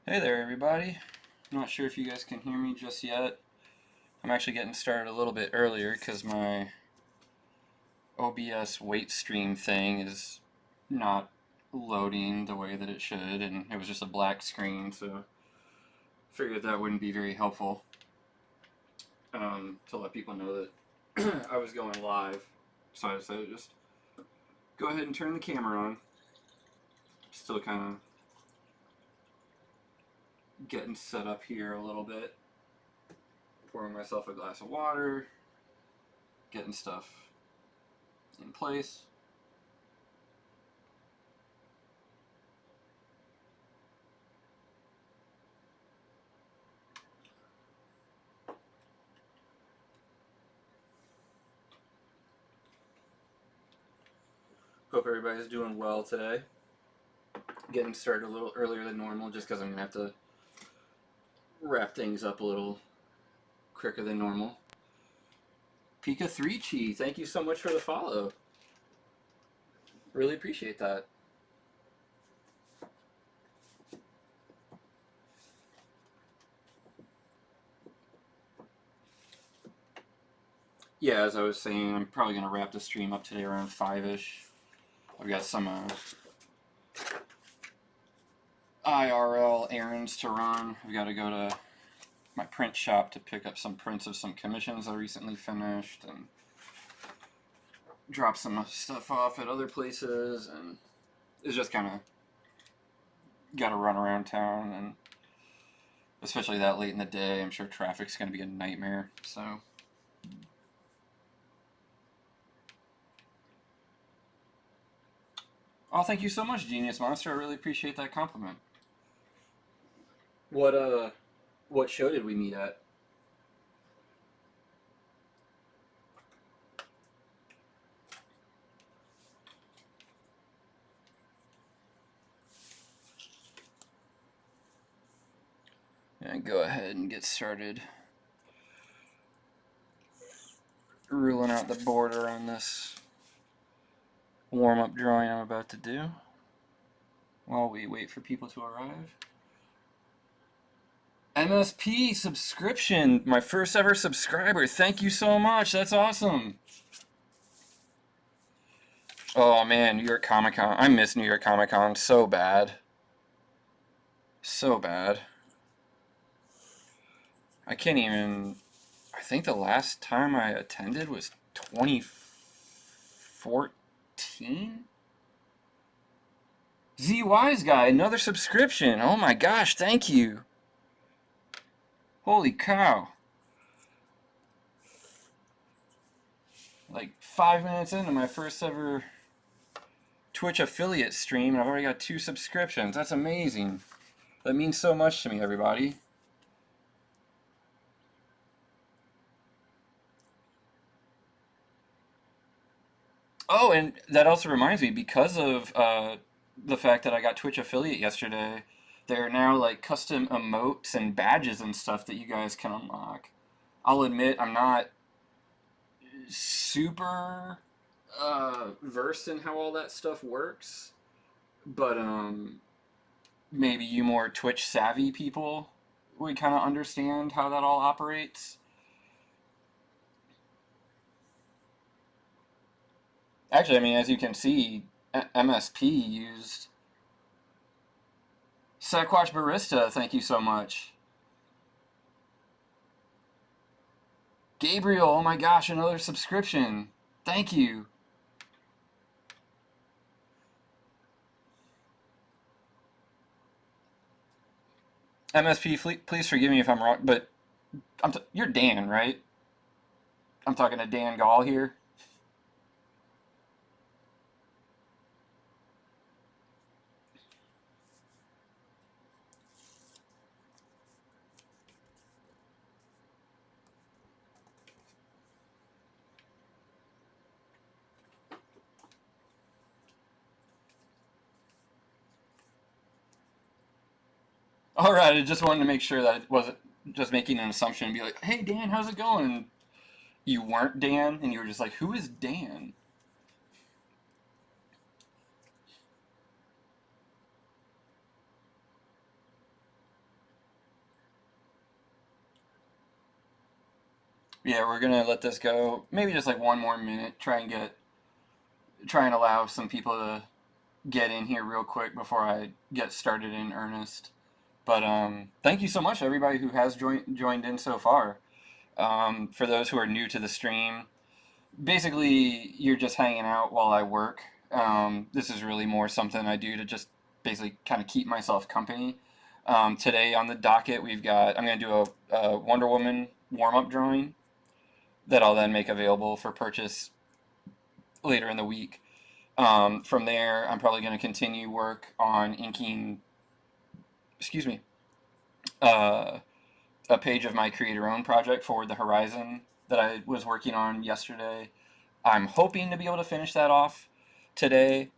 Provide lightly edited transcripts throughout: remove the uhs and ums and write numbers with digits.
Hey there, everybody. I'm not sure if you guys can hear me just yet. I'm actually getting started a little bit earlier because my OBS weight stream thing is not loading the way that it should, and it was just a black screen, so I figured that wouldn't be very helpful to let people know that I was going live. So I decided to just go ahead and turn the camera on. Still kind of getting set up here a little bit. Pouring myself a glass of water, getting stuff in place. Hope everybody's doing well today. Getting started a little earlier than normal just because I'm going to have to wrap things up a little quicker than normal. Pika 3Chi, thank you so much for the follow. Really appreciate that. Yeah, as I was saying, I'm probably going to wrap the stream up today around 5-ish. I've got some IRL errands to run. I've got to go to my print shop to pick up some prints of some commissions I recently finished and drop some stuff off at other places, and it's just kind of got to run around town, and especially that late in the day, I'm sure traffic's going to be a nightmare, so. Oh, thank you so much, Genius Monster. I really appreciate that compliment. What show did we meet at? And go ahead and get started ruling out the border on this warm-up drawing I'm about to do while we wait for people to arrive. MSP subscription, my first ever subscriber. Thank you so much. That's awesome. Oh man, New York Comic Con. I miss New York Comic Con so bad. So bad. I can't even. I think the last time I attended was 2014? Z Wise Guy, another subscription. Oh my gosh, thank you. Holy cow. Like 5 minutes into my first ever Twitch affiliate stream, and I've already got 2 subscriptions. That's amazing. That means so much to me, everybody. Oh, and that also reminds me, because of the fact that I got Twitch affiliate yesterday, there are now like custom emotes and badges and stuff that you guys can unlock. I'll admit I'm not super versed in how all that stuff works, but maybe you more Twitch savvy people would kind of understand how that all operates. Actually, I mean, as you can see, MSP used Sequatch Barista, thank you so much. Gabriel, oh my gosh, another subscription. Thank you. MSP, please forgive me if I'm wrong, but you're Dan, right? I'm talking to Dan Gall here. All right, I just wanted to make sure that it wasn't just making an assumption and be like, hey, Dan, how's it going? And you weren't Dan, and you were just like, who is Dan? Yeah, we're gonna let this go. Maybe just like one more minute. Try and allow some people to get in here real quick before I get started in earnest. But thank you so much, everybody who has joined in so far. For those who are new to the stream, basically you're just hanging out while I work. This is really more something I do to just basically kind of keep myself company. Today on the docket, I'm going to do a Wonder Woman warm-up drawing that I'll then make available for purchase later in the week. From there, I'm probably going to continue work on inking, excuse me, a page of my creator-owned project, Forward the Horizon, that I was working on yesterday. I'm hoping to be able to finish that off today,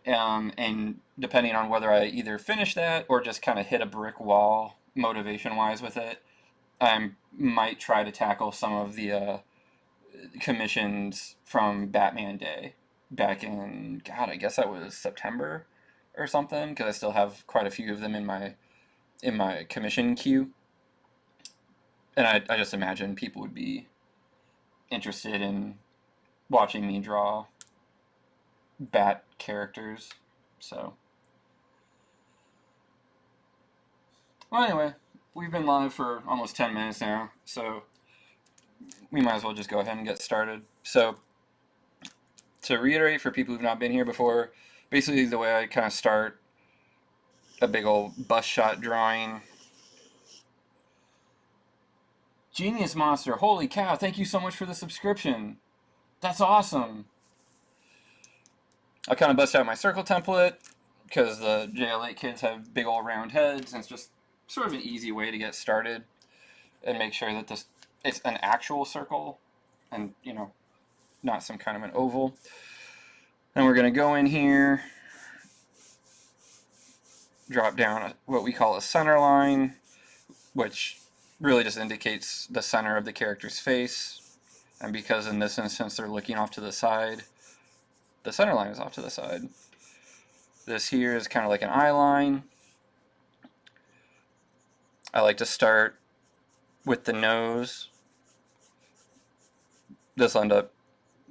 and depending on whether I either finish that or just kind of hit a brick wall motivation-wise with it, I might try to tackle some of the commissions from Batman Day back in, God, I guess that was September or something, because I still have quite a few of them in my commission queue. And I just imagine people would be interested in watching me draw Bat characters. So, well, anyway, we've been live for almost 10 minutes now, so we might as well just go ahead and get started. So, to reiterate for people who've not been here before, basically the way I kind of start a big old bust shot drawing. Genius Monster, holy cow, thank you so much for the subscription. That's awesome. I kind of bust out my circle template because the JL8 kids have big old round heads, and it's just sort of an easy way to get started and make sure that it's an actual circle and, you know, not some kind of an oval. And we're going to go in here, drop down what we call a center line, which really just indicates the center of the character's face. And because in this instance they're looking off to the side, the center line is off to the side. This here is kind of like an eye line. I like to start with the nose. This will end up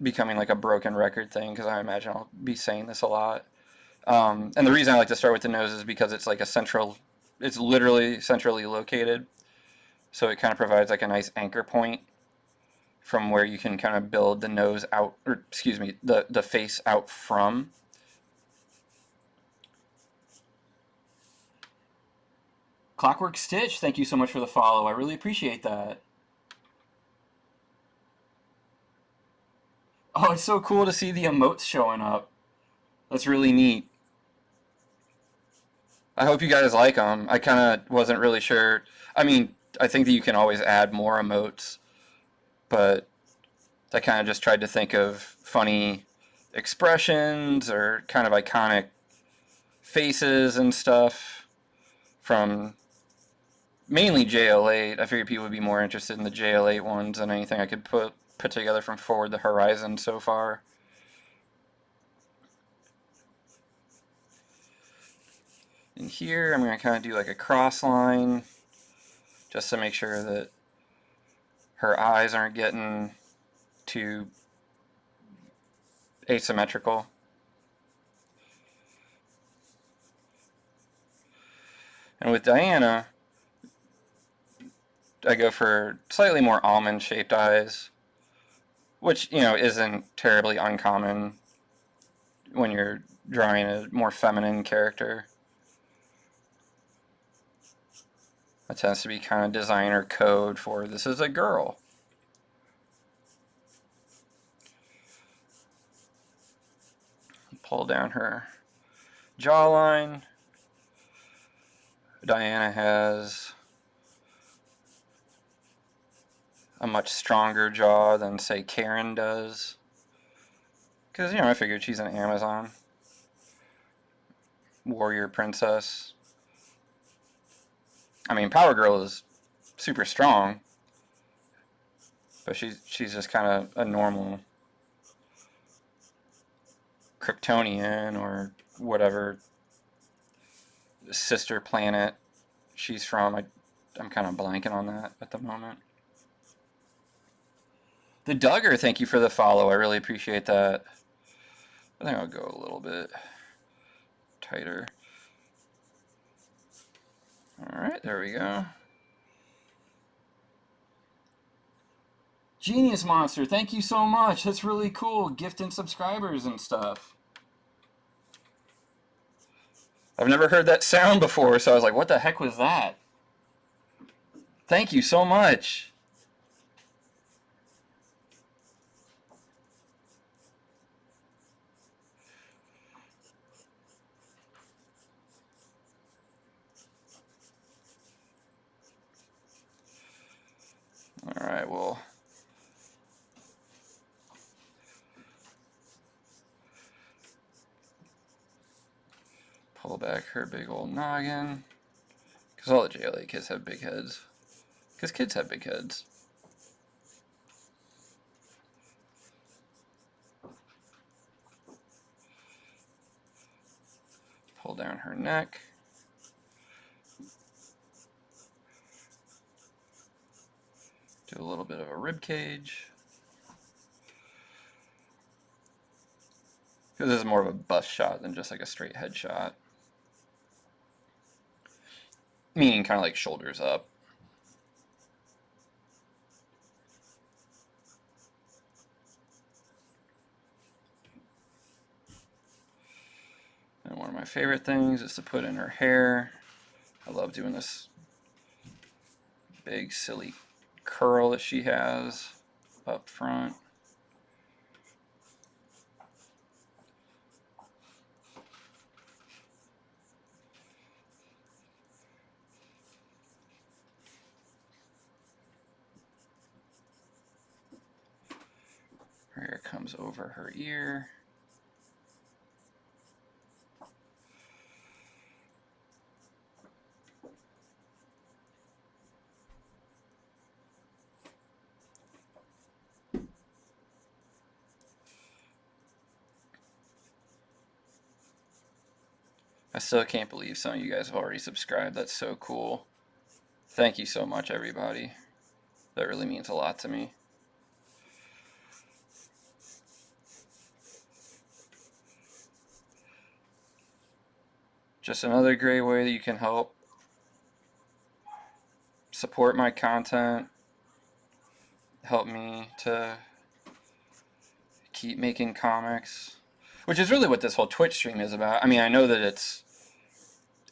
becoming like a broken record thing because I imagine I'll be saying this a lot. And the reason I like to start with the nose is because it's like it's literally centrally located. So it kind of provides like a nice anchor point from where you can kind of build the nose out, or excuse me, the face out from. Clockwork Stitch, thank you so much for the follow. I really appreciate that. Oh, it's so cool to see the emotes showing up. That's really neat. I hope you guys like them. I kind of wasn't really sure. I mean, I think that you can always add more emotes, but I kind of just tried to think of funny expressions or kind of iconic faces and stuff from mainly JL8. I figured people would be more interested in the JL8 ones than anything I could put together from Forward the Horizon so far. And here I'm going to kind of do like a cross line just to make sure that her eyes aren't getting too asymmetrical. And with Diana, I go for slightly more almond-shaped eyes, which, you know, isn't terribly uncommon when you're drawing a more feminine character. That tends to be kind of designer code for this is a girl. Pull down her jawline. Diana has a much stronger jaw than, say, Karen does. Because, you know, I figured she's an Amazon warrior princess. I mean, Power Girl is super strong, but she's just kind of a normal Kryptonian or whatever sister planet she's from. I'm kind of blanking on that at the moment. The Duggar, thank you for the follow. I really appreciate that. I think I'll go a little bit tighter. All right, there we go. Genius Monster, thank you so much. That's really cool. Gifting subscribers and stuff. I've never heard that sound before, so I was like, what the heck was that? Thank you so much. All right, well, pull back her big old noggin. Because all the JLA kids have big heads. Because kids have big heads. Pull down her neck. Do a little bit of a rib cage. Because this is more of a bust shot than just like a straight head shot. Meaning kind of like shoulders up. And one of my favorite things is to put in her hair. I love doing this big silly curl that she has up front. Her hair comes over her ear. I still can't believe some of you guys have already subscribed. That's so cool. Thank you so much, everybody. That really means a lot to me. Just another great way that you can help support my content, help me to keep making comics, which is really what this whole Twitch stream is about. I mean, I know that it's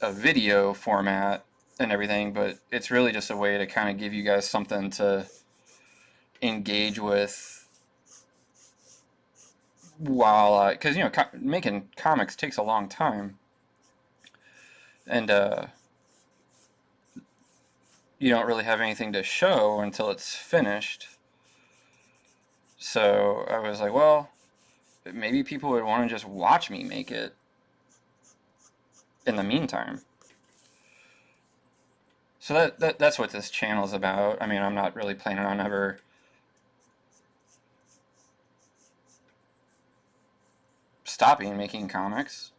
a video format and everything, but it's really just a way to kind of give you guys something to engage with while, because, you know, making comics takes a long time. And you don't really have anything to show until it's finished. So I was like, well, maybe people would want to just watch me make it in the meantime. So that's what this channel is about. I mean, I'm not really planning on ever stopping making comics.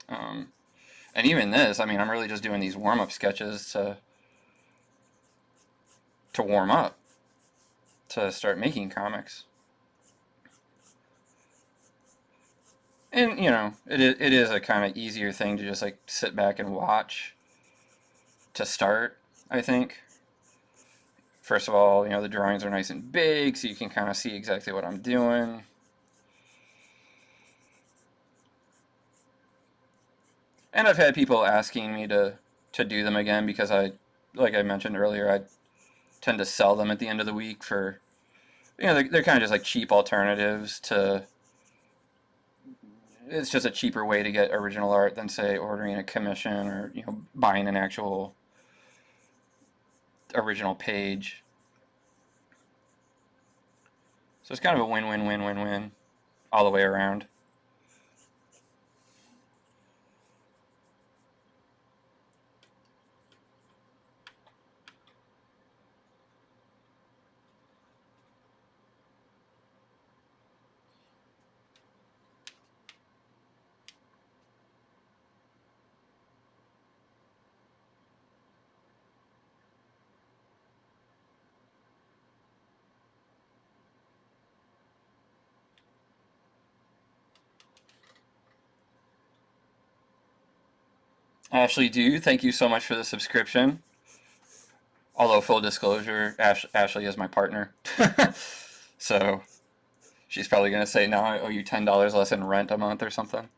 And even this, I mean, I'm really just doing these warm-up sketches to warm up, to start making comics. And, you know, it is a kind of easier thing to just, like, sit back and watch to start, I think. First of all, you know, the drawings are nice and big, so you can kind of see exactly what I'm doing. And I've had people asking me to do them again because like I mentioned earlier, I tend to sell them at the end of the week for, you know, they're kind of just like cheap alternatives to, it's just a cheaper way to get original art than, say, ordering a commission or, you know, buying an actual original page. So it's kind of a win-win-win-win-win all the way around. Ashley Dew, thank you so much for the subscription. Although, full disclosure, Ashley is my partner. So, she's probably going to say, now I owe you $10 less in rent a month or something.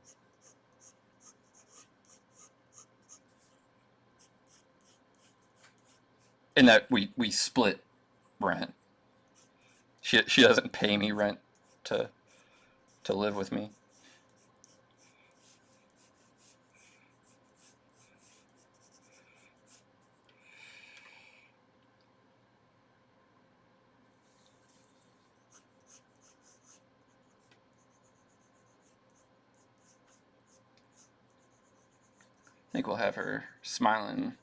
And that we split rent. She doesn't pay me rent to live with me. I think we'll have her smiling,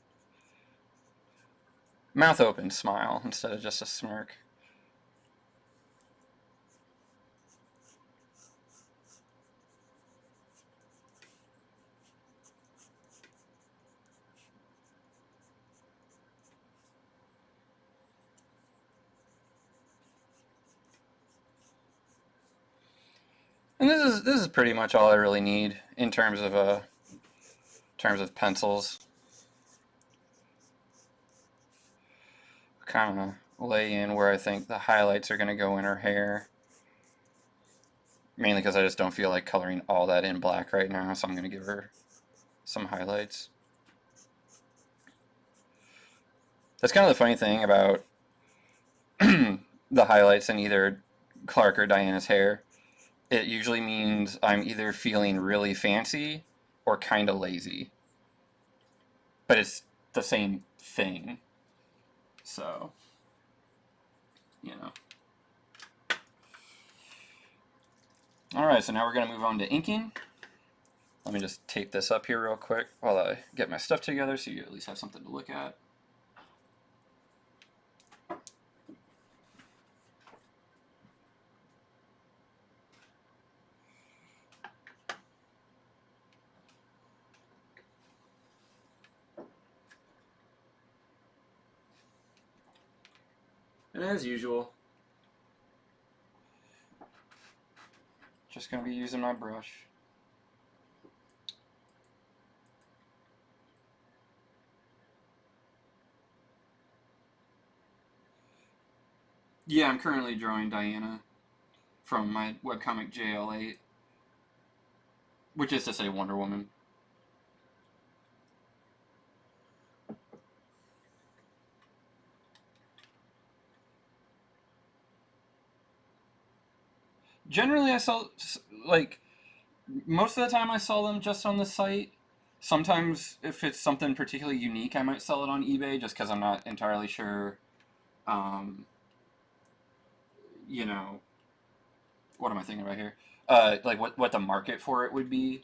mouth open smile instead of just a smirk. And this is pretty much all I really need in terms of pencils. Kind of lay in where I think the highlights are going to go in her hair. Mainly because I just don't feel like coloring all that in black right now, so I'm going to give her some highlights. That's kind of the funny thing about the highlights in either Clark or Diana's hair. It usually means I'm either feeling really fancy or kind of lazy. But it's the same thing. So, you know. Alright, so now we're going to move on to inking. Let me just tape this up here real quick while I get my stuff together so you at least have something to look at. And as usual, just going to be using my brush. Yeah, I'm currently drawing Diana from my webcomic JL8, which is to say Wonder Woman. Generally, I sell, like, most of the time I sell them just on the site. Sometimes, if it's something particularly unique, I might sell it on eBay just because I'm not entirely sure, you know, what am I thinking about here? Like, what the market for it would be.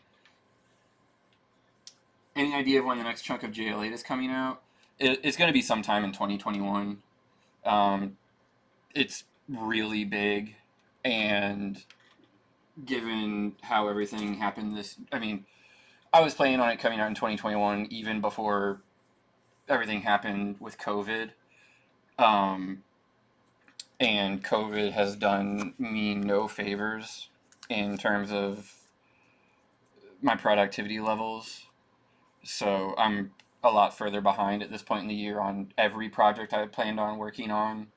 Any idea of when the next chunk of JL8 is coming out? It's going to be sometime in 2021. It's really big, and given how everything happened I mean, I was planning on it coming out in 2021 even before everything happened with COVID. And COVID has done me no favors in terms of my productivity levels. So I'm a lot further behind at this point in the year on every project I planned on working on.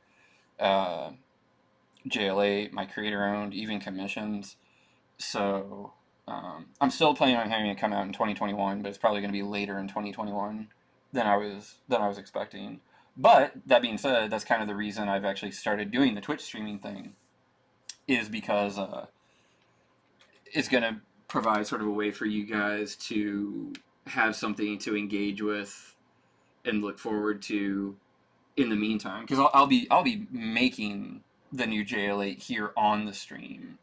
JLA, my creator-owned, even commissions. So I'm still planning on having it come out in 2021, but it's probably going to be later in 2021 than I was expecting. But that being said, that's kind of the reason I've actually started doing the Twitch streaming thing, is because it's going to provide sort of a way for you guys to have something to engage with and look forward to in the meantime. Because I'll be making the new JL8 here on the stream.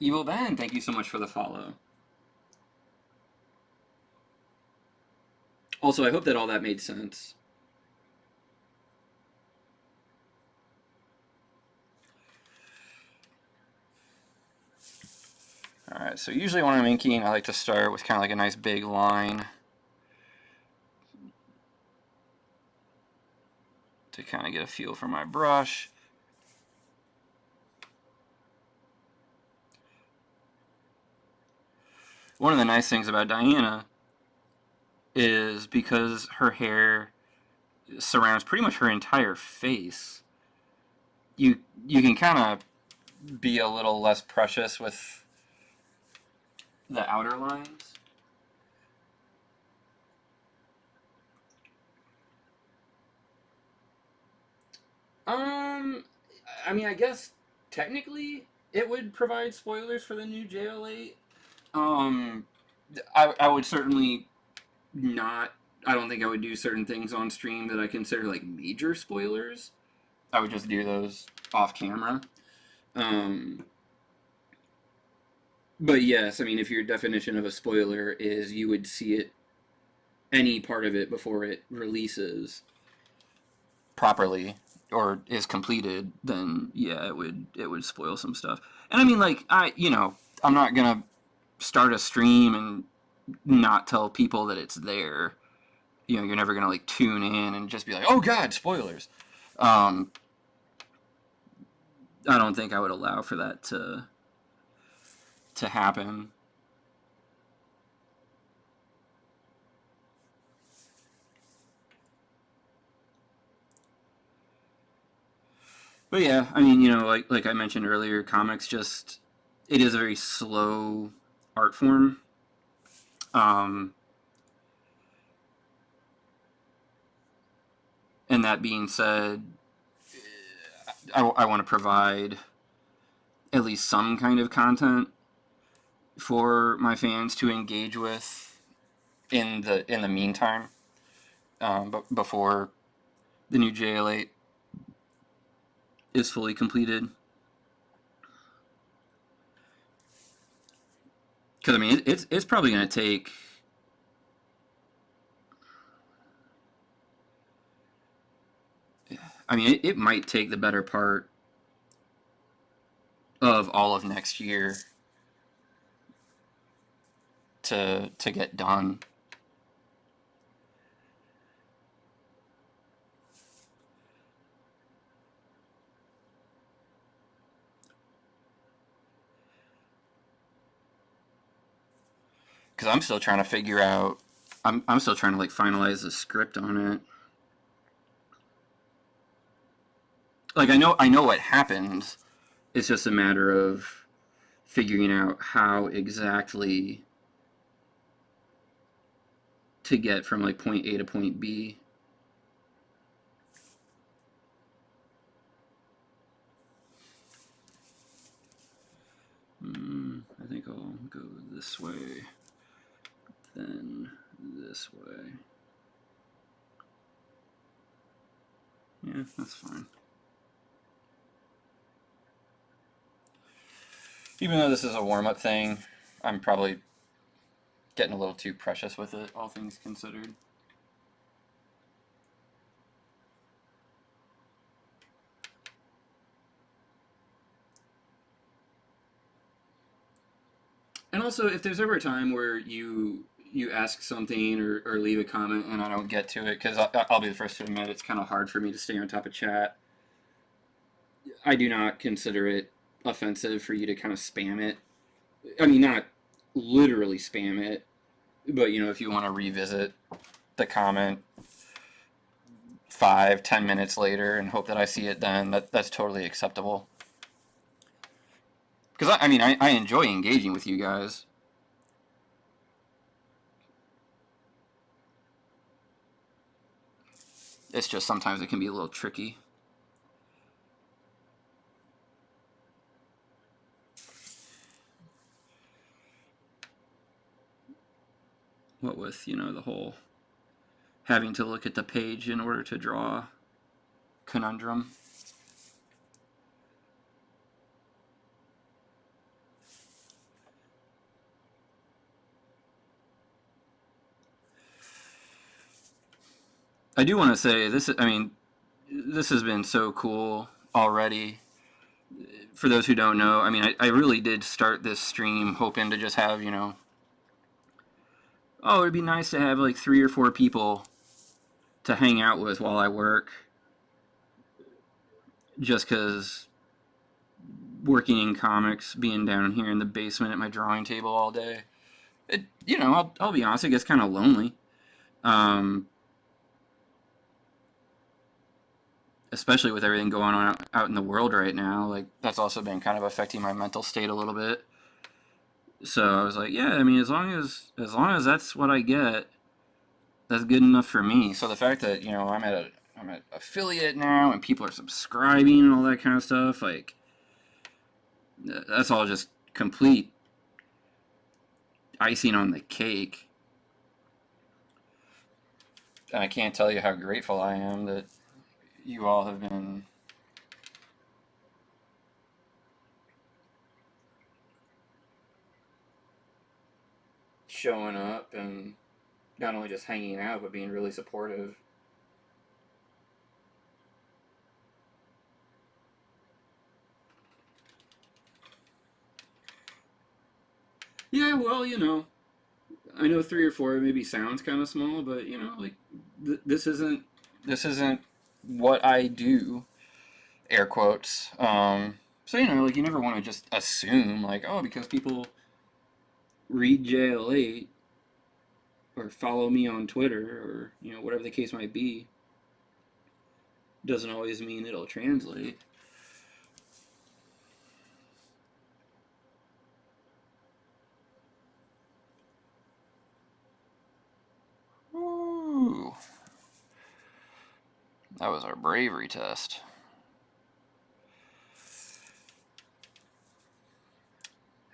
Evil Ben, thank you so much for the follow. Also, I hope that all that made sense. Alright, so usually when I'm inking, I like to start with kind of like a nice big line to kind of get a feel for my brush. one of the nice things about Diana is because her hair surrounds pretty much her entire face, you can kind of be a little less precious with the outer lines. I mean, I guess technically it would provide spoilers for the new JL8. Um, I would certainly not. I don't think I would do certain things on stream that I consider like major spoilers. I would just do those off camera. Um, but yes, I mean, if your definition of a spoiler is you would see it, any part of it before it releases properly or is completed, then yeah, it would spoil some stuff. And I mean, like I'm not gonna start a stream and not tell people that it's there. You're never gonna like tune in and just be like, oh god, spoilers. Um, I don't think I would allow for that to happen. But yeah, I mean, like I mentioned earlier, comics just it is a very slow art form. Um, and that being said, I want to provide at least some kind of content for my fans to engage with in the meantime, but before the new JL8 is fully completed. Because I mean, it's probably going to take. I mean, it might take the better part of all of next year to get done. Because I'm still trying to figure out. I'm still trying to like finalize the script on it. Like I know what happens. It's just a matter of figuring out how exactly to get from like point A to point B. I think I'll go this way, then this way. Yeah, that's fine. Even though this is a warm-up thing, I'm probably getting a little too precious with it, all things considered. And also, if there's ever a time where you ask something or leave a comment and I don't get to it, because I'll be the first to admit it's kind of hard for me to stay on top of chat. I do not consider it offensive for you to kind of spam it. I mean, not literally spam it, but if you want to revisit the comment 5-10 minutes later and hope that I see it then, that's totally acceptable. Because I mean, I enjoy engaging with you guys. It's just sometimes it can be a little tricky. What with, the whole having to look at the page in order to draw conundrum. I do want to say this. I mean, this has been so cool already. For those who don't know, I mean, I really did start this stream hoping to just have, oh, it'd be nice to have like 3 or 4 people to hang out with while I work. Just because working in comics, being down here in the basement at my drawing table all day, You know, I'll be honest, it gets kind of lonely. Especially with everything going on out in the world right now. Like, that's also been kind of affecting my mental state a little bit. So I was like, yeah, I mean, as long as that's what I get, that's good enough for me. So the fact that, you know, I'm an affiliate now and people are subscribing and all that kind of stuff, like, that's all just complete icing on the cake. And I can't tell you how grateful I am that you all have been showing up and not only just hanging out, but being really supportive. Yeah, well, you know, I know 3 or 4 maybe sounds kind of small, but you know, like this isn't what I do. Air quotes. So you know, like you never want to just assume like, oh, because people read JL8 or follow me on Twitter or you know whatever the case might be, doesn't always mean it'll translate. Ooh. That was our bravery test.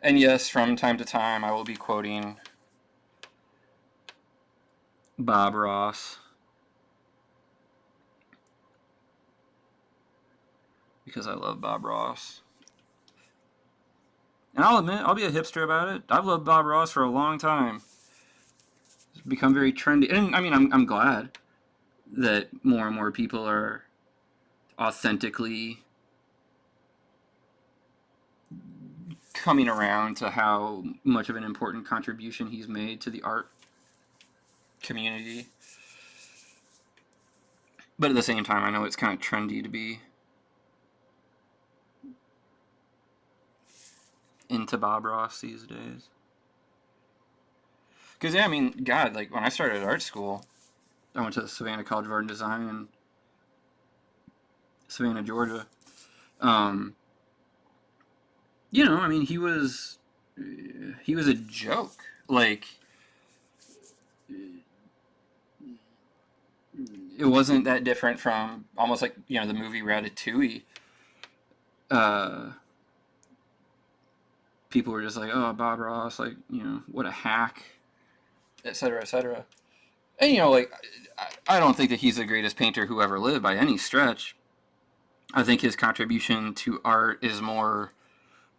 And yes, from time to time I will be quoting Bob Ross. Because I love Bob Ross. And I'll admit, I'll be a hipster about it. I've loved Bob Ross for a long time. It's become very trendy. And I mean, I'm glad that more and more people are authentically coming around to how much of an important contribution he's made to the art community. But at the same time, I know it's kind of trendy to be into Bob Ross these days. Because, yeah, I mean, God, like, when I started art school, I went to the Savannah College of Art and Design in Savannah, Georgia. You know, I mean, he was a joke. Like, it wasn't that different from almost like, you know, the movie Ratatouille. Uh, People were just like, oh, Bob Ross, like, you know, what a hack, etc., etc. And, you know, like, I don't think that he's the greatest painter who ever lived by any stretch. I think his contribution to art is more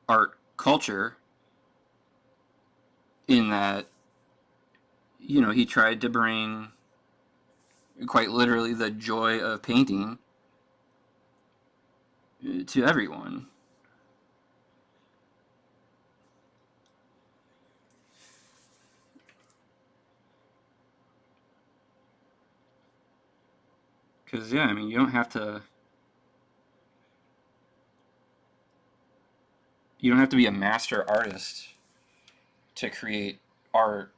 art culture in that, you know, he tried to bring quite literally the joy of painting to everyone. Because, yeah, I mean, you don't have to be a master artist to create art.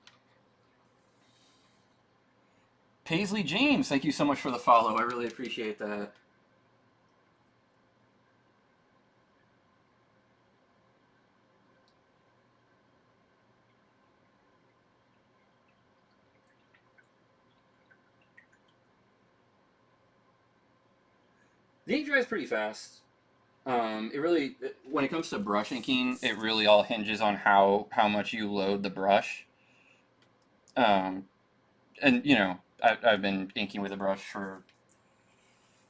Paisley James, thank you so much for the follow. I really appreciate that. The ink dries pretty fast. It really, when it comes to brush inking, it really all hinges on how much you load the brush. Um, and you know, I've been inking with a brush for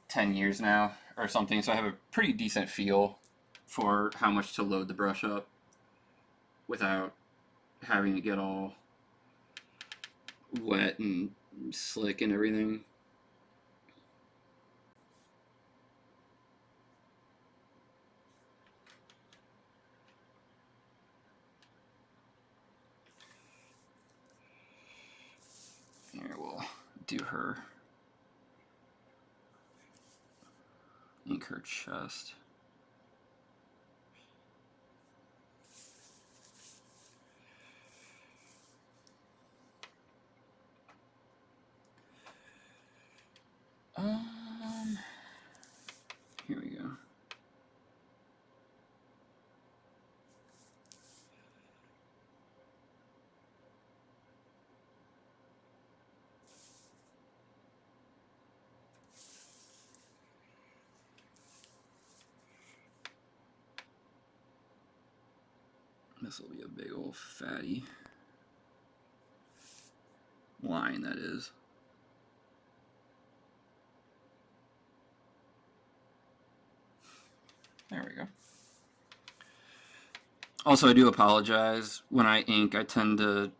10 years now or something, so I have a pretty decent feel for how much to load the brush up without having to get all wet and slick and everything. Here, we'll do her, ink her chest. This will be a big old fatty line, that is. There we go. Also, I do apologize. When I ink, I tend to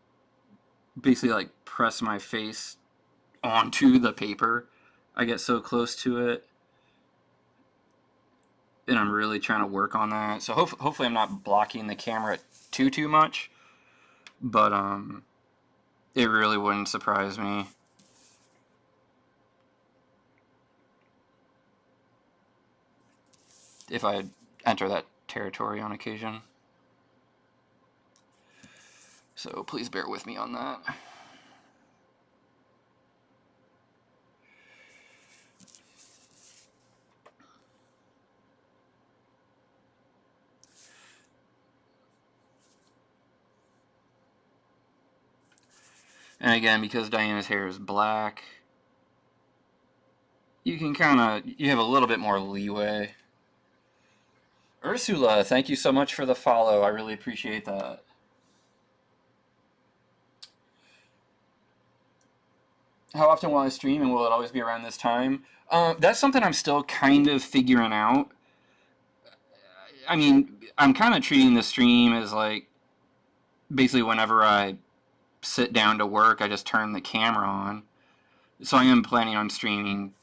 basically like press my face onto the paper. I get so close to it, and I'm really trying to work on that. So hopefully I'm not blocking the camera too much, but it really wouldn't surprise me if I enter that territory on occasion. So please bear with me on that. And again, because Diana's hair is black, you can you have a little bit more leeway. Ursula, thank you so much for the follow. I really appreciate that. How often will I stream, and will it always be around this time? That's something I'm still kind of figuring out. I mean, I'm kind of treating the stream as like, basically whenever I sit down to work, I just turn the camera on. So I am planning on streaming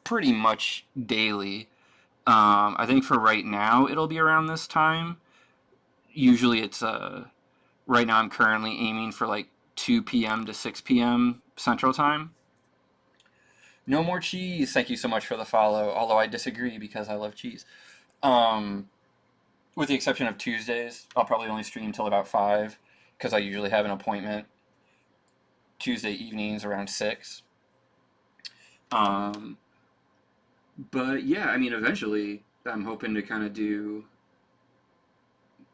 pretty much daily. I think for right now, it'll be around this time. Usually it's, right now I'm currently aiming for like 2 p.m. to 6 p.m. Central Time. No more cheese. Thank you so much for the follow, although I disagree because I love cheese. With the exception of Tuesdays, I'll probably only stream till about 5 because I usually have an appointment Tuesday evenings around 6. But yeah, I mean, eventually I'm hoping to kind of do,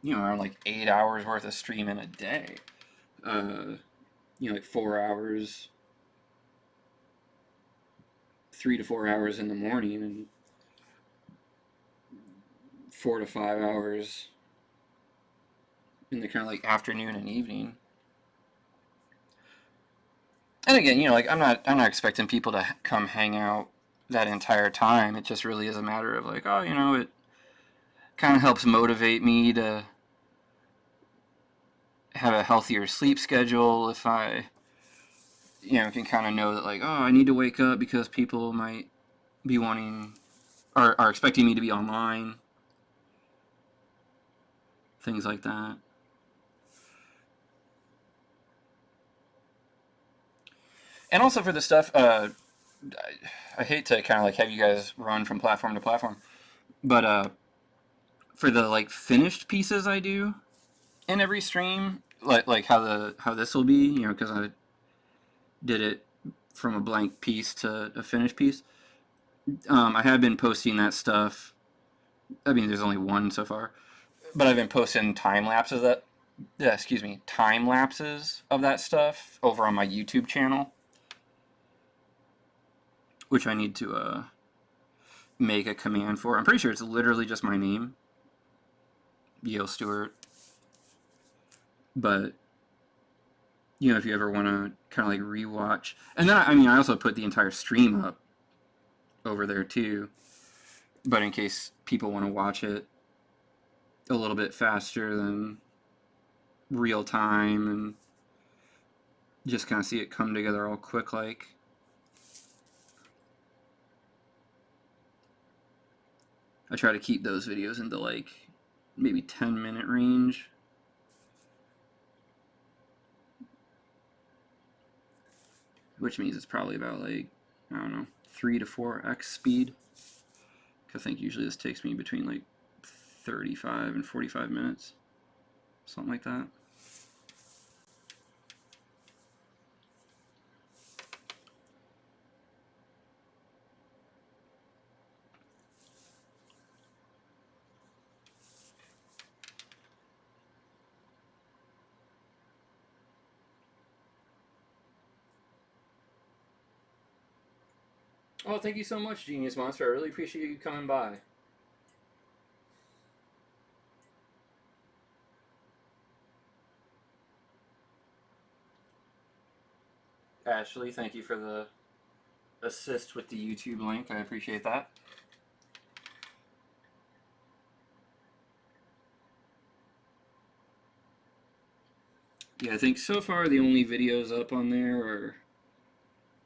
around like 8 hours worth of streaming a day. Like 4 hours, 3 to 4 hours in the morning, and 4 to 5 hours in the kind of like afternoon and evening. And again, like I'm not expecting people to come hang out that entire time. It just really is a matter of like, oh, it kind of helps motivate me to have a healthier sleep schedule if I, can kind of know that like, oh, I need to wake up because people might be wanting, or are expecting me to be online. Things like that. And also for the stuff, I hate to kind of like have you guys run from platform to platform, but for the like finished pieces I do in every stream, like how this will be, because I did it from a blank piece to a finished piece. I have been posting that stuff. I mean, there's only one so far, but I've been posting time lapses of that stuff over on my YouTube channel, which I need to make a command for. I'm pretty sure it's literally just my name, Yale Stewart. But if you ever want to kind of like rewatch, and then I also put the entire stream up over there too. But in case people want to watch it a little bit faster than real time and just kind of see it come together all quick like. I try to keep those videos into like maybe 10-minute range. Which means it's probably about like, I don't know, 3 to 4x speed. I think usually this takes me between like 35 and 45 minutes. Something like that. Oh, thank you so much, Genius Monster. I really appreciate you coming by. Ashley, thank you for the assist with the YouTube link. I appreciate that. Yeah, I think so far the only videos up on there are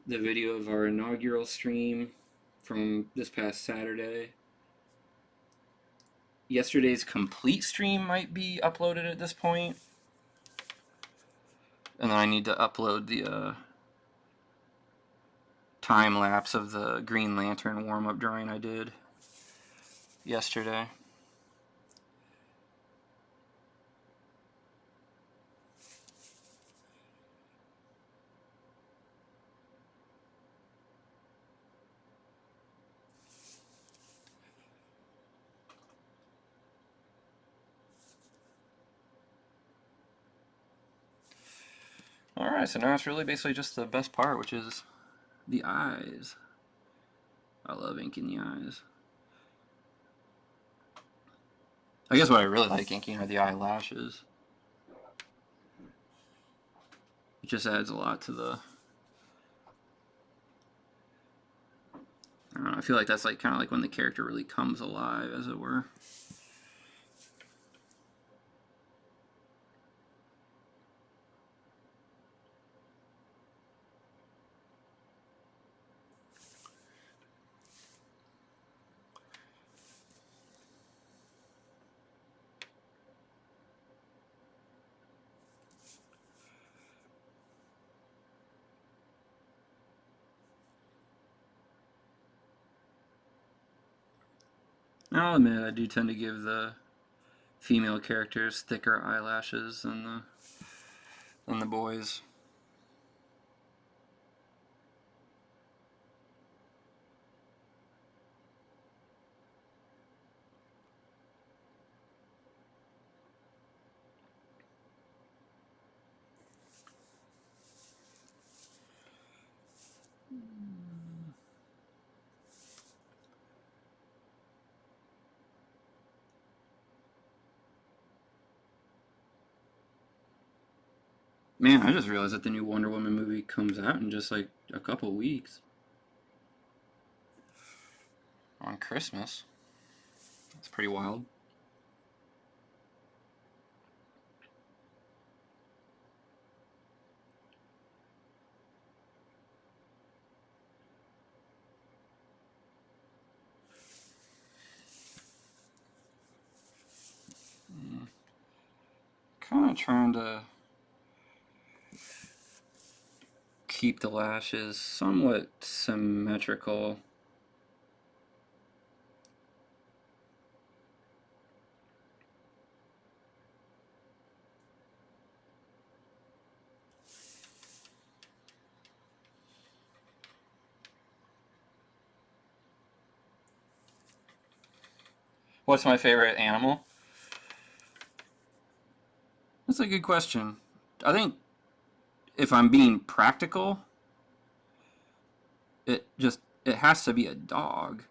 the video of our inaugural stream from this past Saturday. Yesterday's complete stream might be uploaded at this point. And then I need to upload the time lapse of the Green Lantern warm-up drawing I did yesterday. Alright, so now it's really basically just the best part, which is the eyes. I love inking the eyes. I guess what I really like inking are the eyelashes. It just adds a lot to the... I don't know, I feel like that's like kind of like when the character really comes alive, as it were. I'll admit, I do tend to give the female characters thicker eyelashes than the boys. Man, I just realized that the new Wonder Woman movie comes out in just like a couple weeks. On Christmas. That's pretty wild. Kind of trying to keep the lashes somewhat symmetrical. What's my favorite animal? That's a good question. I think if I'm being practical, it has to be a dog.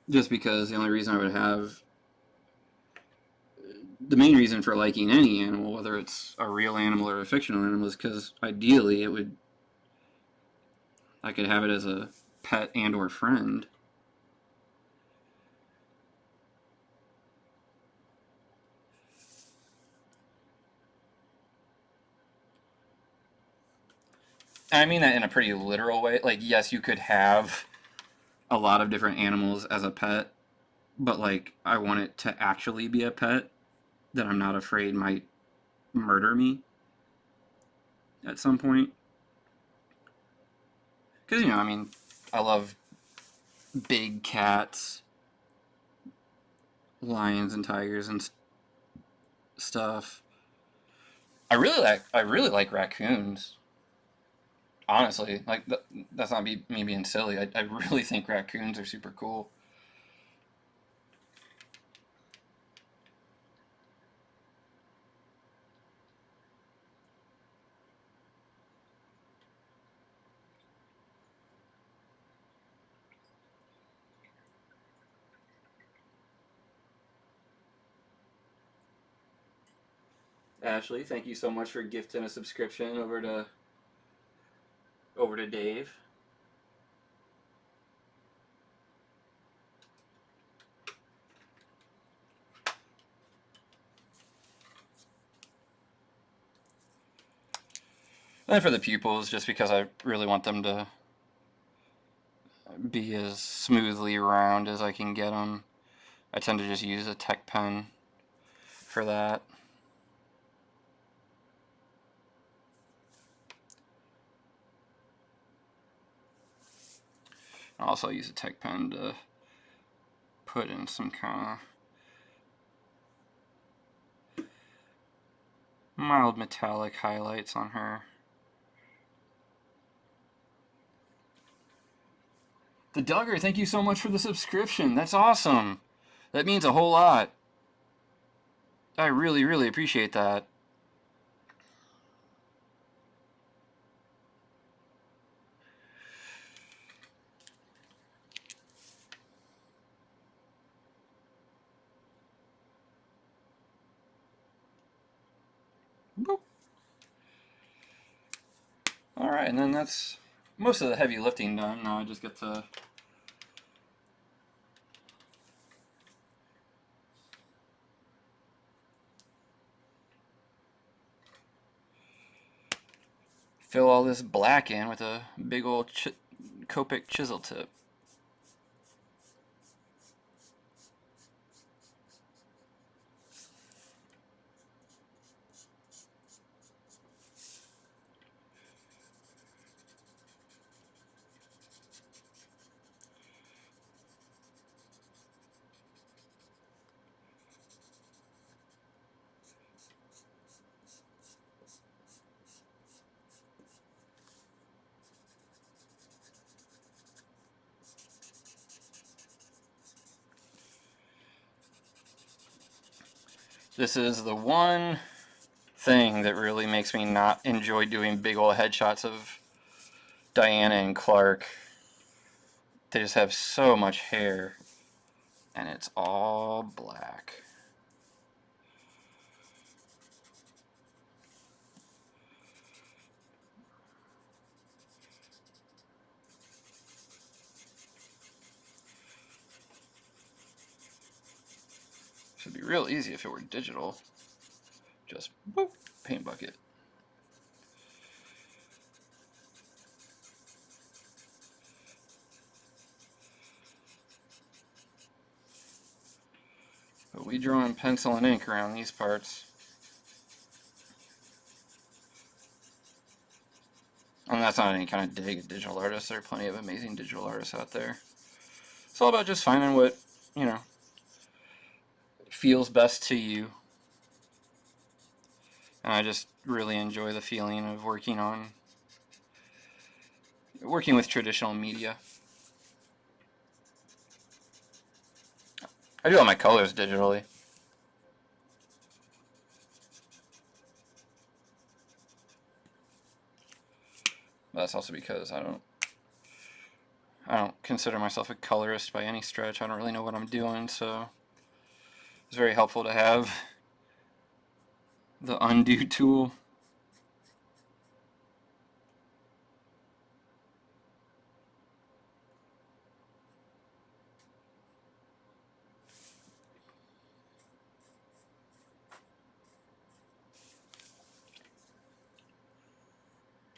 Just because the only reason I would have... The main reason for liking any animal, whether it's a real animal or a fictional animal, is because ideally I could have it as a pet and or friend. I mean that in a pretty literal way. Like, yes, you could have a lot of different animals as a pet, but like, I want it to actually be a pet that I'm not afraid might murder me at some point. Because, I mean, I love big cats, lions and tigers and stuff. I really like raccoons. Honestly, like, that's not me being silly. I really think raccoons are super cool. Ashley, thank you so much for gifting a subscription over to Dave. And for the pupils, just because I really want them to be as smoothly round as I can get them, I tend to just use a Tech pen for that. I also use a Tech pen to put in some kind of mild metallic highlights on her. The Duggar, thank you so much for the subscription. That's awesome. That means a whole lot. I really, really appreciate that. Boop. Alright, and then that's most of the heavy lifting done. Now I just get to fill all this black in with a big old Copic chisel tip. This is the one thing that really makes me not enjoy doing big old headshots of Diana and Clark. They just have so much hair, and it's all black. Should be real easy if it were digital. Just boop, paint bucket. But we draw in pencil and ink around these parts. And that's not any kind of dig at digital artists. There are plenty of amazing digital artists out there. It's all about just finding what, you know, feels best to you. And I just really enjoy the feeling of working with traditional media. I do all my colors digitally. But that's also because I don't consider myself a colorist by any stretch. I don't really know what I'm doing, so it's very helpful to have the undo tool.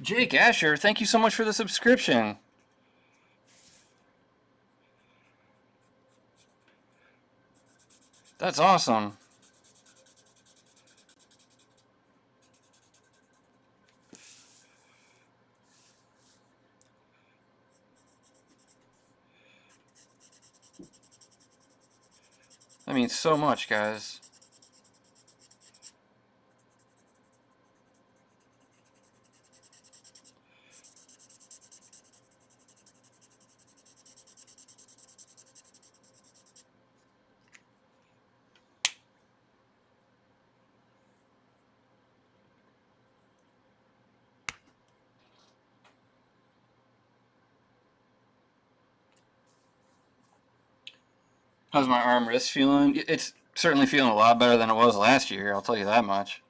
Jake Asher, thank you so much for the subscription. That's awesome. That means so much, guys. How's my arm wrist feeling? It's certainly feeling a lot better than it was last year, I'll tell you that much.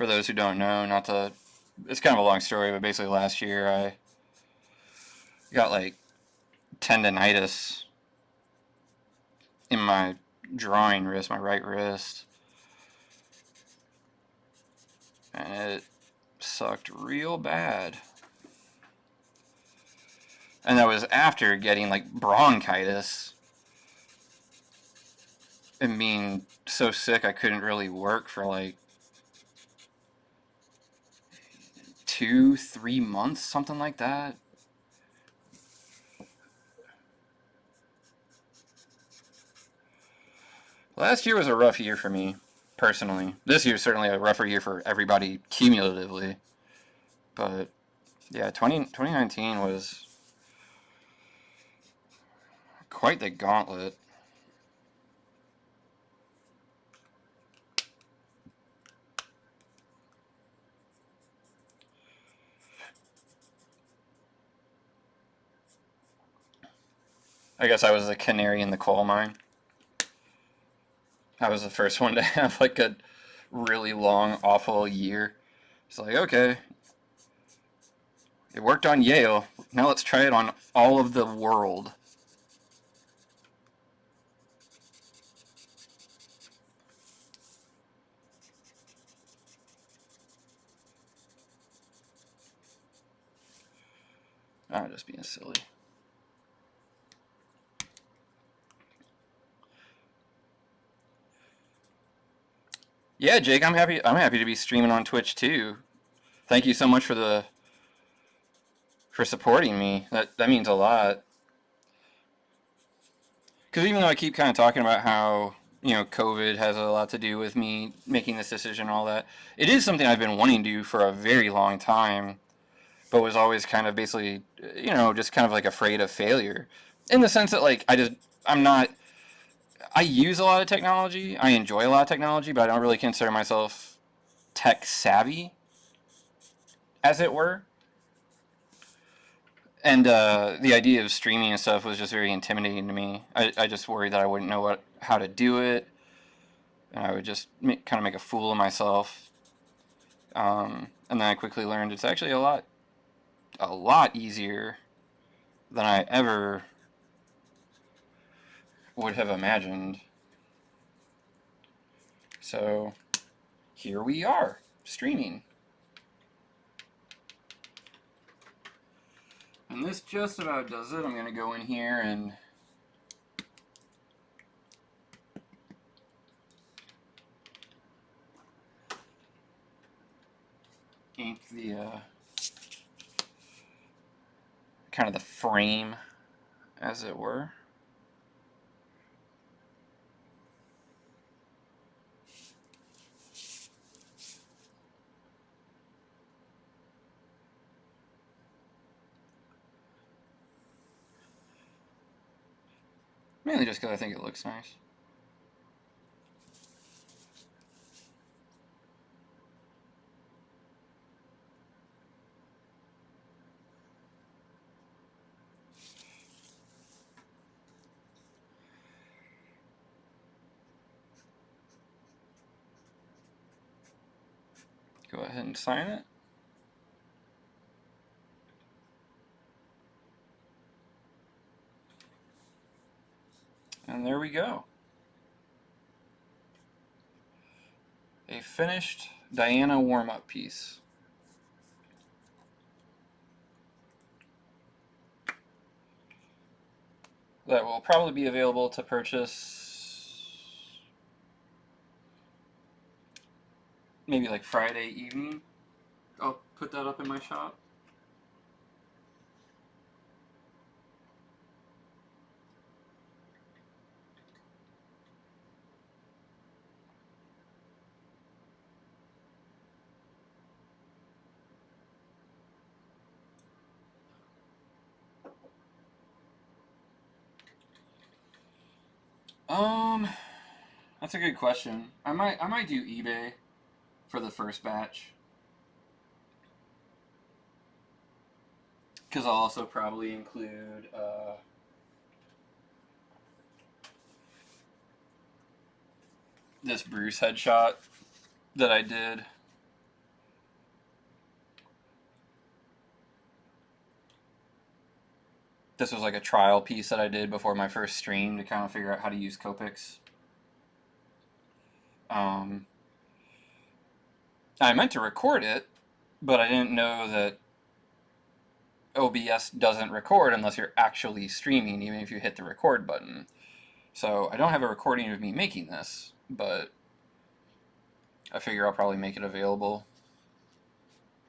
for those who don't know, not to, it's kind of a long story, but basically last year I got like tendonitis in my drawing wrist, my right wrist, and it sucked real bad. And that was after getting like bronchitis and being so sick I couldn't really work for like 2-3 months, something like that. Last year was a rough year for me, personally. This year's certainly a rougher year for everybody cumulatively. But yeah, 2019 was quite the gauntlet. I guess I was the canary in the coal mine. I was the first one to have like a really long, awful year. It's like, okay, it worked on Yale. Now let's try it on all of the world. I'm just being silly. Yeah, Jake, I'm happy. I'm happy to be streaming on Twitch too. Thank you so much for supporting me. That means a lot. Because even though I keep kind of talking about how, you know, COVID has a lot to do with me making this decision and all that, it is something I've been wanting to do for a very long time, but was always kind of basically, you know, just kind of like afraid of failure. In the sense that, like, I'm not, I use a lot of technology, I enjoy a lot of technology, but I don't really consider myself tech savvy, as it were. And the idea of streaming and stuff was just very intimidating to me. I just worried that I wouldn't know how to do it, and I would just kind of make a fool of myself. And then I quickly learned it's actually a lot easier than I ever would have imagined. So here we are, streaming. And this just about does it. I'm going to go in here and ink the kind of the frame, as it were. Mainly just because I think it looks nice. Go ahead and sign it. And there we go. A finished Diana warm-up piece. That will probably be available to purchase maybe like Friday evening. I'll put that up in my shop. That's a good question. I might do eBay for the first batch. Because I'll also probably include this Bruce headshot that I did This was like a trial piece that I did before my first stream to kind of figure out how to use Copics. I meant to record it, but I didn't know that OBS doesn't record unless you're actually streaming, even if you hit the record button. So I don't have a recording of me making this, but I figure I'll probably make it available.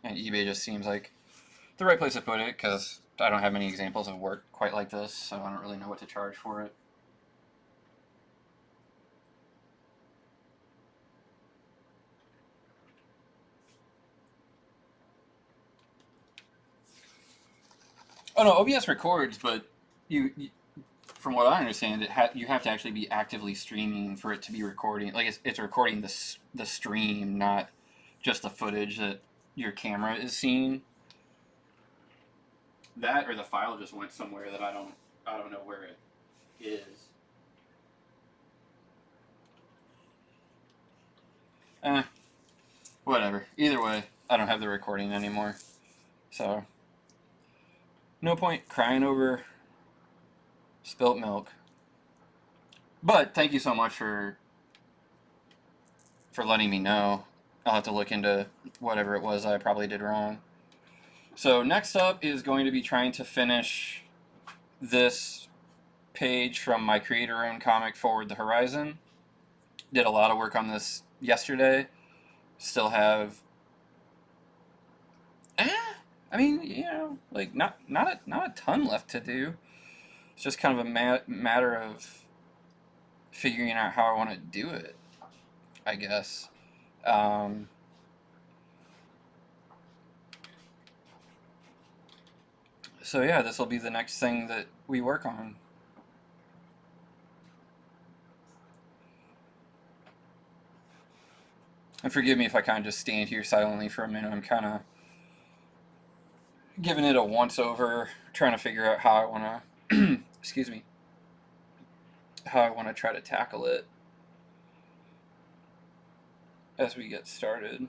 And eBay just seems like the right place to put it, because I don't have many examples of work quite like this, so I don't really know what to charge for it. Oh no, OBS records, but you from what I understand, you have to actually be actively streaming for it to be recording. Like it's recording the stream, not just the footage that your camera is seeing. That or the file just went somewhere that I don't know where it is. Whatever. Either way, I don't have the recording anymore, so no point crying over spilt milk. But thank you so much for letting me know. I'll have to look into whatever it was I probably did wrong. So next up is going to be trying to finish this page from my creator-owned comic, Forward the Horizon. Did a lot of work on this yesterday. Still have, I mean, you know, like not a ton left to do. It's just kind of a matter of figuring out how I want to do it, I guess. So yeah, this will be the next thing that we work on. And forgive me if I kind of just stand here silently for a minute. I'm kind of giving it a once-over, trying to figure out how I want to, excuse me, how I want to try to tackle it as we get started.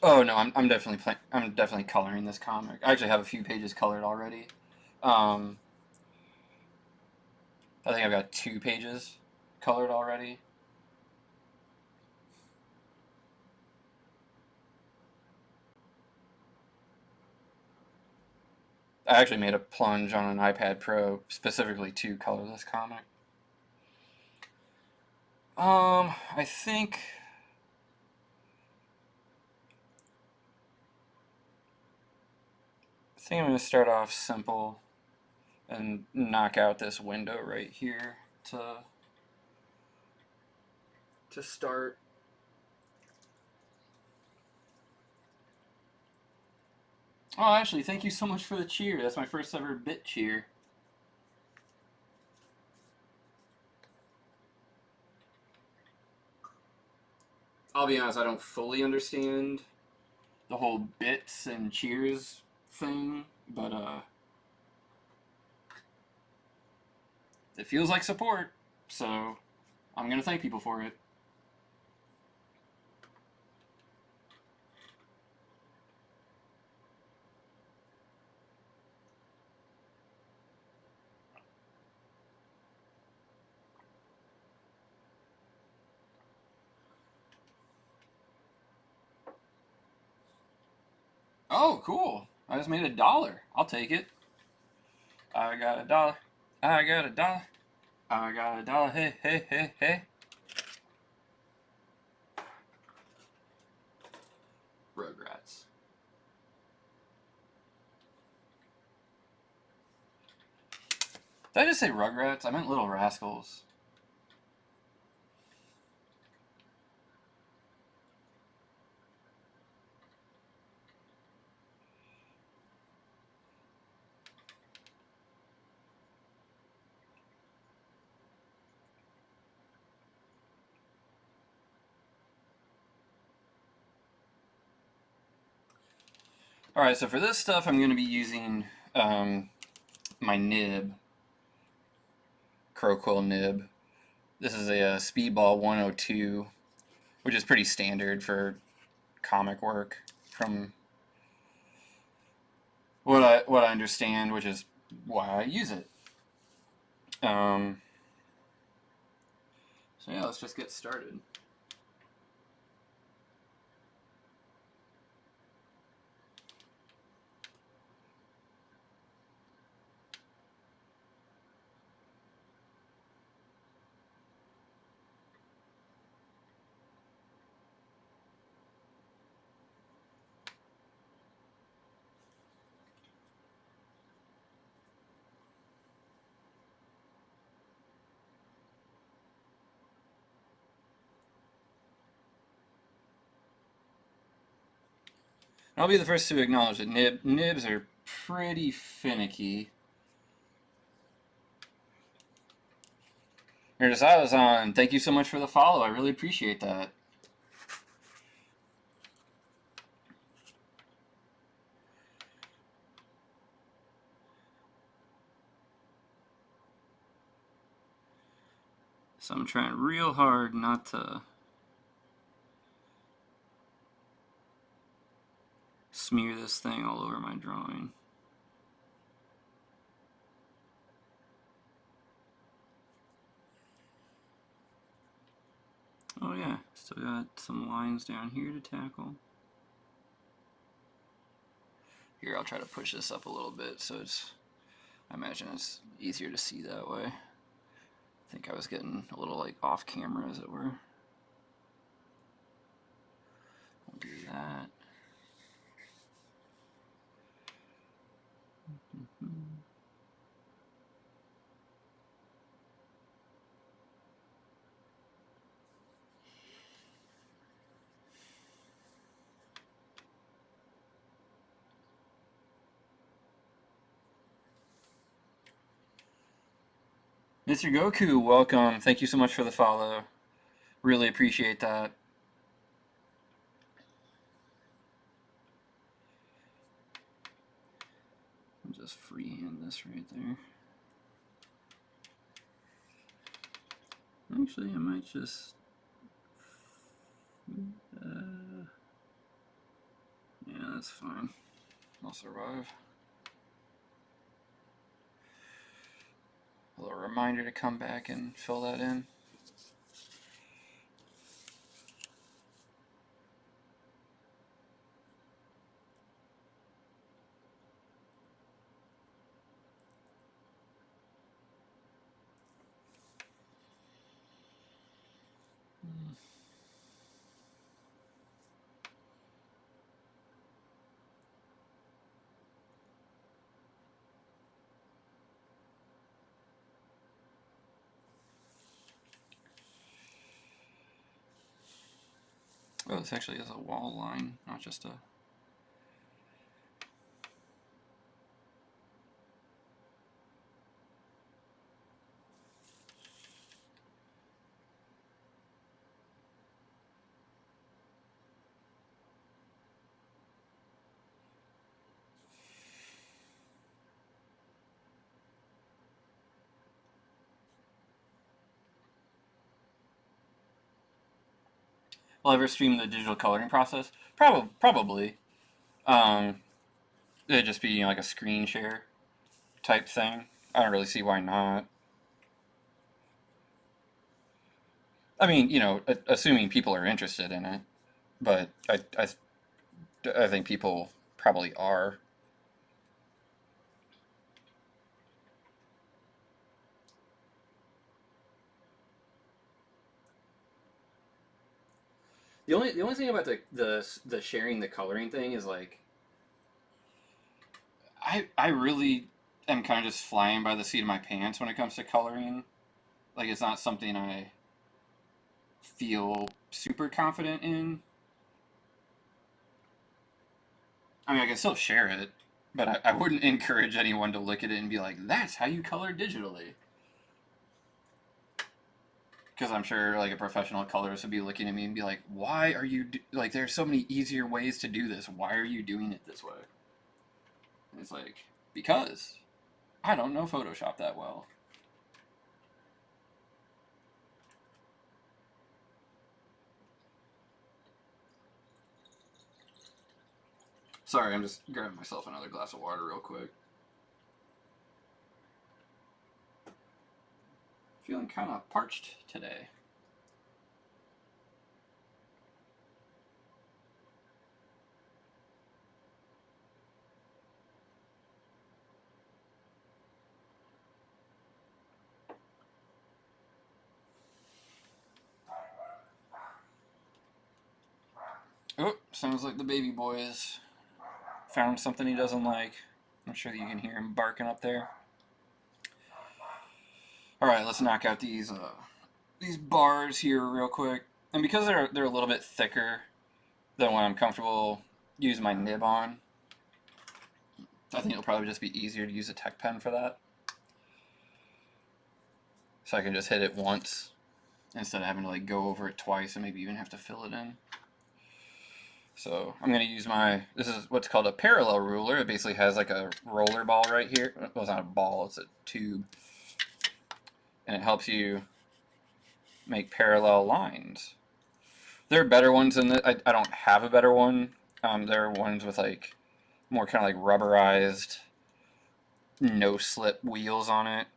Oh no, I'm definitely coloring this comic. I actually have a few pages colored already. I think I've got 2 pages colored already. I actually made a plunge on an iPad Pro specifically to color this comic. I think I'm going to start off simple and knock out this window right here to start. Oh, actually, thank you so much for the cheer. That's my first ever bit cheer. I'll be honest, I don't fully understand the whole bits and cheers thing, but it feels like support, so I'm gonna thank people for it. Oh, cool. I just made $1. I'll take it. I got $1. I got $1. I got $1. Hey, hey, hey, hey. Rugrats. Did I just say Rugrats? I meant Little Rascals. Alright, so for this stuff I'm going to be using my nib, Crow nib. This is a Speedball 102, which is pretty standard for comic work from what I understand, which is why I use it. So yeah, let's just get started. I'll be the first to acknowledge that nibs are pretty finicky. Here's on. Thank you so much for the follow. I really appreciate that. So I'm trying real hard not to smear this thing all over my drawing. Oh yeah, still got some lines down here to tackle. Here, I'll try to push this up a little bit so I imagine it's easier to see that way. I think I was getting a little like off camera, as it were. We'll do that. Mr. Goku, welcome. Thank you so much for the follow. Really appreciate that. I'll just freehand this right there. Actually, I might just... yeah, that's fine. I'll survive. A little reminder to come back and fill that in. Oh, this actually is a wall line, not just a... Will I ever stream the digital coloring process? Probably. It'd just be, you know, like a screen share type thing. I don't really see why not. I mean, you know, assuming people are interested in it, but I think people probably are. The only thing about the sharing the coloring thing is like I really am kind of just flying by the seat of my pants when it comes to coloring. Like, it's not something I feel super confident in. I mean, I can still share it, but I wouldn't encourage anyone to look at it and be like, that's how you color digitally. Because I'm sure, like, a professional colorist would be looking at me and be like, why are you, like, there's so many easier ways to do this. Why are you doing it this way? And it's like, because I don't know Photoshop that well. Sorry, I'm just grabbing myself another glass of water real quick. Feeling kind of parched today. Oh, sounds like the baby boy has found something he doesn't like. I'm sure that you can hear him barking up there. Alright, let's knock out these bars here real quick. And because they're a little bit thicker than what I'm comfortable using my nib on, I think it'll probably just be easier to use a tech pen for that. So I can just hit it once instead of having to like go over it twice and maybe even have to fill it in. So I'm going to use this is what's called a parallel ruler. It basically has like a roller ball right here. Well, it's not a ball, it's a tube. And it helps you make parallel lines. There are better ones than this. I don't have a better one. There are ones with like more kind of like rubberized, no-slip wheels on it.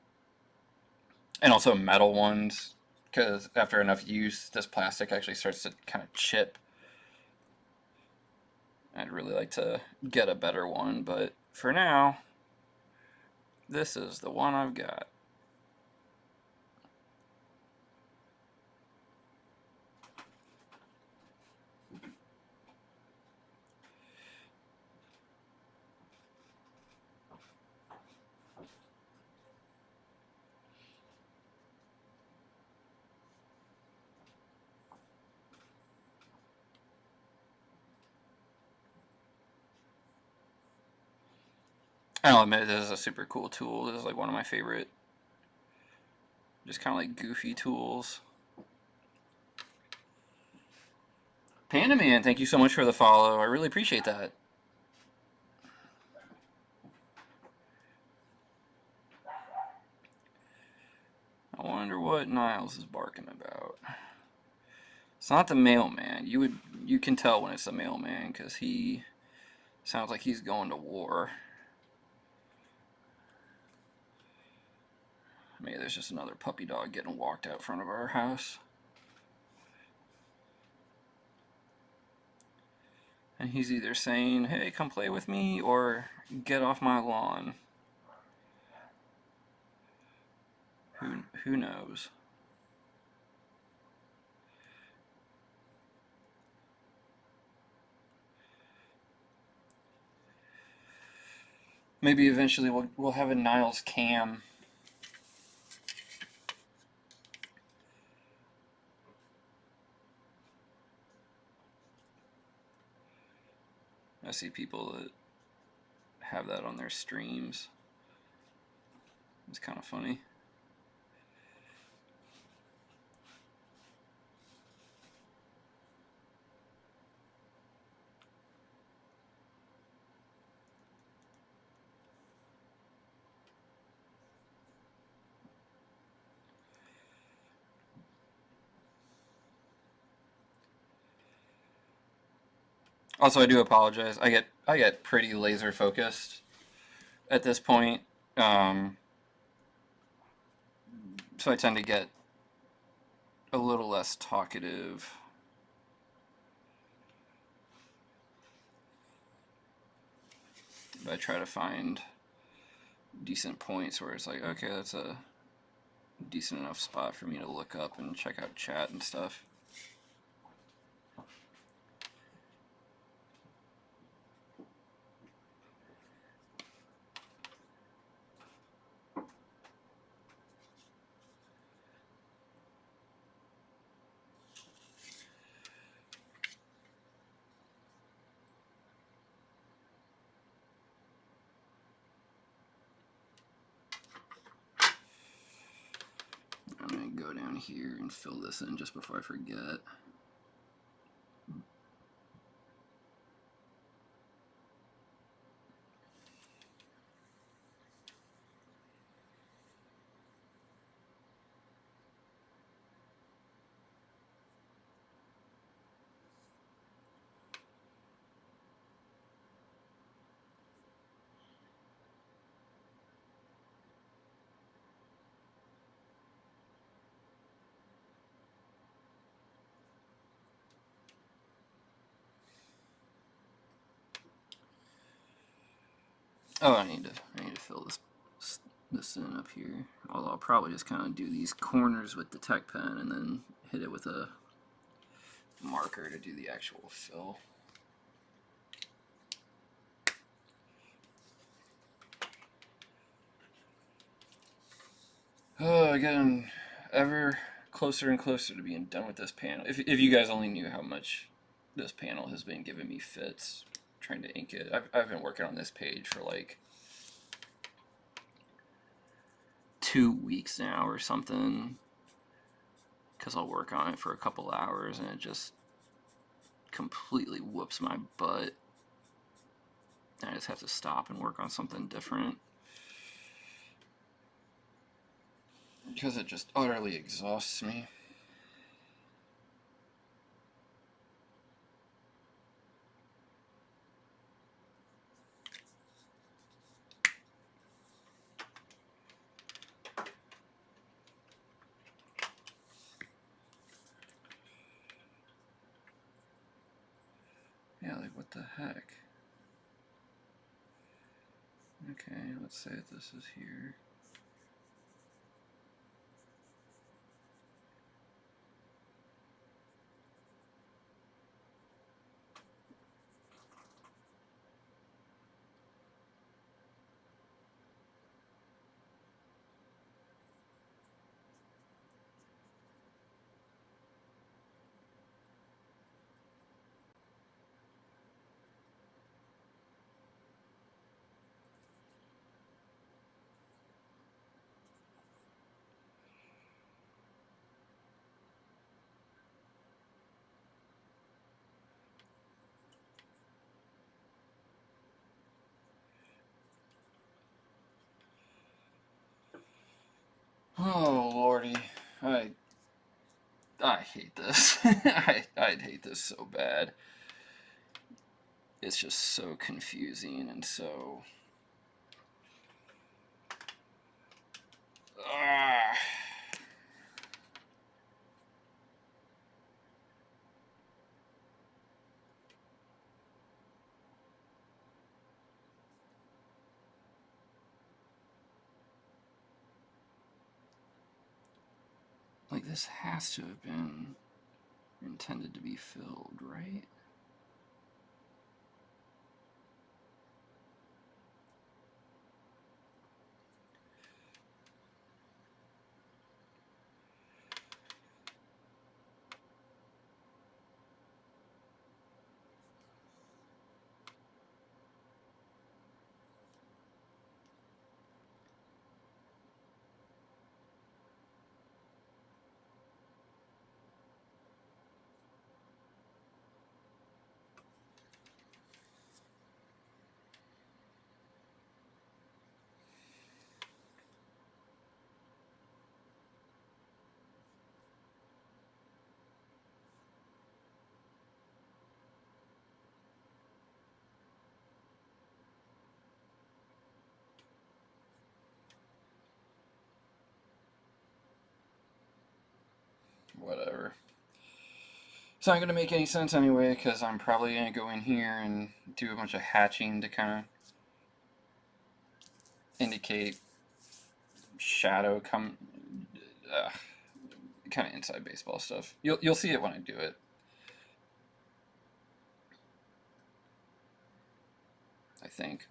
And also metal ones, because after enough use, this plastic actually starts to kind of chip. I'd really like to get a better one, but for now, this is the one I've got. I'll admit this is a super cool tool. This is like one of my favorite, just kind of like goofy tools. Panda Man, thank you so much for the follow. I really appreciate that. I wonder what Niles is barking about. It's not the mailman. You can tell when it's the mailman because he sounds like he's going to war. Maybe there's just another puppy dog getting walked out front of our house. And he's either saying, hey, come play with me, or get off my lawn. Who knows? Maybe eventually we'll have a Niles cam. I see people that have that on their streams. It's kind of funny. Also, I do apologize. I get pretty laser focused at this point, so I tend to get a little less talkative. But I try to find decent points where it's like, okay, that's a decent enough spot for me to look up and check out chat and stuff. go down here and fill this in just before I forget. Oh, I need to fill this in up here. Although I'll probably just kind of do these corners with the tech pen and then hit it with a marker to do the actual fill. Oh, getting ever closer and closer to being done with this panel. If you guys only knew how much this panel has been giving me fits trying to ink it. I've been working on this page for like 2 weeks now or something, because I'll work on it for a couple hours and it just completely whoops my butt. I just have to stop and work on something different because it just utterly exhausts me. Yeah, like what the heck? Okay, let's say this is here. Oh lordy, I hate this. I'd hate this so bad. It's just so confusing and so. Ah. Like this has to have been intended to be filled, right? Whatever. It's not going to make any sense anyway, because I'm probably going to go in here and do a bunch of hatching to kind of indicate shadow kind of inside baseball stuff. You'll see it when I do it. I think.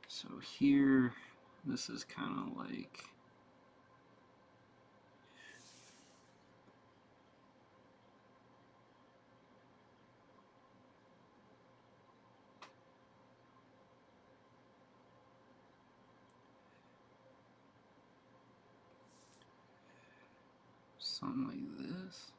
So here, This is kind of like... something like this.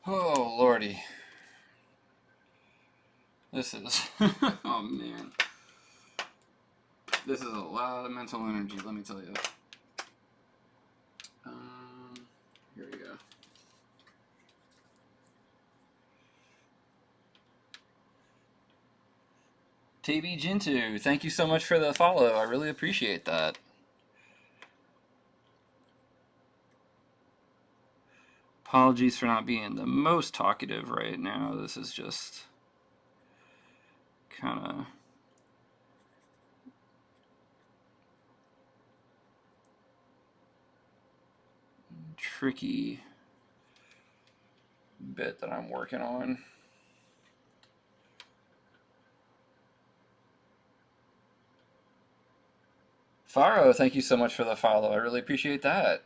Oh, lordy. This is... oh, man. This is a lot of mental energy, let me tell you. Here we go. TB Jintu, thank you so much for the follow. I really appreciate that. Apologies for not being the most talkative right now. This is just kind of tricky bit that I'm working on. Faro, thank you so much for the follow. I really appreciate that.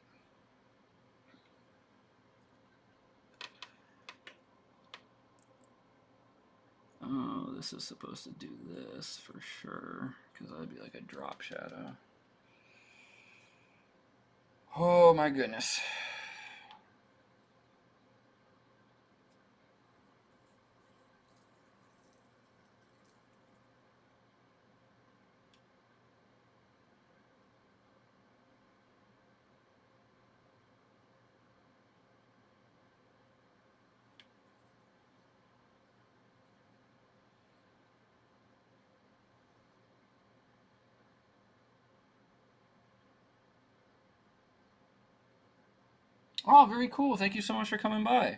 Oh, this is supposed to do this for sure, because that'd be like a drop shadow. Oh my goodness. Oh, very cool. Thank you so much for coming by.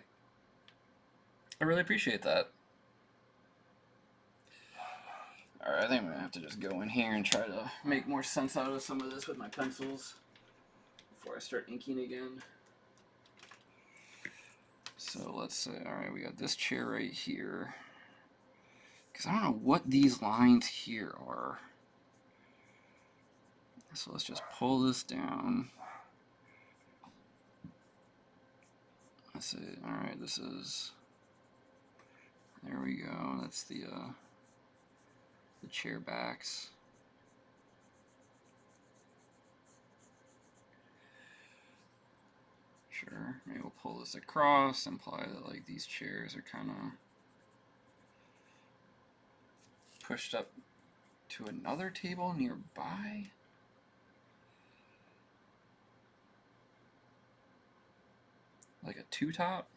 I really appreciate that. Alright, I think I'm going to have to just go in here and try to make more sense out of some of this with my pencils before I start inking again. So let's say, alright, we got this chair right here. Because I don't know what these lines here are. So let's just pull this down. Let's see, alright, this is, there we go, that's the chair backs. Sure, maybe we'll pull this across, imply that like these chairs are kind of pushed up to another table nearby. Like a two-top.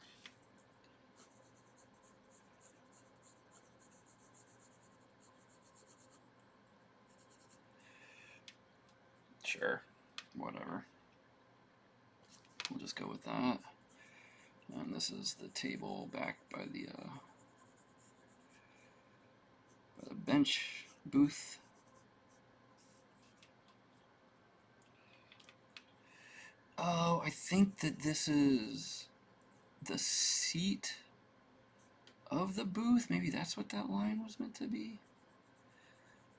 Sure, whatever. We'll just go with that. And this is the table back by the bench booth. Oh, I think that this is the seat of the booth. Maybe that's what that line was meant to be.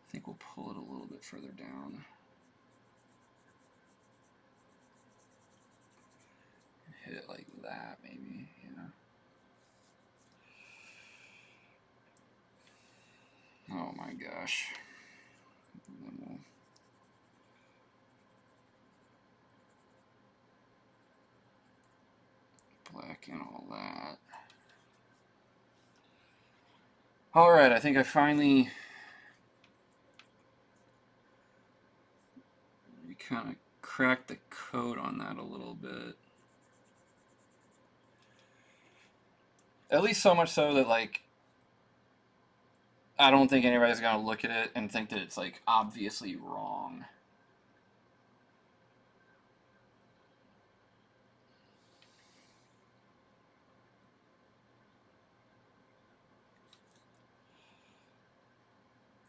I think we'll pull it a little bit further down. Hit it like that, maybe, yeah. Oh my gosh. And then we'll blacken all that. Alright, I think I finally kind of cracked the code on that a little bit. At least so much so that, like, I don't think anybody's gonna look at it and think that it's, like, obviously wrong.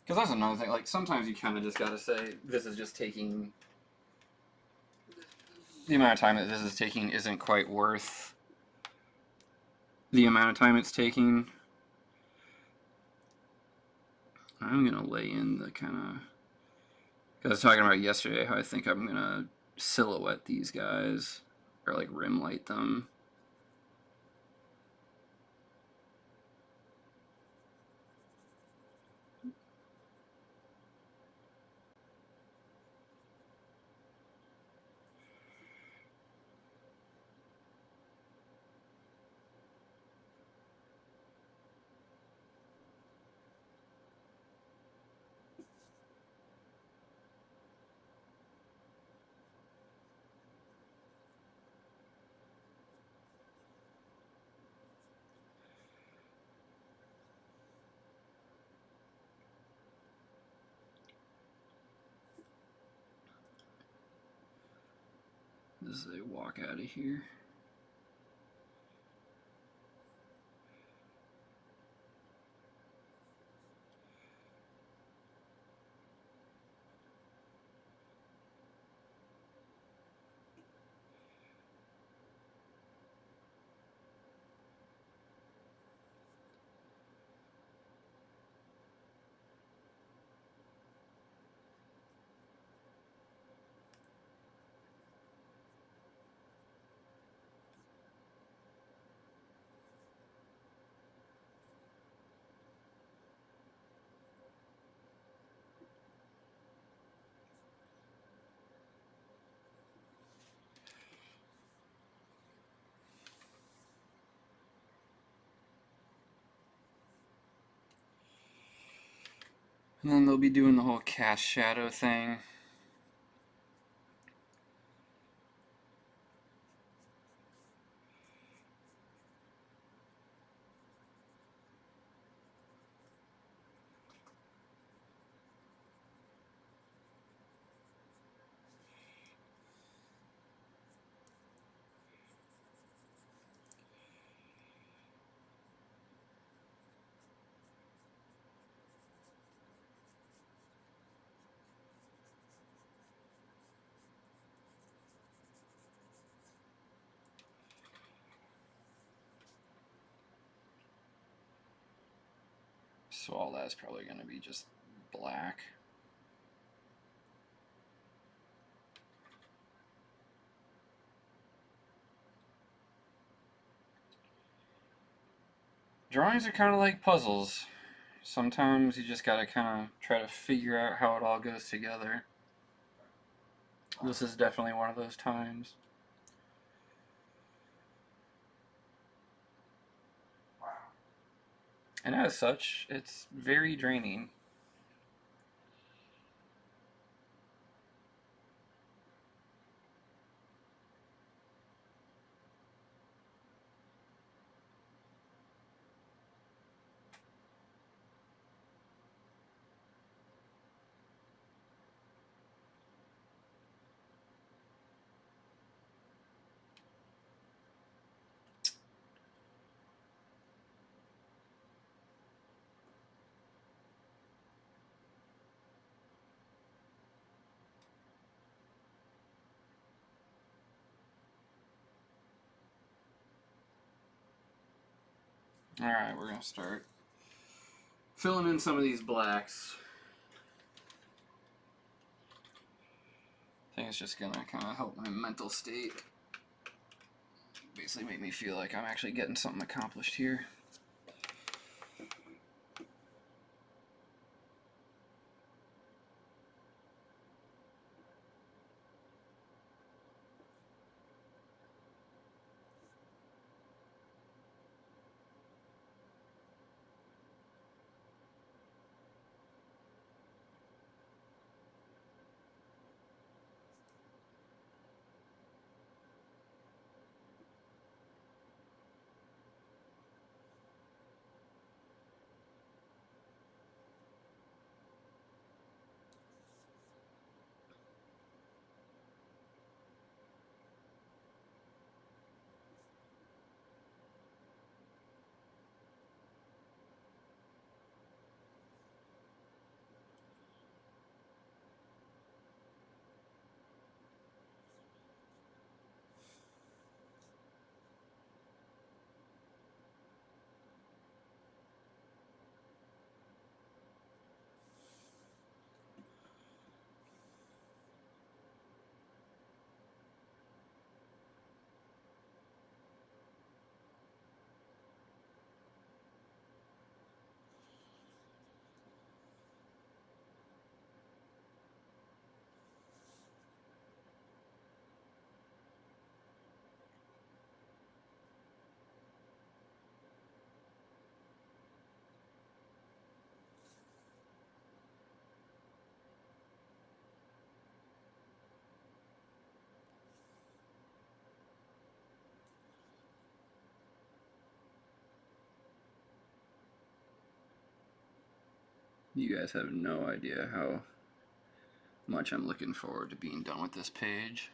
Because that's another thing, like, sometimes you kind of just gotta say, this is just taking... The amount of time that this is taking isn't quite worth the amount of time it's taking. I'm gonna lay in the kind of... Because I was talking about yesterday how I think I'm gonna silhouette these guys, or, like, rim light them. As they walk out of here. And then they'll be doing the whole cast shadow thing. So all that's probably going to be just black. Drawings are kind of like puzzles. Sometimes you just got to kind of try to figure out how it all goes together. This is definitely one of those times. And as such, it's very draining. Alright, we're going to start filling in some of these blacks. I think it's just going to kind of help my mental state. Basically make me feel like I'm actually getting something accomplished here. You guys have no idea how much I'm looking forward to being done with this page.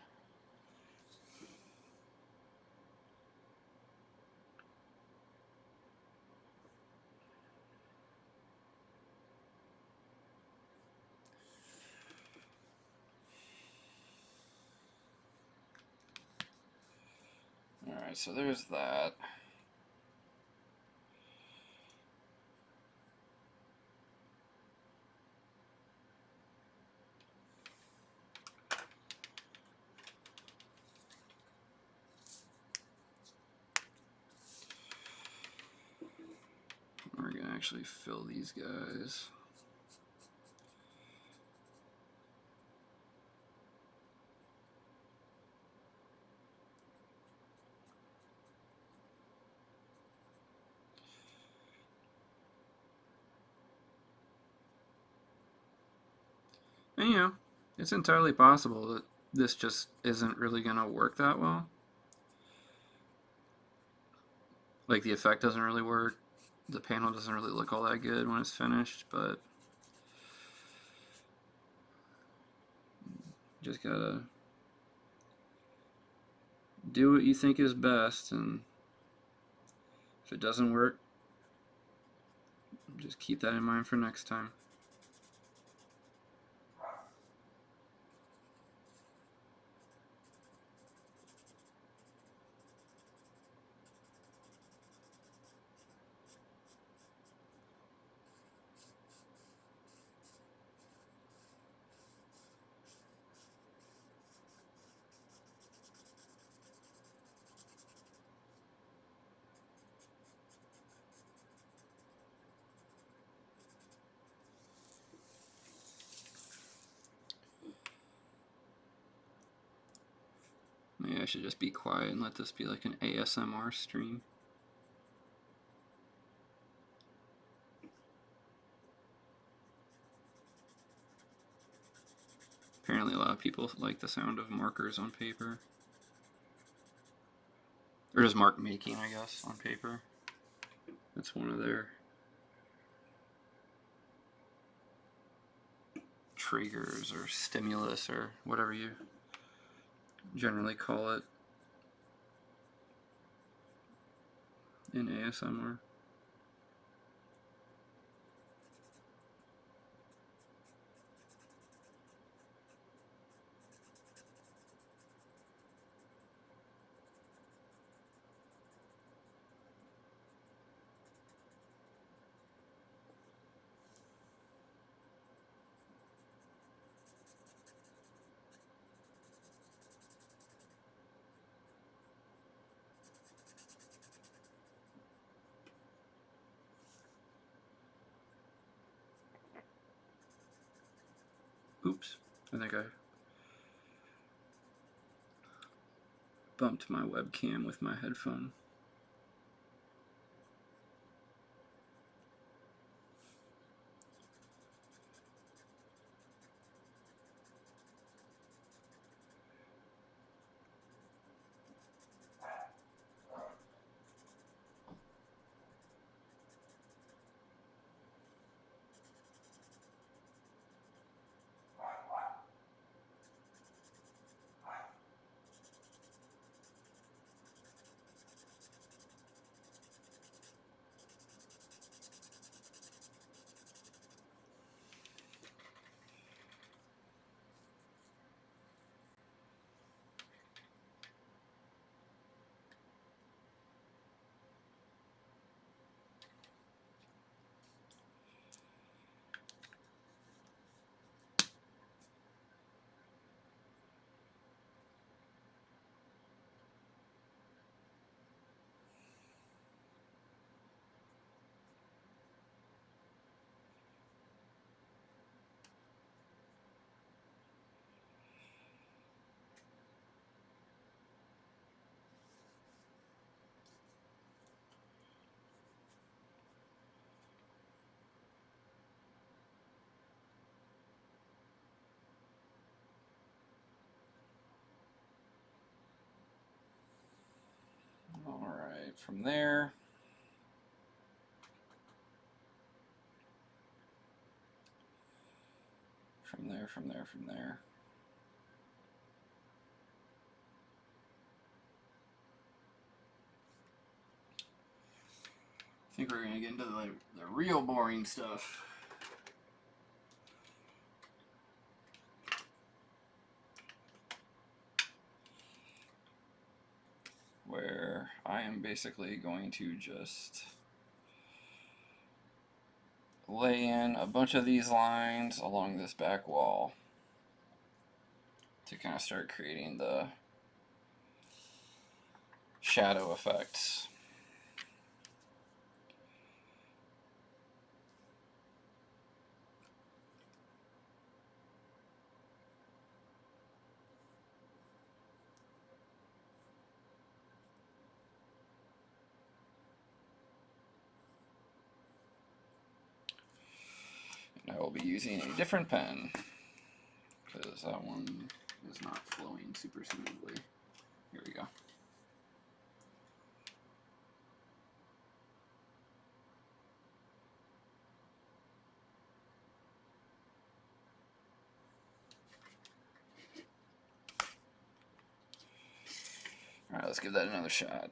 Alright, so there's that. We're going to actually fill these guys. And you know, it's entirely possible that this just isn't really going to work that well. Like, the effect doesn't really work. The panel doesn't really look all that good when it's finished, but just gotta do what you think is best, and if it doesn't work, just keep that in mind for next time. Maybe I should just be quiet and let this be like an ASMR stream. Apparently a lot of people like the sound of markers on paper. Or just mark making, I guess, on paper. That's one of their triggers or stimulus or whatever you generally call it in ASMR. I think I bumped my webcam with my headphone. Alright, from there, from there. I think we're going to get into the real boring stuff. Where I am basically going to just lay in a bunch of these lines along this back wall to kind of start creating the shadow effects. And I will be using a different pen because that one is not flowing super smoothly. Here we go. Alright, let's give that another shot.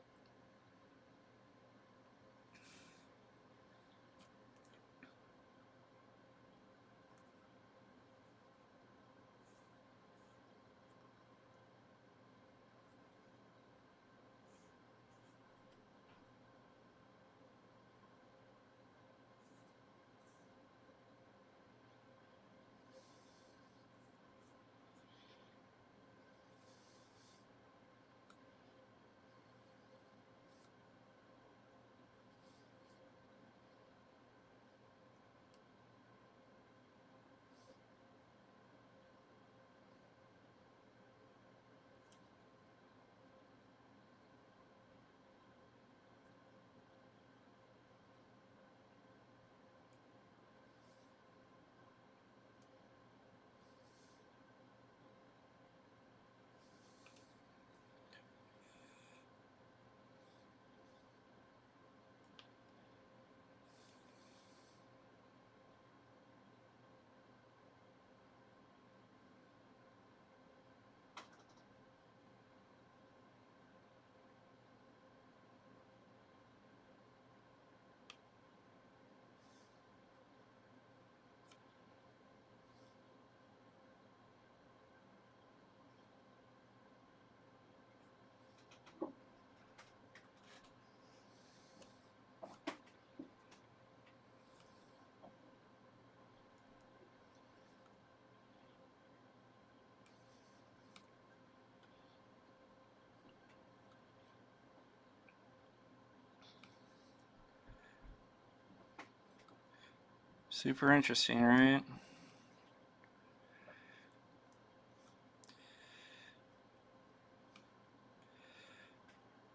Super interesting, right?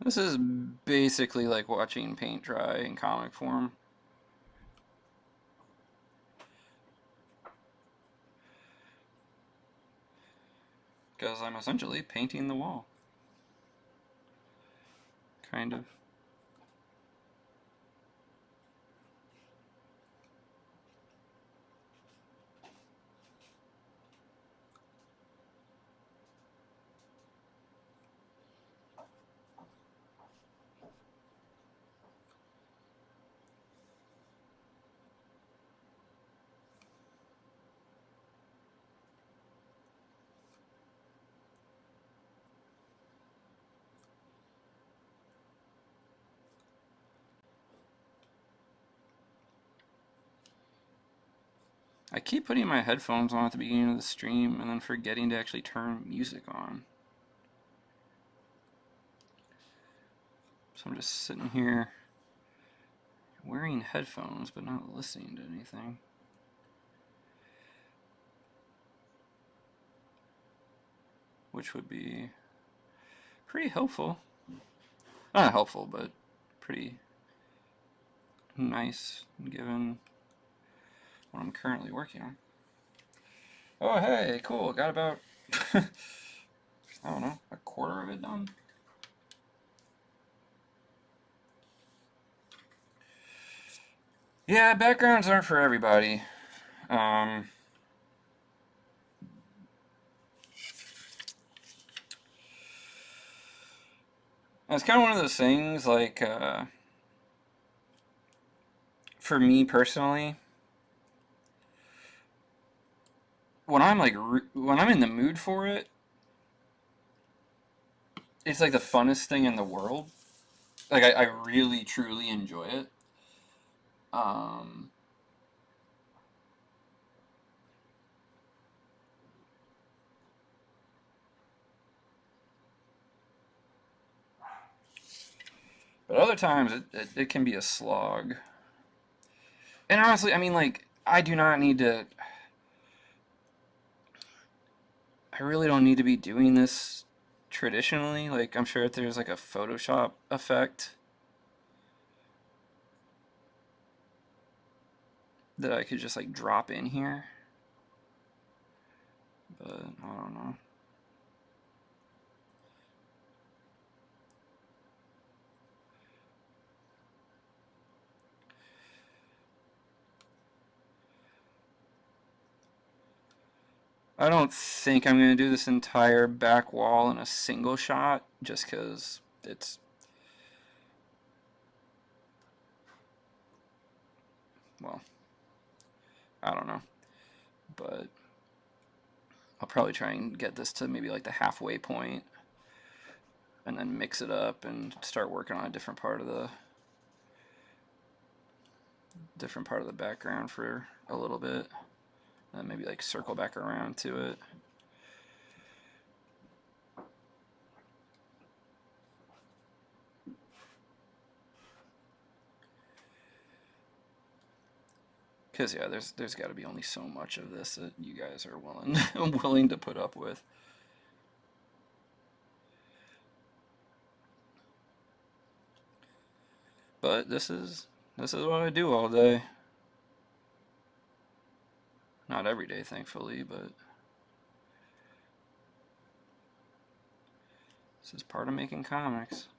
This is basically like watching paint dry in comic form. Because I'm essentially painting the wall. Kind of. I keep putting my headphones on at the beginning of the stream and then forgetting to actually turn music on. So I'm just sitting here wearing headphones but not listening to anything. Which would be pretty helpful. Not helpful, but pretty nice given what I'm currently working on. Oh, hey, cool. Got about, I don't know, a quarter of it done. Yeah, backgrounds aren't for everybody. It's kind of one of those things, like, for me personally, when I'm like, when I'm in the mood for it, it's like the funnest thing in the world. Like, I really, truly enjoy it. But other times, it can be a slog. And honestly, I mean, like, I do not need to... I really don't need to be doing this traditionally. Like, I'm sure if there's like a Photoshop effect that I could just like drop in here. But I don't know. I don't think I'm going to do this entire back wall in a single shot just because it's... Well, I don't know. But I'll probably try and get this to maybe like the halfway point and then mix it up and start working on a different part of the background for a little bit, and maybe like circle back around to it. Because yeah, there's got to be only so much of this that you guys are willing to put up with. But this is what I do all day. Not every day, thankfully, but this is part of making comics.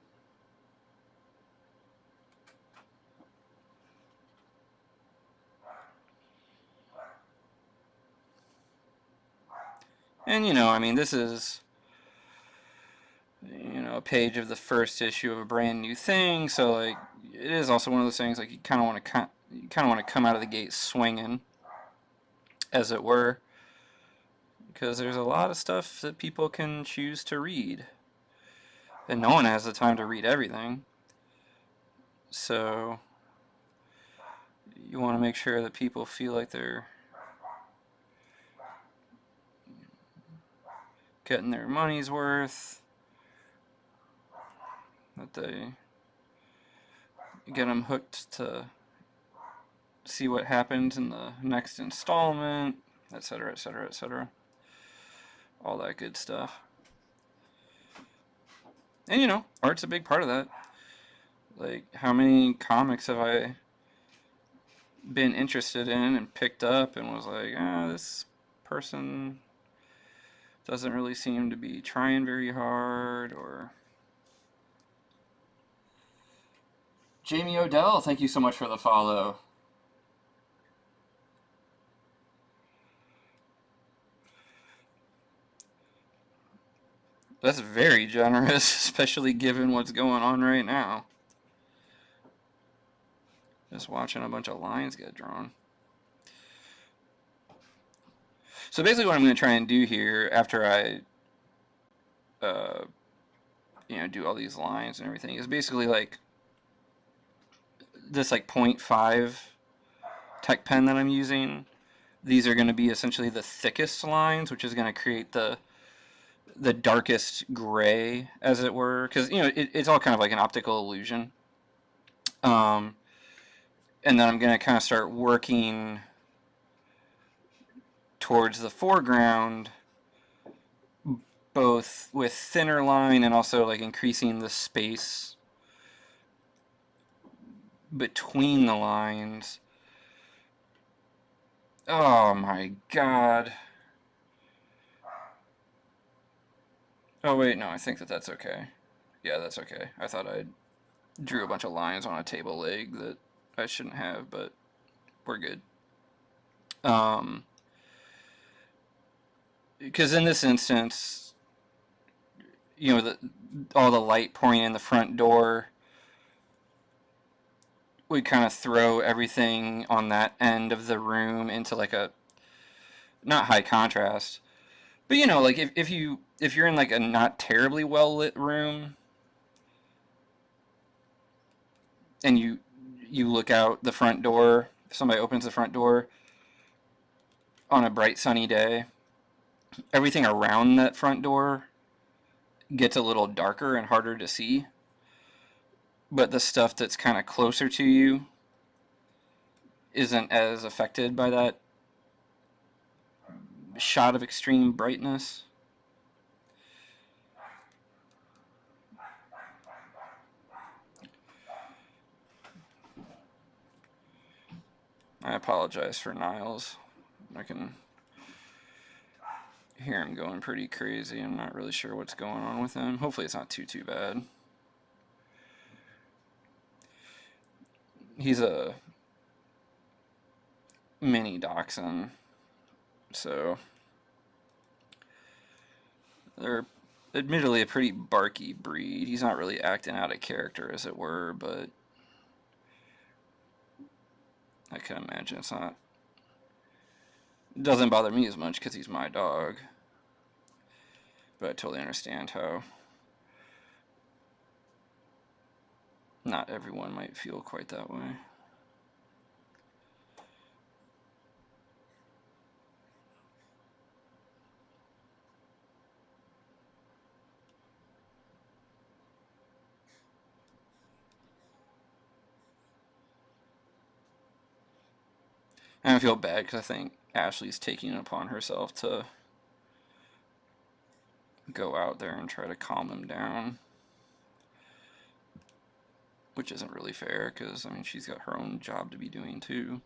And, you know, I mean, this is, you know, a page of the first issue of a brand new thing, so, like, it is also one of those things, like, you kind of want to come out of the gate swinging, as it were, because there's a lot of stuff that people can choose to read, and no one has the time to read everything, so you want to make sure that people feel like they're getting their money's worth, that they get them hooked to see what happens in the next installment, etc., etc., etc. All that good stuff. And you know, art's a big part of that. Like, how many comics have I been interested in and picked up and was like, ah, this person doesn't really seem to be trying very hard, or... Jamie Odell, thank you so much for the follow. That's very generous, especially given what's going on right now. Just watching a bunch of lines get drawn. So basically what I'm going to try and do here after I you know, do all these lines and everything is basically like this like 0.5 tech pen that I'm using. These are going to be essentially the thickest lines, which is going to create the darkest gray, as it were, because you know it's all kind of like an optical illusion. And then I'm going to kind of start working towards the foreground, both with thinner line and also like increasing the space between the lines. Oh my god. Oh wait, no, I think that's okay. Yeah, that's okay. I thought I drew a bunch of lines on a table leg that I shouldn't have, but we're good. Because in this instance, you know, all the light pouring in the front door would kind of throw everything on that end of the room into like a not high contrast, but you know, like if you're in like a not terribly well lit room and you look out the front door, if somebody opens the front door on a bright sunny day, everything around that front door gets a little darker and harder to see, but the stuff that's kind of closer to you isn't as affected by that shot of extreme brightness. I apologize for Niles. I can hear him going pretty crazy. I'm not really sure what's going on with him. Hopefully it's not too bad. He's a mini dachshund, so they're admittedly a pretty barky breed. He's not really acting out of character, as it were, but I can imagine it's not... It doesn't bother me as much because he's my dog, but I totally understand how not everyone might feel quite that way. And I feel bad because I think Ashley's taking it upon herself to go out there and try to calm him down, which isn't really fair because, I mean, she's got her own job to be doing too.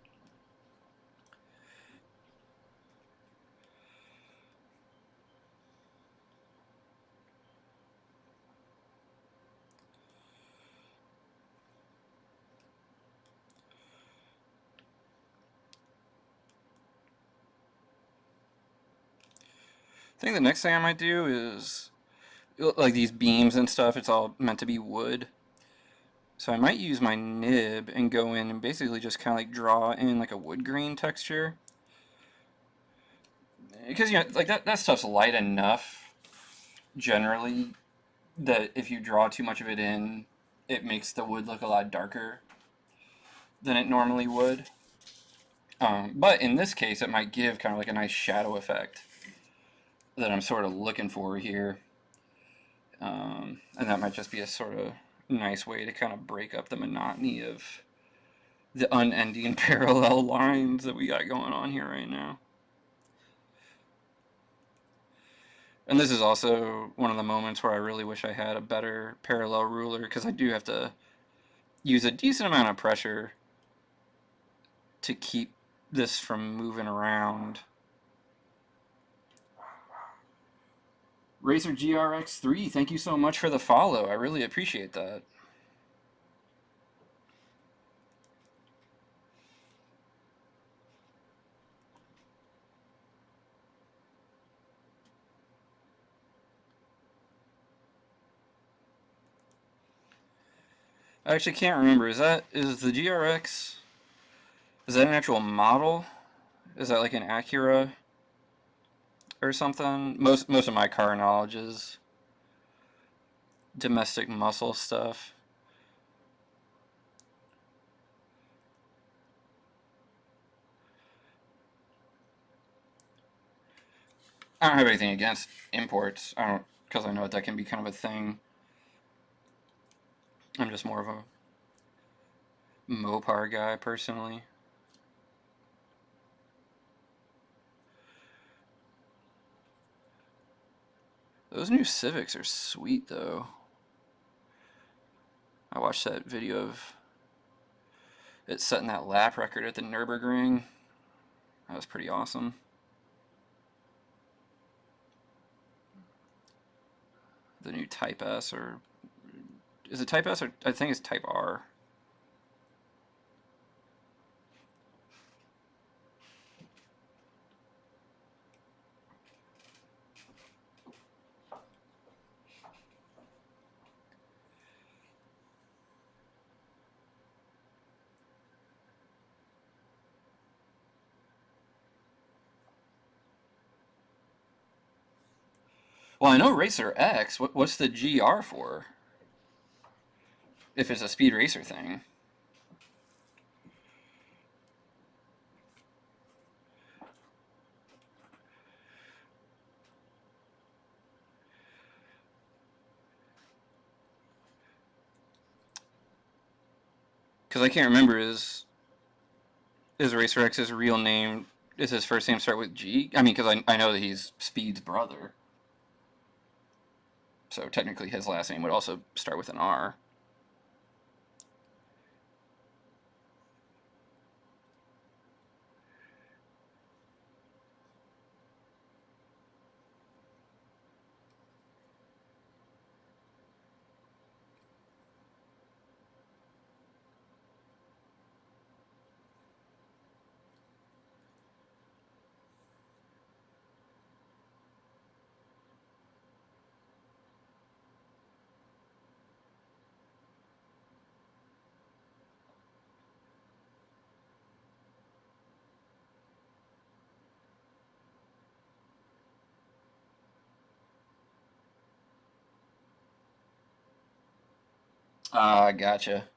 I think the next thing I might do is, like these beams and stuff, it's all meant to be wood. So I might use my nib and go in and basically just kind of like draw in like a wood grain texture. Because, you know, like that stuff's light enough, generally, that if you draw too much of it in, it makes the wood look a lot darker than it normally would. But in this case, it might give kind of like a nice shadow effect that I'm sort of looking for here. And that might just be a sort of nice way to kind of break up the monotony of the unending parallel lines that we got going on here right now. And this is also one of the moments where I really wish I had a better parallel ruler, because I do have to use a decent amount of pressure to keep this from moving around. Racer GRX3, thank you so much for the follow. I really appreciate that. I actually can't remember. Is the GRX, is that an actual model? Is that like an Acura or something? Most of my car knowledge is domestic muscle stuff. I don't have anything against imports. I don't, because I know that can be kind of a thing. I'm just more of a Mopar guy personally. Those new Civics are sweet though. I watched that video of it setting that lap record at the Nürburgring. That was pretty awesome. The new Type S, or is it Type S, or I think it's Type R. Well, I know Racer X. What's the GR for? If it's a Speed Racer thing. Because I can't remember, is Racer X's real name, is his first name start with G? I mean, because I know that he's Speed's brother. So technically his last name would also start with an R. Ah, gotcha.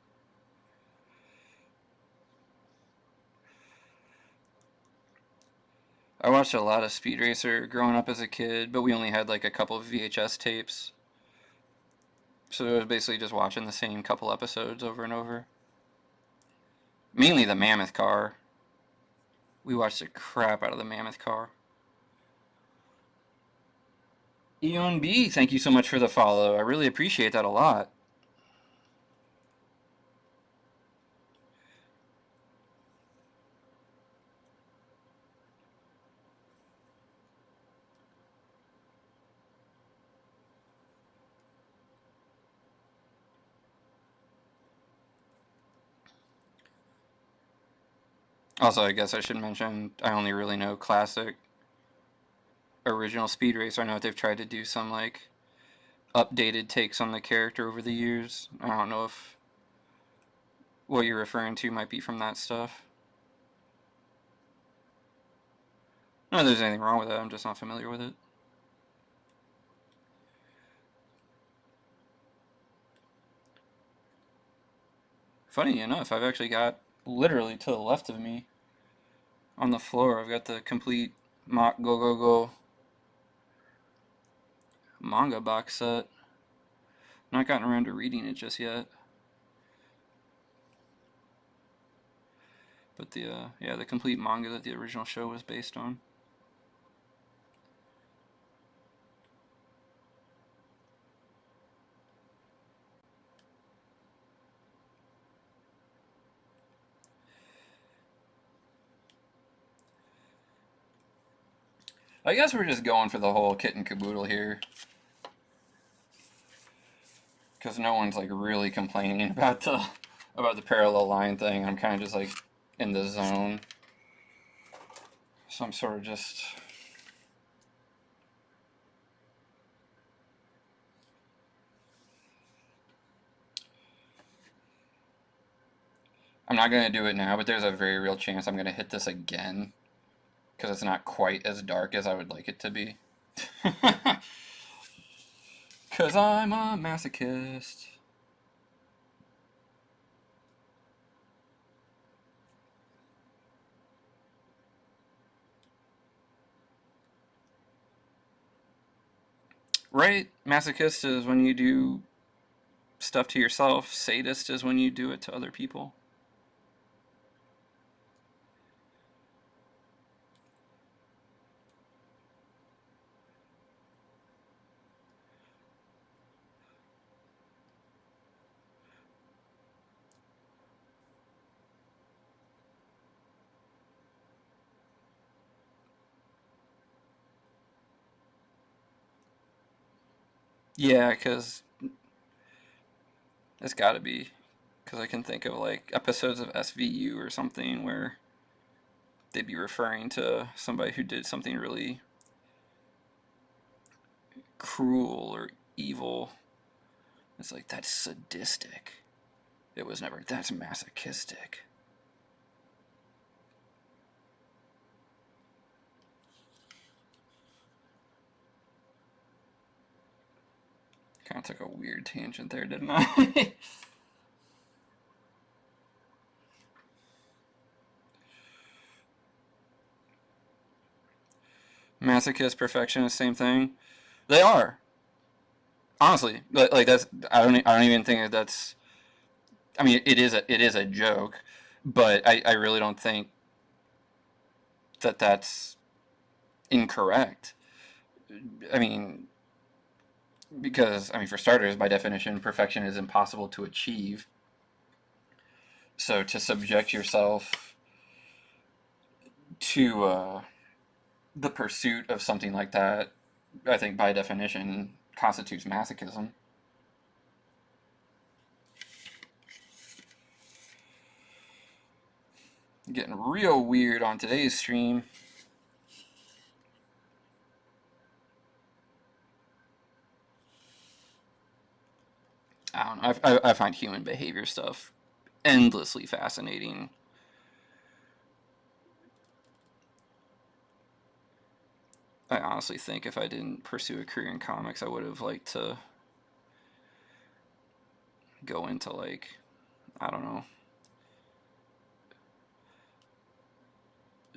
I watched a lot of Speed Racer growing up as a kid, but we only had like a couple of VHS tapes. So it was basically just watching the same couple episodes over and over. Mainly the Mammoth car. We watched the crap out of the Mammoth car. Eon B, thank you so much for the follow. I really appreciate that a lot. Also, I guess I should mention I only really know classic original Speed Racer. I know they've tried to do some like updated takes on the character over the years. I don't know if what you're referring to might be from that stuff. I don't know if there's anything wrong with that, I'm just not familiar with it. Funny enough, I've actually got literally to the left of me on the floor, I've got the complete Go Go Go manga box set. Not gotten around to reading it just yet. But the complete manga that the original show was based on. I guess we're just going for the whole kit and caboodle here. Because no one's like really complaining about the parallel line thing. I'm kind of just like in the zone. So I'm sort of just... I'm not going to do it now, but there's a very real chance I'm going to hit this again. Because it's not quite as dark as I would like it to be. Because I'm a masochist. Right? Masochist is when you do stuff to yourself. Sadist is when you do it to other people. Yeah, because it's got to be. Because I can think of like episodes of SVU or something where they'd be referring to somebody who did something really cruel or evil. It's like, that's sadistic. It was never, that's masochistic. Kind of took a weird tangent there, didn't I? Masochist, perfectionist, same thing. They are. Honestly, like that's I don't even think that that's. I mean, it is a joke, but I really don't think that that's incorrect. I mean, because I mean, for starters, by definition, perfection is impossible to achieve. So to subject yourself to the pursuit of something like that, I think by definition constitutes masochism. Getting real weird on today's stream. I don't know. I find human behavior stuff endlessly fascinating. I honestly think if I didn't pursue a career in comics, I would have liked to go into like, I don't know,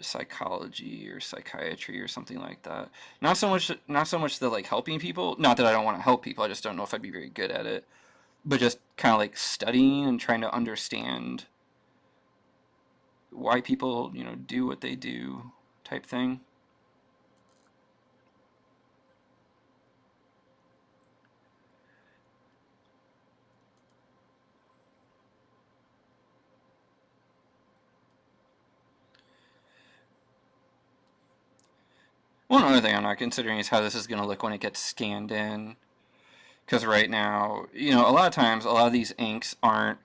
psychology or psychiatry or something like that. Not so much the like helping people. Not that I don't want to help people. I just don't know if I'd be very good at it. But just kind of like studying and trying to understand why people, do what they do, type thing. One other thing I'm not considering is how this is going to look when it gets scanned in. Because right now, a lot of times, a lot of these inks aren't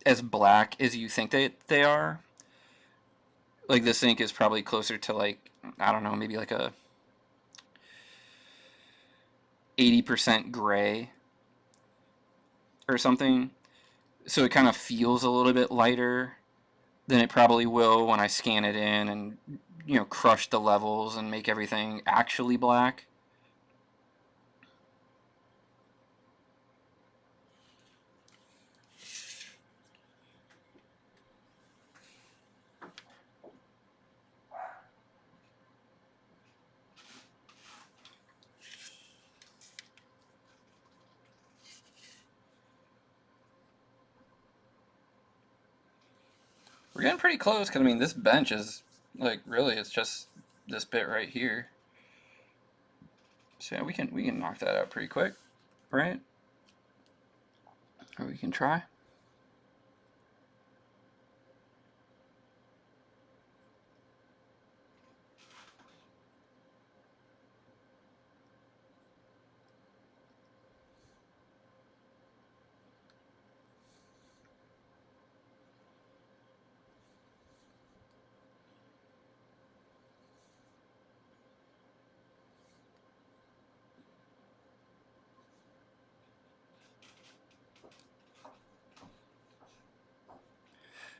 as black as you think they are. Like, this ink is probably closer to, like, I don't know, maybe like a 80% gray or something. So it kind of feels a little bit lighter than it probably will when I scan it in and, crush the levels and make everything actually black. We're getting pretty close, because, I mean, this bench is, like, really, it's just this bit right here. So, yeah, we can knock that out pretty quick, right? Or we can try.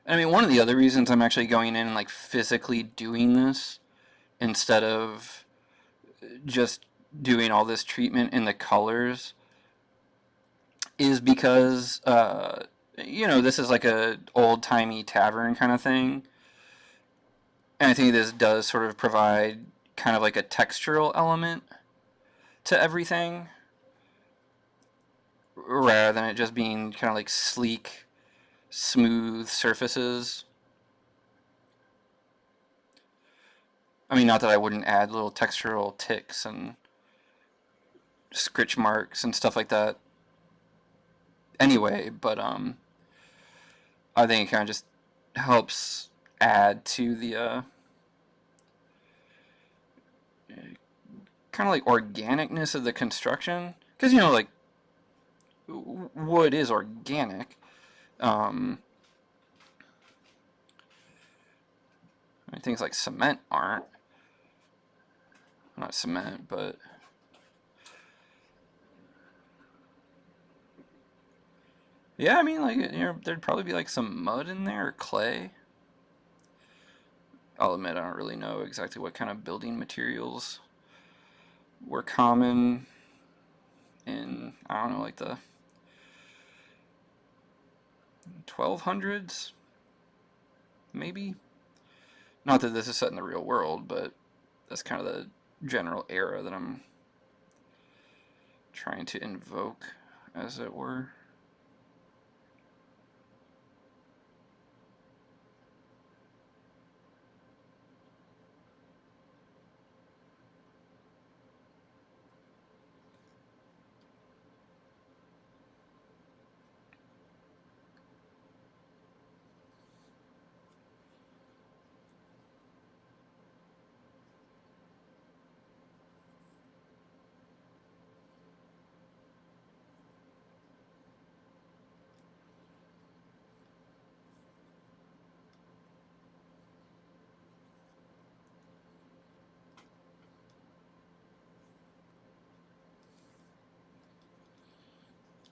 I mean, one of the other reasons I'm actually going in and like physically doing this instead of just doing all this treatment in the colors is because, you know, this is like a old-timey tavern kind of thing. And I think this does sort of provide kind of like a textural element to everything, rather than it just being kind of like sleek, smooth surfaces. I mean, not that I wouldn't add little textural ticks and scritch marks and stuff like that anyway, but I think it kind of just helps add to the kind of like organicness of the construction, because you know, like wood is organic. Um, I mean, things like cement aren't. Not cement, but yeah, I mean, like, you know, there'd probably be like some mud in there or clay. I'll admit I don't really know exactly what kind of building materials were common in, I don't know, like the 1200s, maybe? Not that this is set in the real world, but that's kind of the general era that I'm trying to invoke, as it were.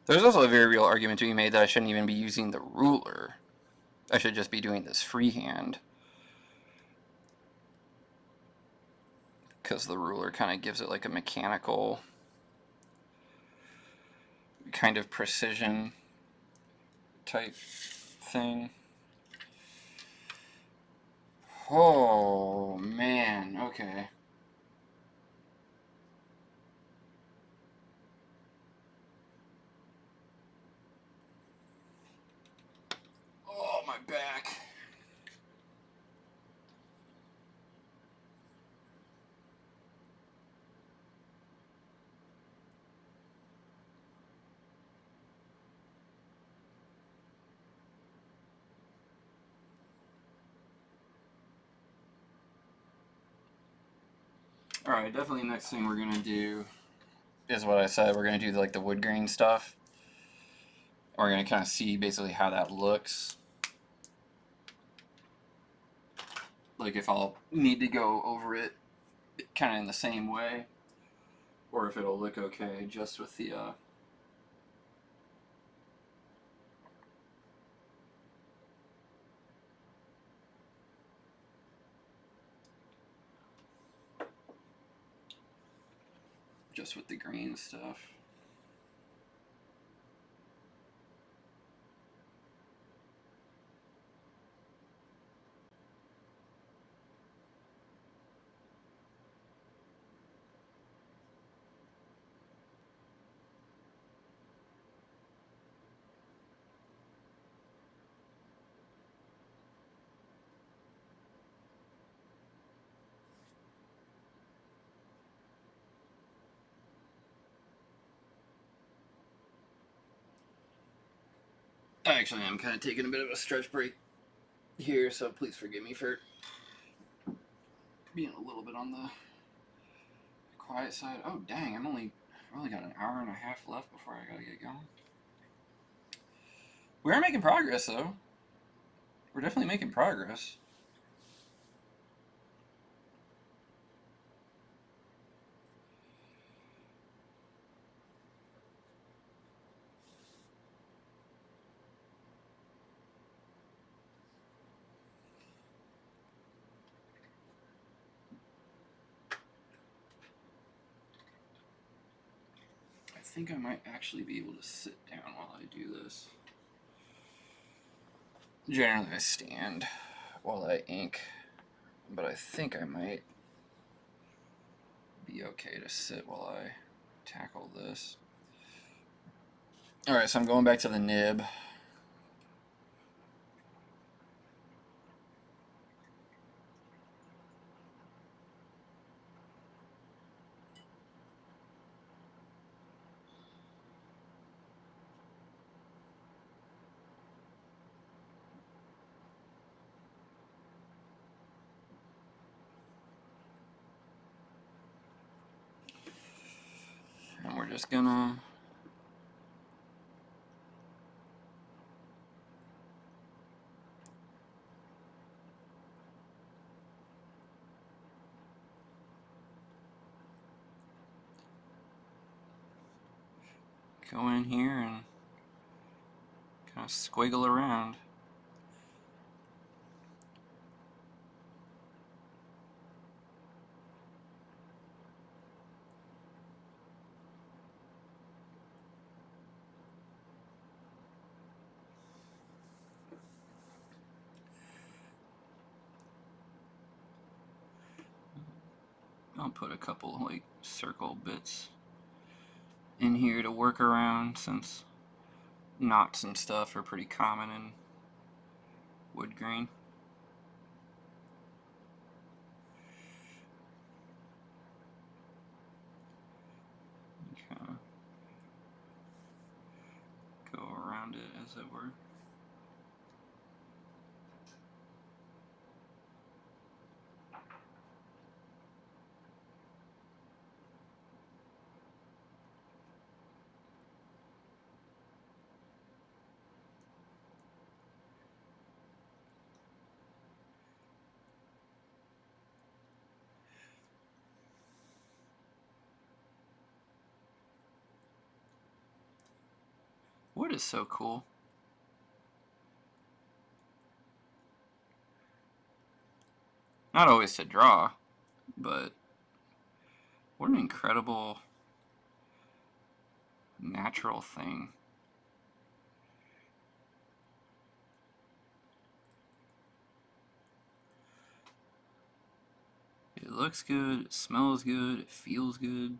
There's also a very real argument to be made that I shouldn't even be using the ruler. I should just be doing this freehand, because the ruler kind of gives it like a mechanical kind of precision type thing. Oh, man, okay. Oh, my back. Alright, definitely next thing we're gonna do is what I said. We're gonna do like the wood grain stuff. We're gonna kind of see basically how that looks. Like if I'll need to go over it kind of in the same way, or if it'll look okay just with the green stuff. Actually, I'm kind of taking a bit of a stretch break here, so please forgive me for being a little bit on the quiet side. Oh dang, I've only got an hour and a half left before I gotta get going. We are making progress though. We're definitely making progress. think I might actually be able to sit down while I do this. Generally I stand while I ink, but I think I might be okay to sit while I tackle this. Alright, so I'm going back to the nib. And we're just gonna go in here and kind of squiggle around. I'll put a couple like circle bits in here to work around, since knots and stuff are pretty common in wood grain. Kind of go around it, as it were. Wood is so cool. Not always to draw, but what an incredible natural thing. It looks good, it smells good, it feels good.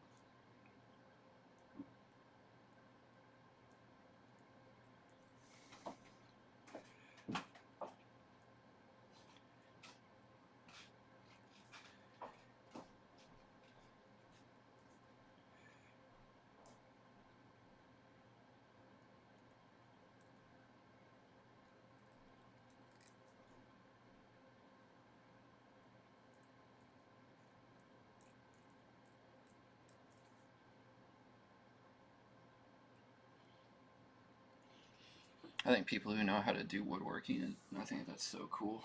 I think people who know how to do woodworking, I think that's so cool.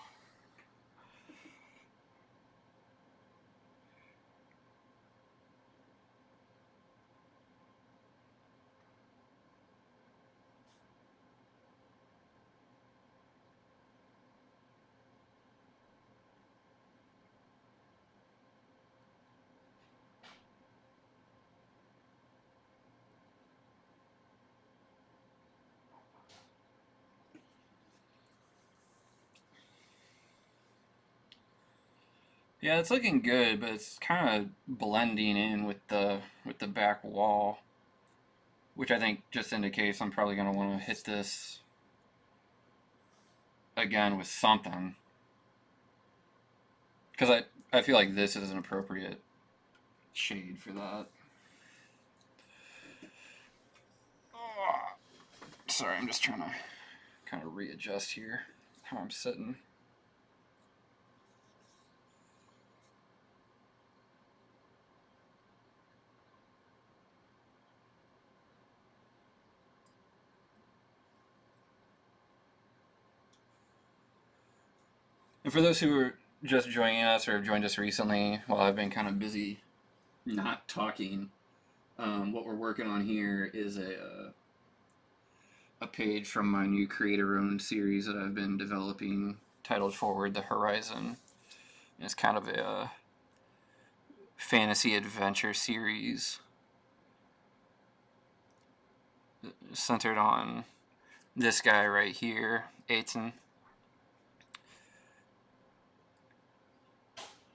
Yeah, it's looking good, but it's kind of blending in with the back wall, which I think just indicates I'm probably going to want to hit this again with something, because I feel like this is an appropriate shade for that. Sorry, I'm just trying to kind of readjust here how I'm sitting. And for those who are just joining us or have joined us recently, while I've been kind of busy not talking, what we're working on here is a page from my new creator-owned series that I've been developing, titled Forward the Horizon. And it's kind of a fantasy adventure series centered on this guy right here, Aiton,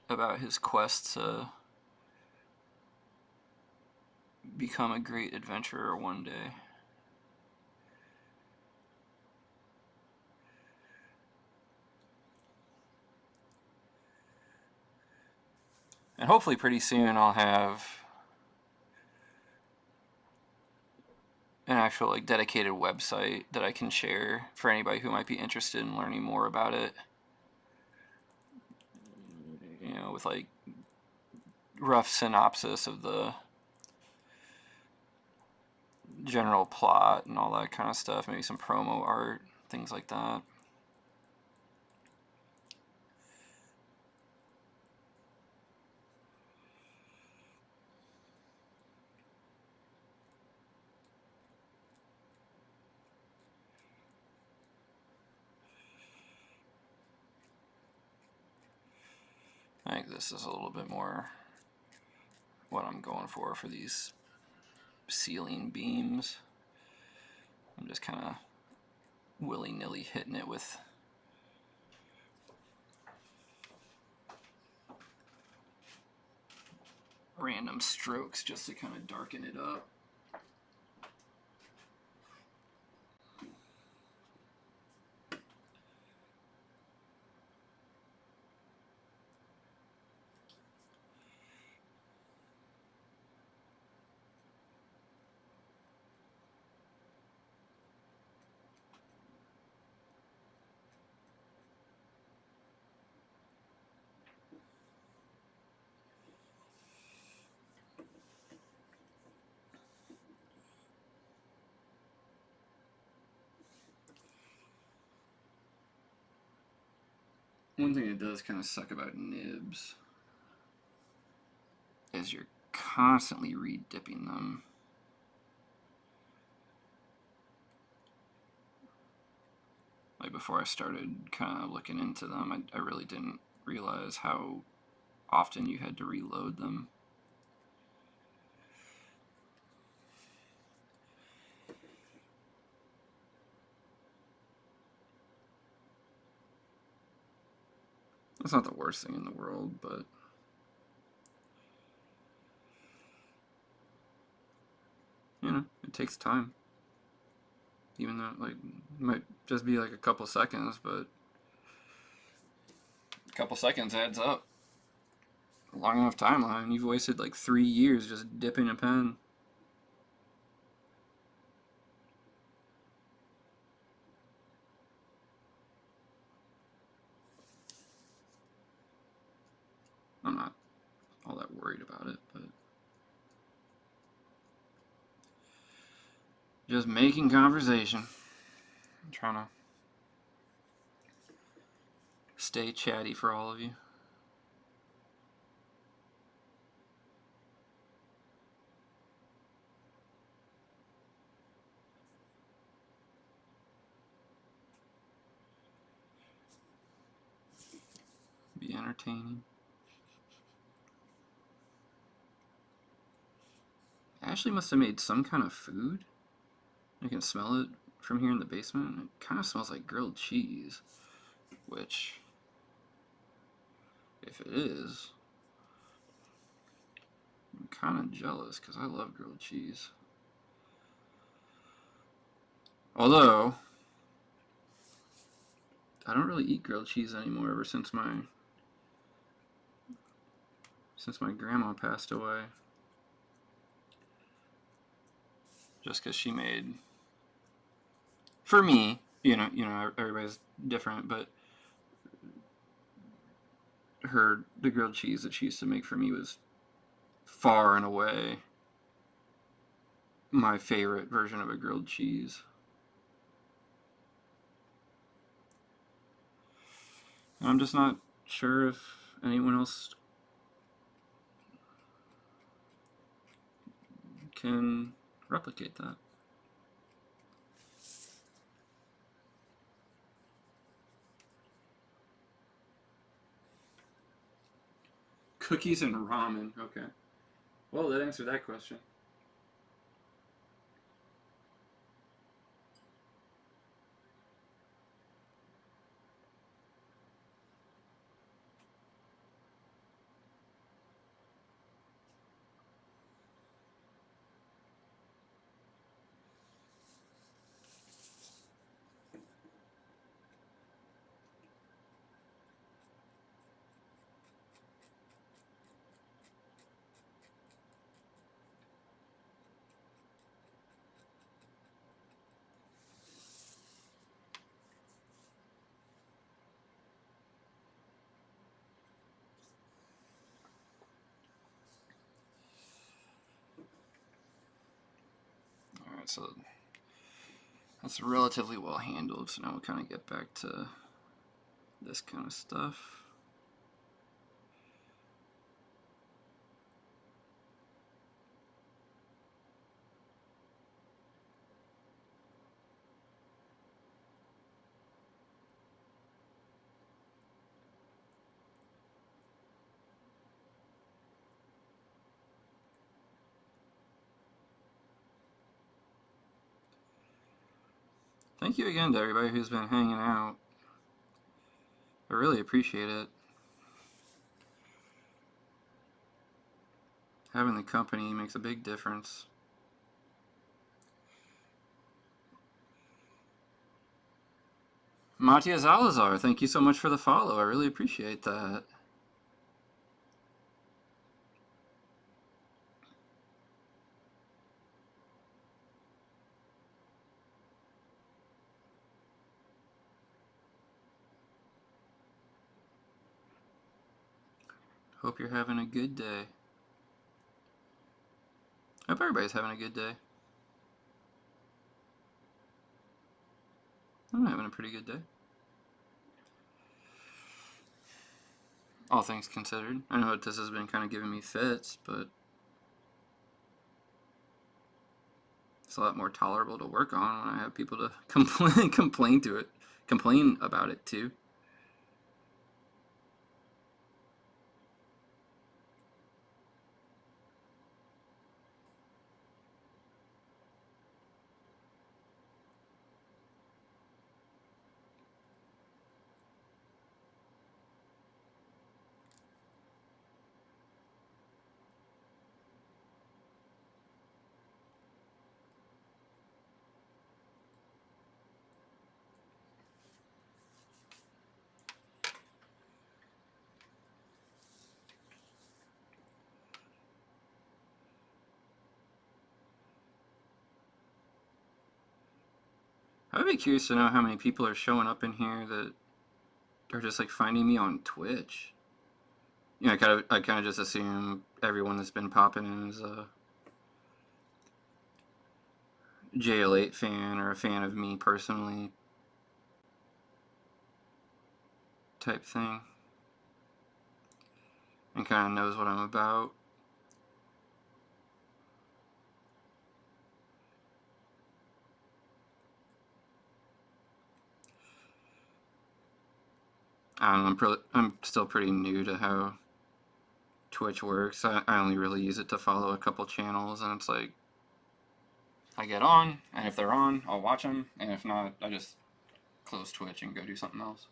about his quest to become a great adventurer one day. And hopefully pretty soon I'll have an actual like dedicated website that I can share for anybody who might be interested in learning more about it. You know, with like rough synopsis of the general plot and all that kind of stuff, maybe some promo art, things like that. I think this is a little bit more what I'm going for these ceiling beams. I'm just kind of willy-nilly hitting it with random strokes just to kind of darken it up. One thing that does kind of suck about nibs is you're constantly re-dipping them. Like before I started kind of looking into them, I really didn't realize how often you had to reload them. That's not the worst thing in the world, but you know, it takes time. Even though like it might just be like a couple seconds, but a couple seconds adds up. A long enough timeline. You've wasted like 3 years just dipping a pen. I'm not all that worried about it, but just making conversation. I'm trying to stay chatty for all of you. Be entertaining. Ashley must have made some kind of food. I can smell it from here in the basement. It kind of smells like grilled cheese, which, if it is, I'm kind of jealous because I love grilled cheese. Although, I don't really eat grilled cheese anymore ever since my grandma passed away. Just because she made, for me, you know, everybody's different, but the grilled cheese that she used to make for me was far and away my favorite version of a grilled cheese. I'm just not sure if anyone else can replicate that. Cookies and ramen, okay. Well, that answered that question. so that's relatively well handled. So now we'll kind of get back to this kind of stuff. Thank you again to everybody who's been hanging out. I really appreciate it. Having the company makes a big difference. Matia Zalazar, thank you so much for the follow. I really appreciate that. Hope you're having a good day. Hope everybody's having a good day. I'm having a pretty good day. All things considered. I know that this has been kind of giving me fits, but it's a lot more tolerable to work on when I have people to complain about it too. I'd be curious to know how many people are showing up in here that are just like finding me on Twitch. You know, I kind of just assume everyone that's been popping in is a JL8 fan or a fan of me personally type thing, and kind of knows what I'm about. I don't know, I'm still pretty new to how Twitch works. I only really use it to follow a couple channels, and it's like, I get on, and if they're on, I'll watch them, and if not, I just close Twitch and go do something else.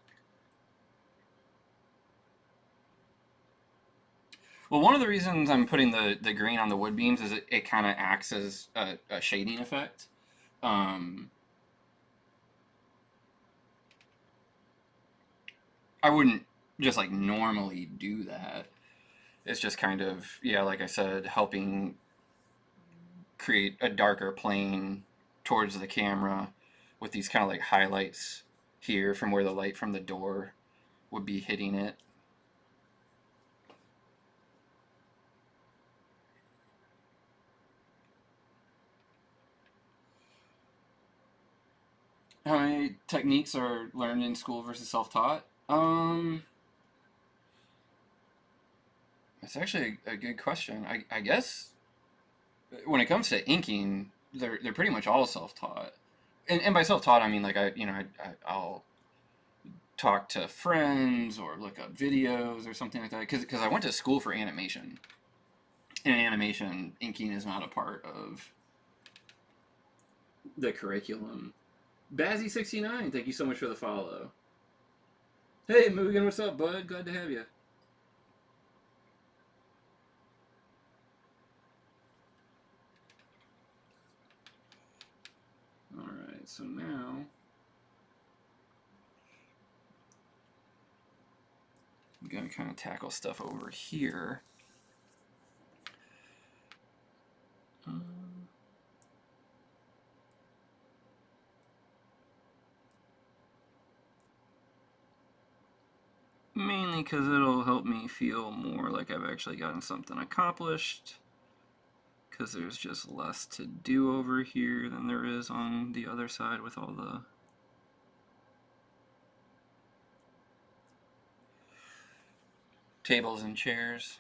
Well, one of the reasons I'm putting the green on the wood beams is it kind of acts as a shading effect. I wouldn't just like normally do that. It's just kind of, yeah, like I said, helping create a darker plane towards the camera with these kind of like highlights here from where the light from the door would be hitting it. How many techniques are learned in school versus self-taught? That's actually a good question. I guess when it comes to inking, they're pretty much all self-taught. And by self-taught, I mean like I'll talk to friends or look up videos or something like that. Because I went to school for animation. And in animation, inking is not a part of the curriculum. Bazzy69, thank you so much for the follow. Hey, Mugen, what's up, bud? Glad to have you. Alright, so now I'm going to kind of tackle stuff over here. Mainly because it'll help me feel more like I've actually gotten something accomplished. because there's just less to do over here than there is on the other side with all the tables and chairs.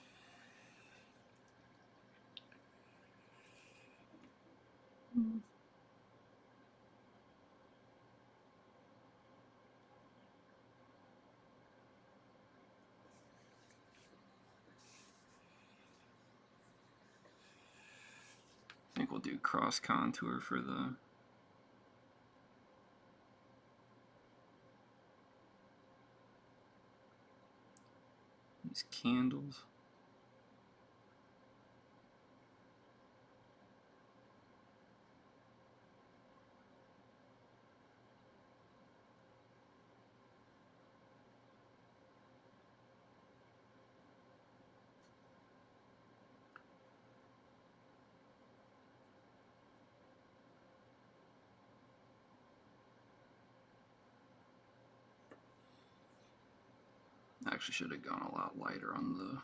I think we'll do cross contour for these candles. Actually should have gone a lot lighter on the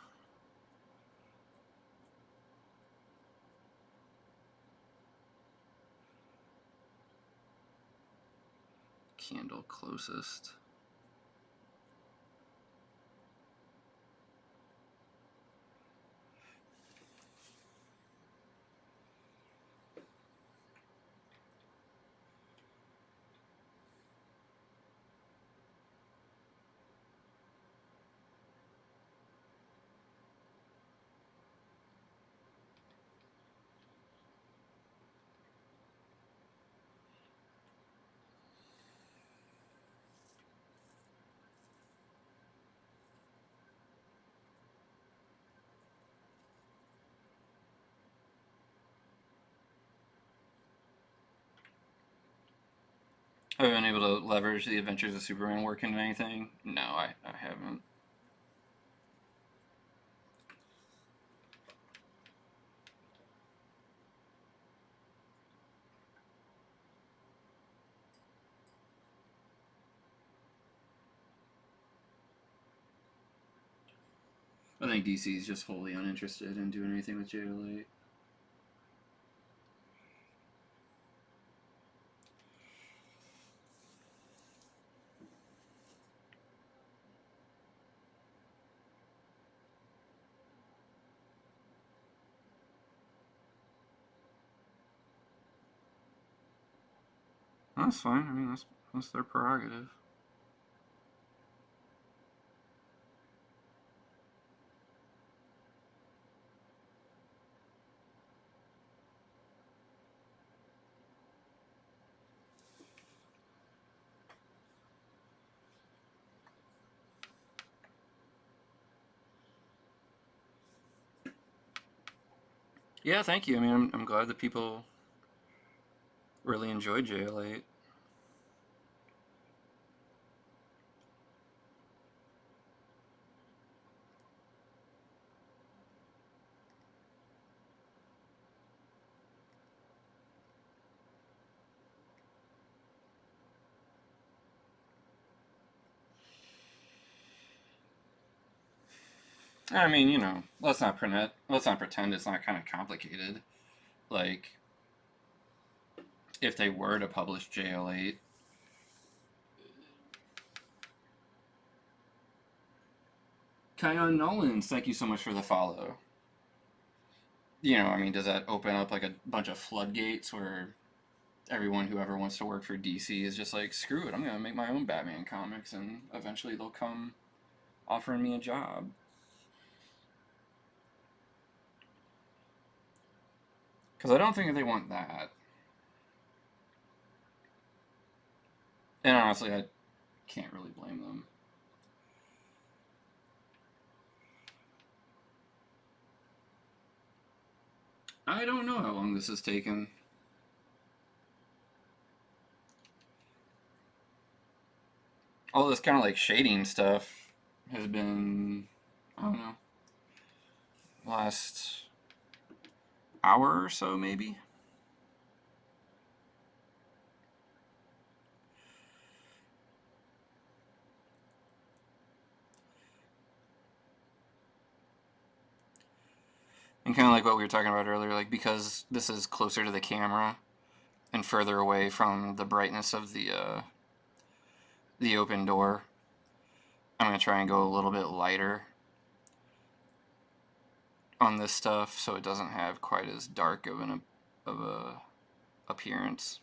candle closest. Have you been able to leverage the Adventures of Superman work into anything? No, I haven't. I think DC is just wholly uninterested in doing anything with JL8. That's fine. I mean, that's their prerogative. Yeah, thank you. I mean, I'm glad that people really enjoyed JL8. I mean, you know, let's not pretend it's not kind of complicated. Like, if they were to publish JL8, Kion Nolans, thank you so much for the follow. You know, I mean, does that open up like a bunch of floodgates where everyone who ever wants to work for DC is just like, screw it, I'm gonna make my own Batman comics, and eventually they'll come offering me a job. Because I don't think they want that. And honestly, I can't really blame them. I don't know how long this has taken. All this kind of like shading stuff has been, I don't know, last hour or so maybe. And And kind of like what we were talking about earlier, like because this is closer to the camera and further away from the brightness of the open door, I'm going to try and go a little bit lighter on this stuff so it doesn't have quite as dark of a appearance.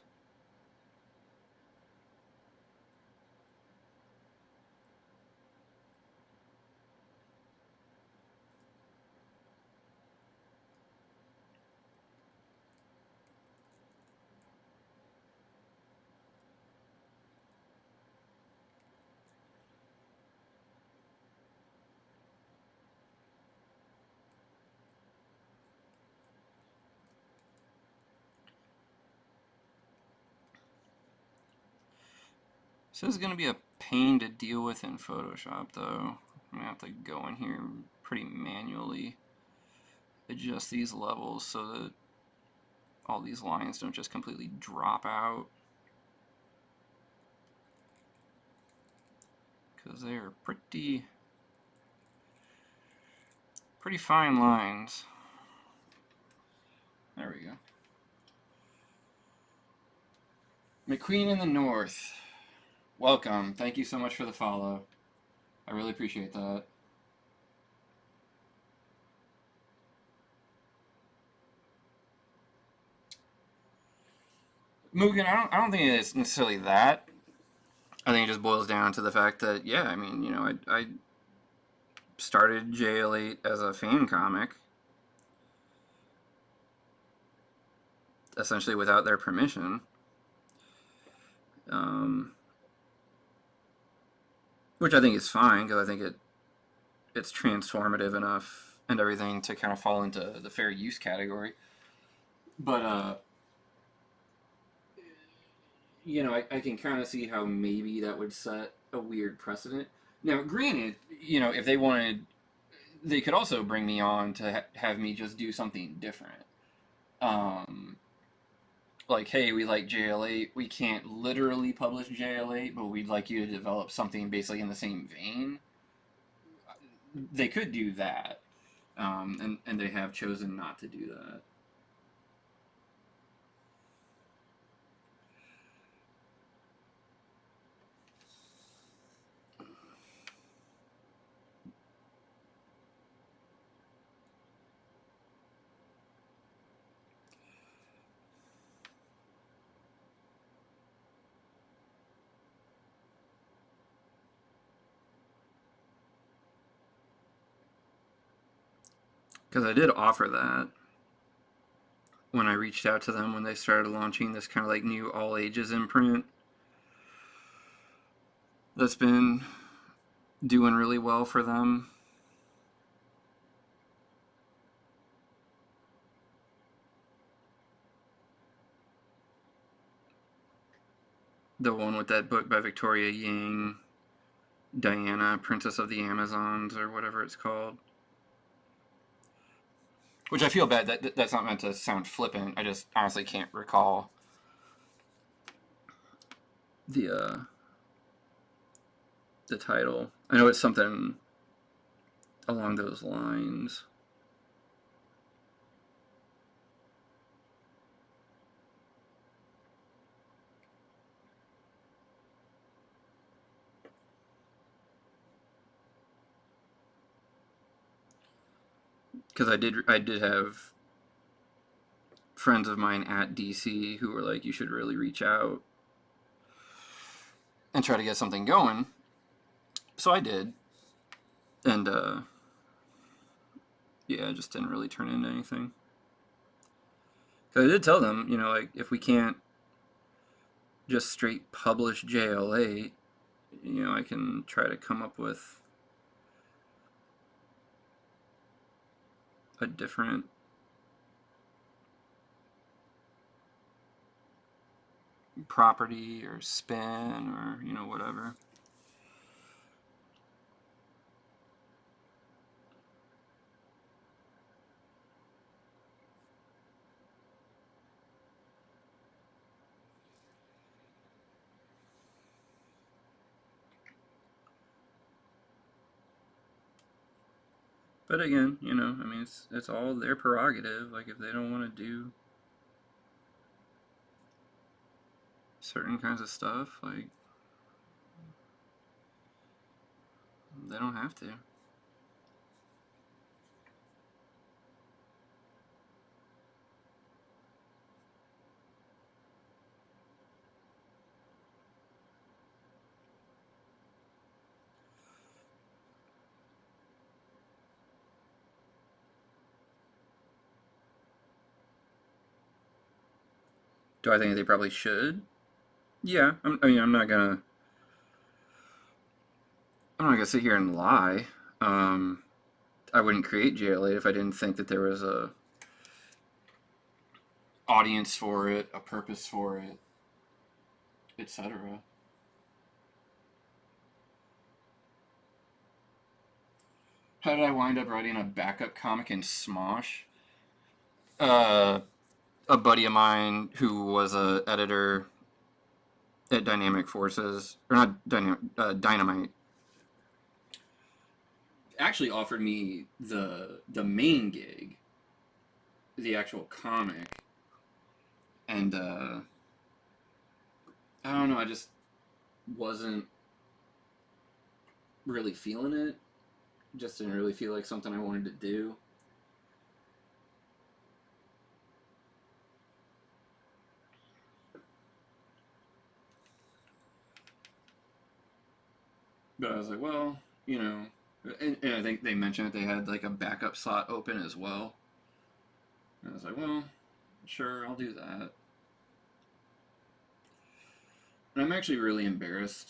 So this is going to be a pain to deal with in Photoshop, though. I'm going to have to go in here and pretty manually adjust these levels so that all these lines don't just completely drop out, because they are pretty fine lines. There we go. McQueen in the North. Welcome. Thank you so much for the follow. I really appreciate that. Mugen, I don't think it's necessarily that. I think it just boils down to the fact that, yeah, I mean, you know, I started JL8 as a fan comic, essentially without their permission. Which I think is fine, because I think it's transformative enough and everything to kind of fall into the fair use category. But, you know, I can kind of see how maybe that would set a weird precedent. Now, granted, you know, if they wanted, they could also bring me on to have me just do something different. Like, hey, we like JL8, we can't literally publish JL8, but we'd like you to develop something basically in the same vein. They could do that, and they have chosen not to do that. Because I did offer that when I reached out to them when they started launching this kind of like new all ages imprint that's been doing really well for them. The one with that book by Victoria Ying, Diana, Princess of the Amazons, or whatever it's called. Which I feel bad, that's not meant to sound flippant, I just honestly can't recall the title. I know it's something along those lines. Because I did have friends of mine at DC who were like, you should really reach out and try to get something going. So I did. And, yeah, it just didn't really turn into anything. Because I did tell them, you know, like, if we can't just straight publish JL8, you know, I can try to come up with a different property or spin or, you know, whatever. But again, you know, I mean, it's all their prerogative. Like, if they don't want to do certain kinds of stuff, like, they don't have to. Do I think they probably should? Yeah, I mean, I'm not gonna sit here and lie. Um, I wouldn't create JLA if I didn't think that there was a audience for it, a purpose for it, etc. How did I wind up writing a backup comic in Smosh? Uh, a buddy of mine who was a editor at Dynamic Forces, or not Dynamite, actually offered me the main gig, the actual comic, and I don't know, I just wasn't really feeling it. Just didn't really feel like something I wanted to do. But I was like, well, you know, and I think they mentioned that they had like a backup slot open as well. And I was like, well, sure, I'll do that. And I'm actually really embarrassed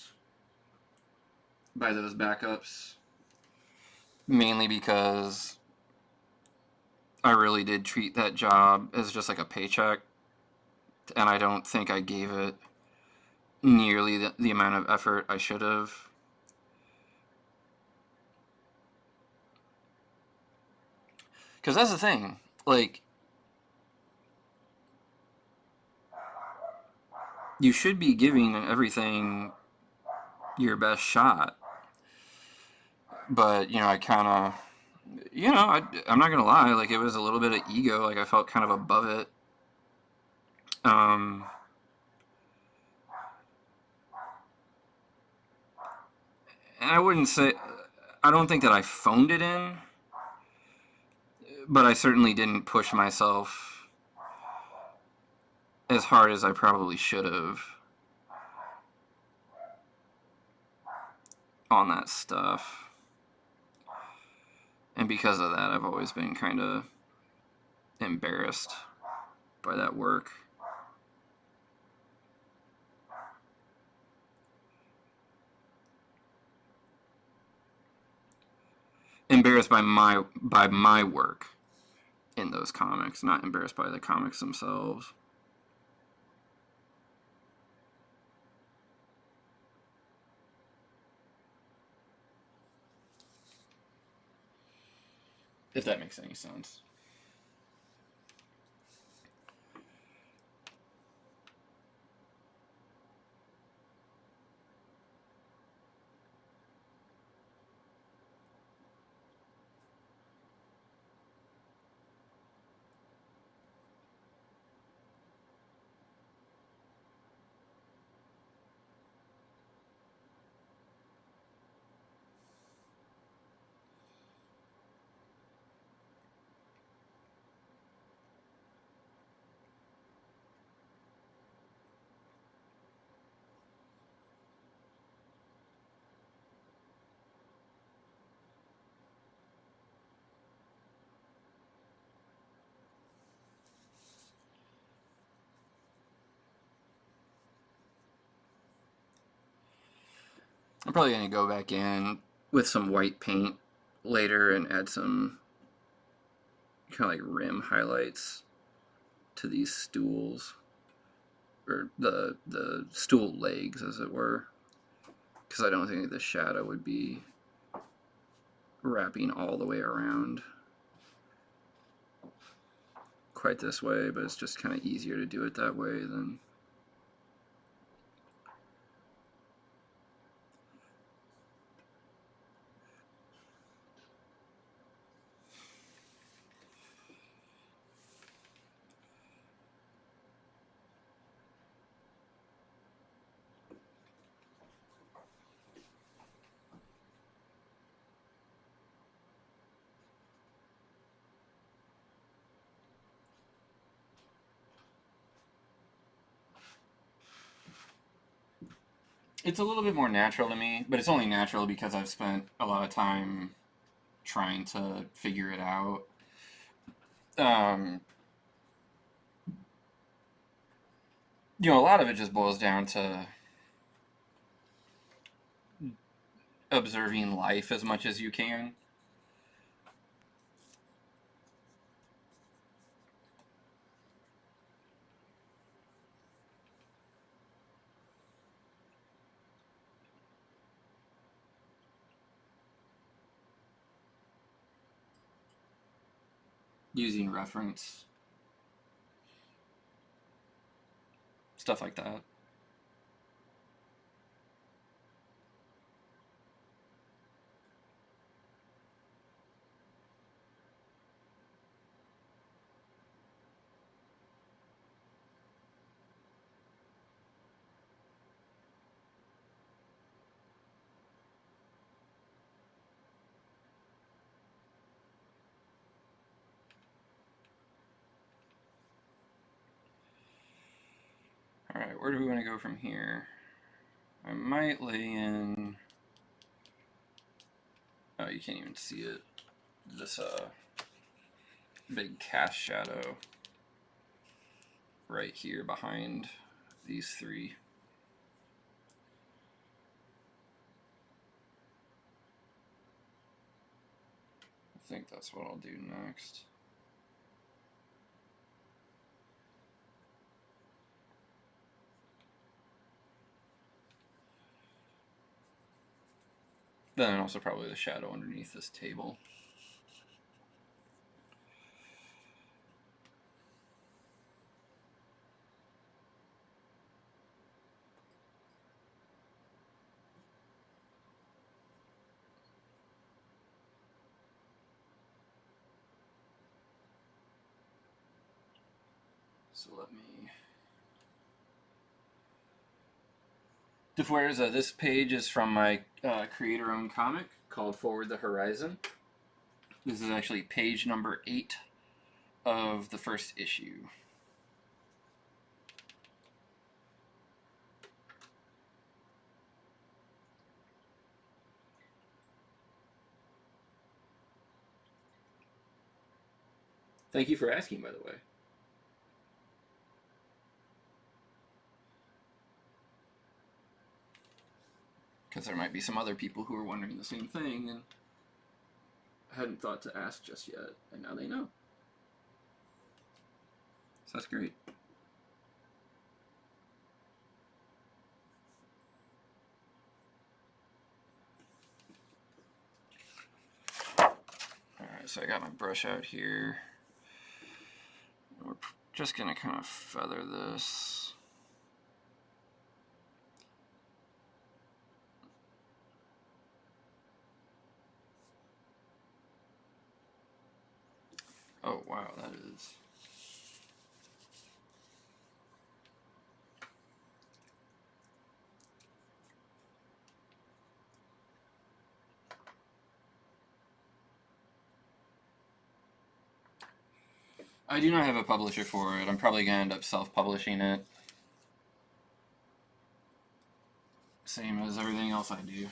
by those backups, mainly because I really did treat that job as just like a paycheck, and I don't think I gave it nearly the amount of effort I should have. Because that's the thing, like, you should be giving everything your best shot. But, you know, I kind of, you know, I'm not going to lie, like, it was a little bit of ego, like, I felt kind of above it. And I wouldn't say, I don't think that I phoned it in, but I certainly didn't push myself as hard as I probably should have on that stuff. And because of that, I've always been kind of embarrassed by that work. Embarrassed by my work in those comics, not embarrassed by the comics themselves. If that makes any sense. I'm probably going to go back in with some white paint later and add some kind of like rim highlights to these stools, or the stool legs, as it were, because I don't think the shadow would be wrapping all the way around quite this way, but it's just kind of easier to do it that way than It's a little bit more natural to me, but it's only natural because I've spent a lot of time trying to figure it out. Um, a lot of it just boils down to observing life as much as you can. Using reference, stuff like that. Alright, where do we want to go from here? I might lay in... Oh, you can't even see it. This big cast shadow right here behind these three. I think that's what I'll do next. Then also probably the shadow underneath this table. So let me... This page is from my creator-owned comic called Forward the Horizon. This is actually page number 8 of the first issue. Thank you for asking, by the way. Because there might be some other people who are wondering the same thing and hadn't thought to ask just yet, and now they know. So that's great. Alright, so I got my brush out here. We're just going to kind of feather this. Oh, wow, that is... I do not have a publisher for it. I'm probably going to end up self-publishing it. Same as everything else I do.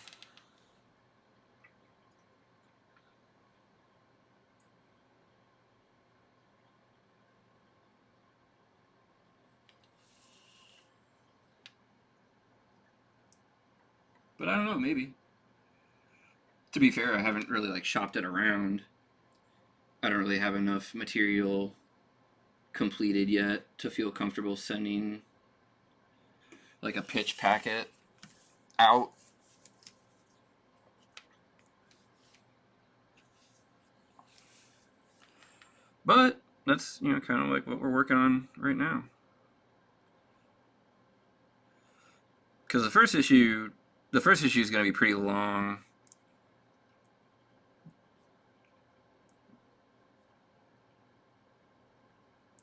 But I don't know, maybe. To be fair, I haven't really like shopped it around. I don't really have enough material completed yet to feel comfortable sending like a pitch packet out. But that's, kind of like what we're working on right now. Because the first issue is going to be pretty long.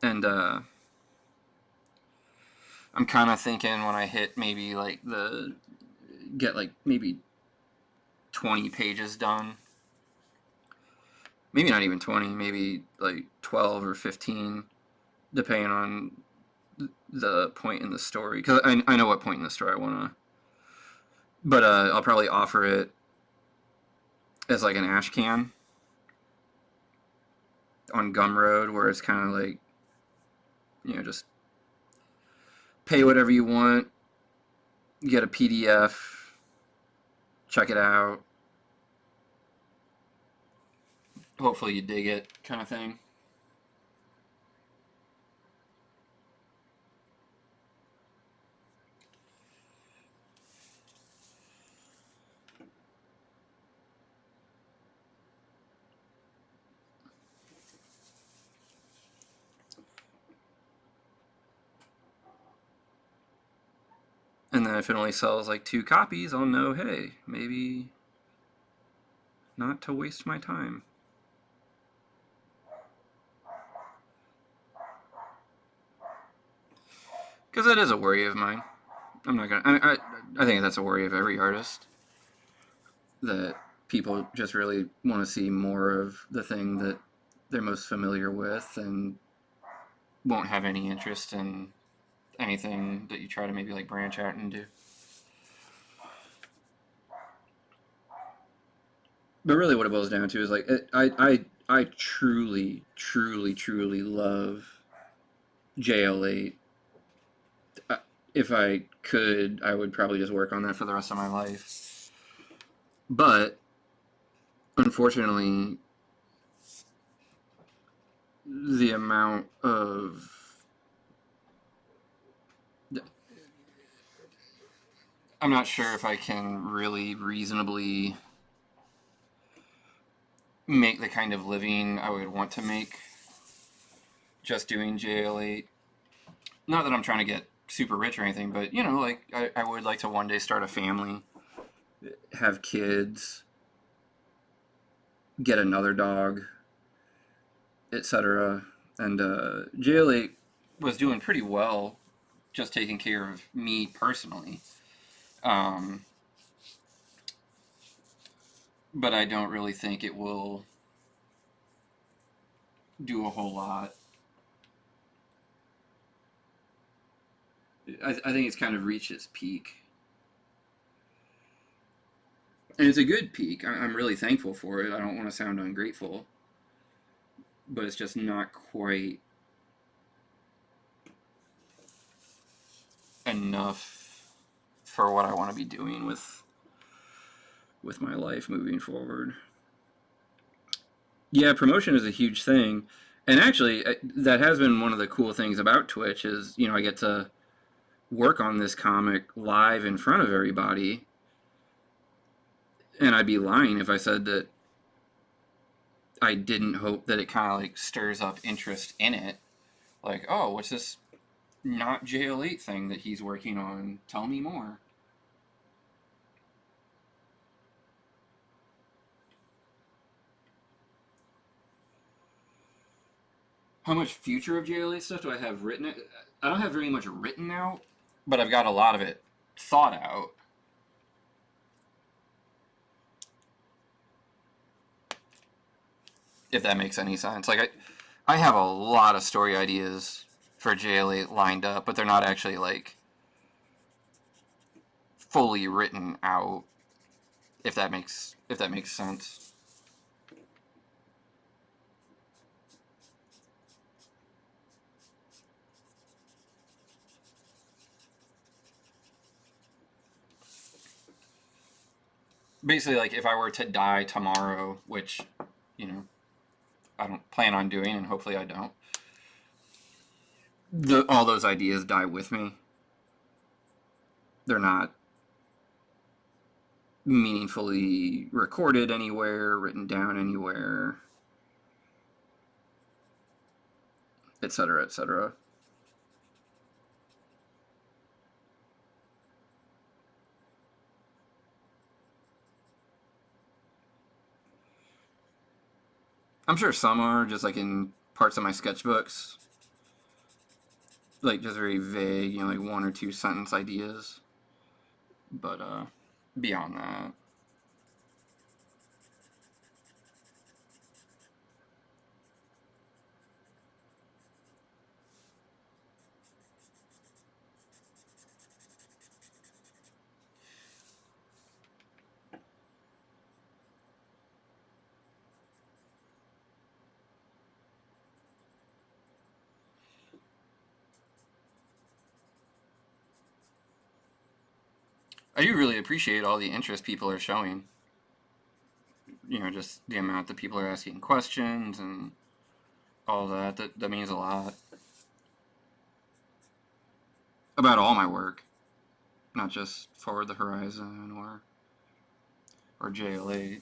And I'm kind of thinking when I hit maybe like get like maybe 20 pages done. Maybe not even 20, maybe like 12 or 15, depending on the point in the story. Because I know what point in the story I want to But I'll probably offer it as like an ash can on Gumroad, where it's kind of like, just pay whatever you want, get a PDF, check it out. Hopefully you dig it, kind of thing. And then if it only sells like 2 copies, I'll know, hey, maybe not to waste my time. Because that is a worry of mine. I'm not gonna. I think that's a worry of every artist, that people just really want to see more of the thing that they're most familiar with and won't have any interest in anything that you try to maybe like branch out and do. But really, what it boils down to is like I truly, truly, truly love JL8. If I could, I would probably just work on that for the rest of my life. But unfortunately, the amount of I'm not sure if I can really reasonably make the kind of living I would want to make just doing JL8. Not that I'm trying to get super rich or anything, but like I would like to one day start a family, have kids, get another dog, etc. And JL8 was doing pretty well, just taking care of me personally. But I don't really think it will do a whole lot. I think it's kind of reached its peak. And it's a good peak. I'm really thankful for it. I don't want to sound ungrateful. But it's just not quite enough for what I want to be doing with my life moving forward. Yeah, promotion is a huge thing. And actually, that has been one of the cool things about Twitch is, I get to work on this comic live in front of everybody. And I'd be lying if I said that I didn't hope that it kind of like stirs up interest in it. Like, oh, what's this not JL8 thing that he's working on? Tell me more. How much future of JL8 stuff do I have written? I don't have very much written out, but I've got a lot of it thought out. If that makes any sense. Like, I have a lot of story ideas for JL8 lined up, but they're not actually, like, fully written out, if that makes sense. Basically, like, if I were to die tomorrow, which, I don't plan on doing, and hopefully I don't, all those ideas die with me. They're not meaningfully recorded anywhere, written down anywhere, etc., etc. I'm sure some are just like in parts of my sketchbooks, like just very vague, like 1 or 2 sentence ideas. But beyond that, I do really appreciate all the interest people are showing. You know, just the amount that people are asking questions and all that. That means a lot. About all my work, not just Forward the Horizon or JL8.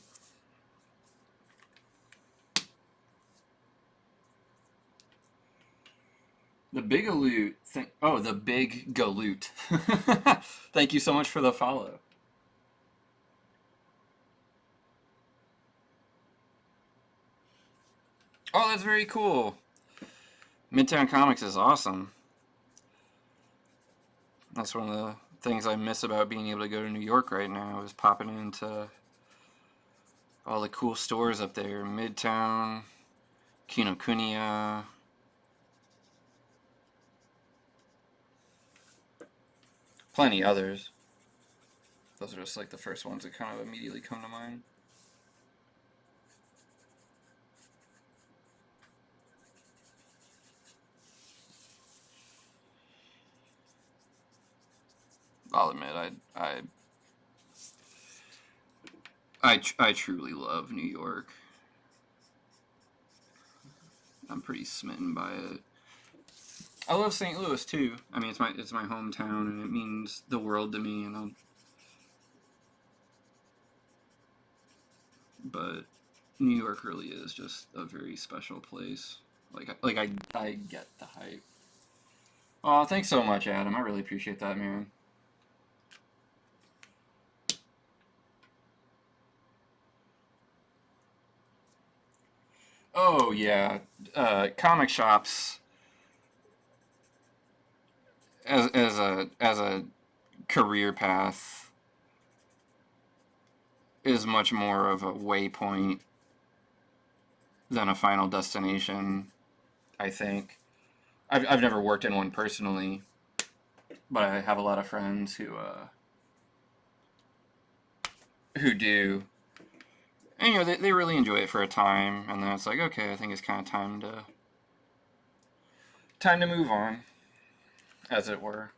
The Big Galoot. Oh, the Big Galoot. Thank you so much for the follow. Oh, that's very cool. Midtown Comics is awesome. That's one of the things I miss about being able to go to New York right now, is popping into all the cool stores up there. Midtown, Kinokuniya. Plenty others. Those are just like the first ones that kind of immediately come to mind. I'll admit, I truly love New York. I'm pretty smitten by it. I love St. Louis too. I mean, it's my hometown, and it means the world to me. But New York really is just a very special place. I get the hype. Oh, thanks so much, Adam. I really appreciate that, man. Oh yeah, comic shops as a career path is much more of a waypoint than a final destination. I think I've never worked in one personally, but I have a lot of friends who do, and you know they really enjoy it for a time, and then it's like, okay, I think it's kind of time to move on, as it were.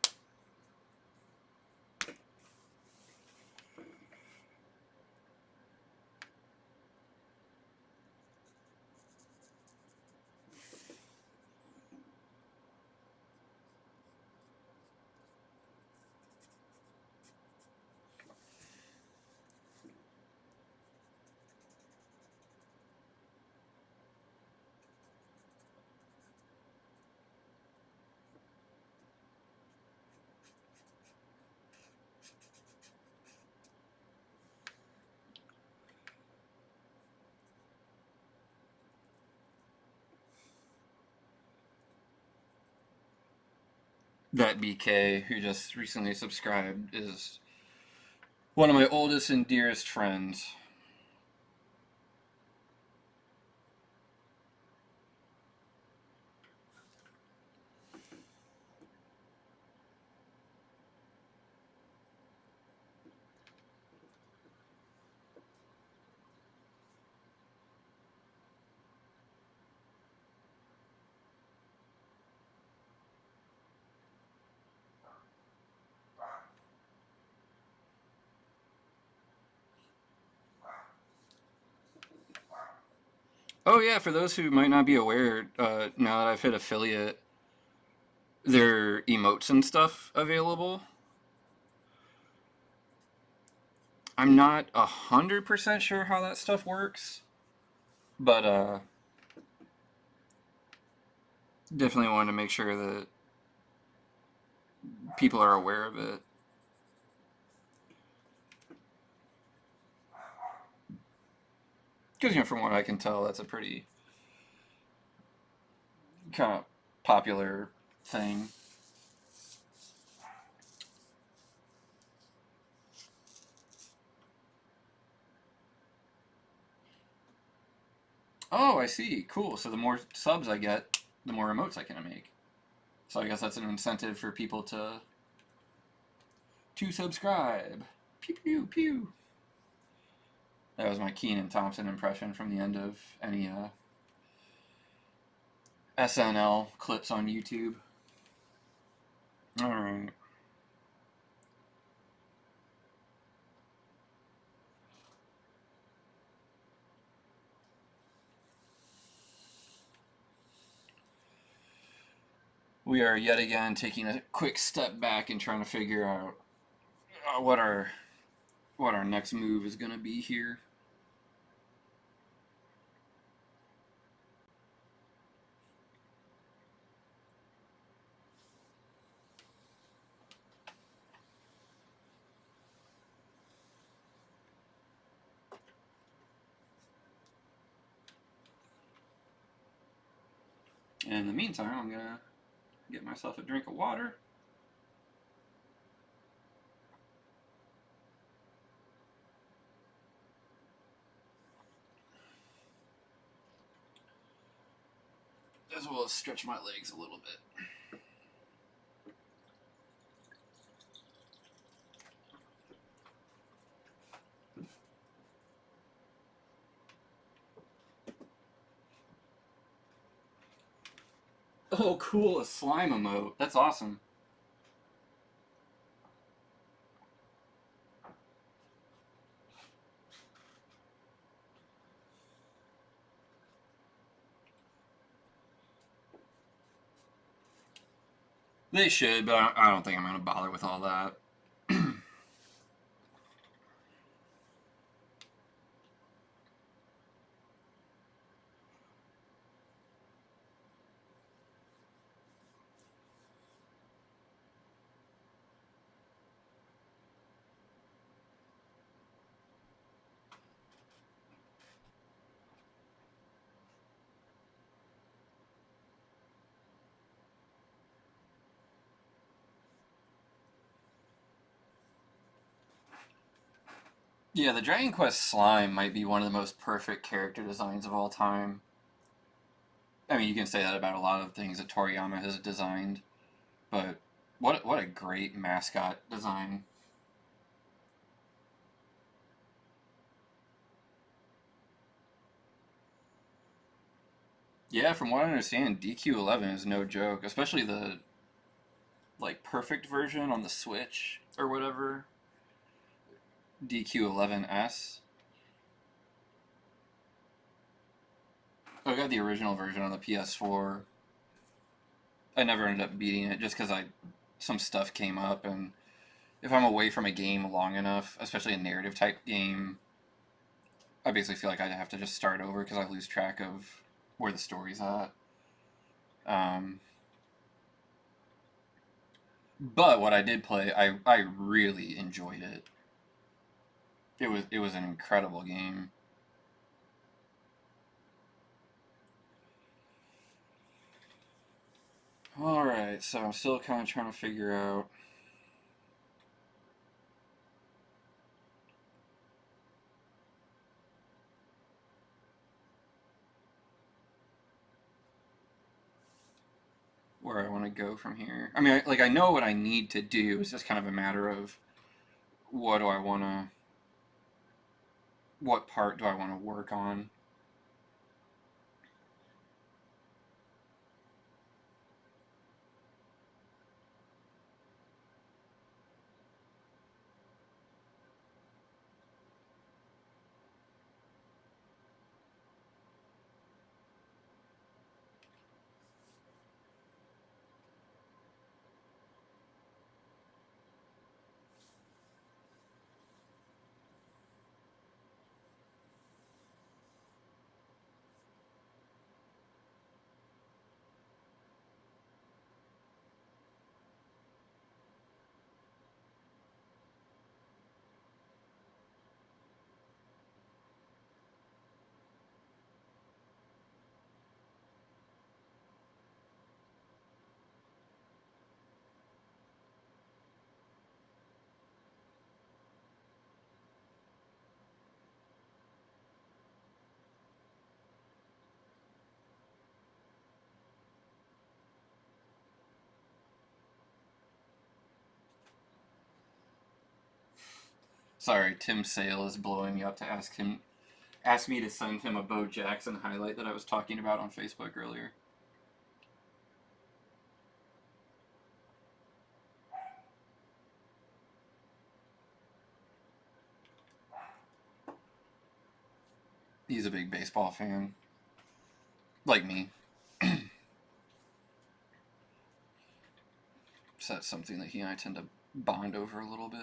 That BK, who just recently subscribed, is one of my oldest and dearest friends. Oh yeah, for those who might not be aware, now that I've hit affiliate, there are emotes and stuff available. I'm not 100% sure how that stuff works, but definitely wanted to make sure that people are aware of it. Because, you know, from what I can tell, that's a pretty kind of popular thing. Oh, I see. Cool. So the more subs I get, the more emotes I can make. So I guess that's an incentive for people to subscribe. Pew pew pew. That was my Kenan Thompson impression from the end of any SNL clips on YouTube. All right. we are yet again taking a quick step back and trying to figure out what our next move is going to be here. And in the meantime, I'm going to get myself a drink of water. As well as stretch my legs a little bit. Oh, cool, a slime emote. That's awesome. They should, but I don't think I'm going to bother with all that. Yeah, the Dragon Quest slime might be one of the most perfect character designs of all time. I mean, you can say that about a lot of things that Toriyama has designed, but what a great mascot design. Yeah, from what I understand, DQ11 is no joke, especially the like perfect version on the Switch or whatever. DQ11S. I got the original version on the PS4. I never ended up beating it just because some stuff came up, and if I'm away from a game long enough, especially a narrative type game, I basically feel like I'd have to just start over because I lose track of where the story's at. But what I did play, I really enjoyed it. It was an incredible game. Alright, so I'm still kind of trying to figure out where I want to go from here. I mean, I know what I need to do. It's just kind of a matter of what do I want to, what part do I want to work on. Sorry, Tim Sale is blowing me up to ask me to send him a Bo Jackson highlight that I was talking about on Facebook earlier. He's a big baseball fan. Like me. So that's something that he and I tend to bond over a little bit.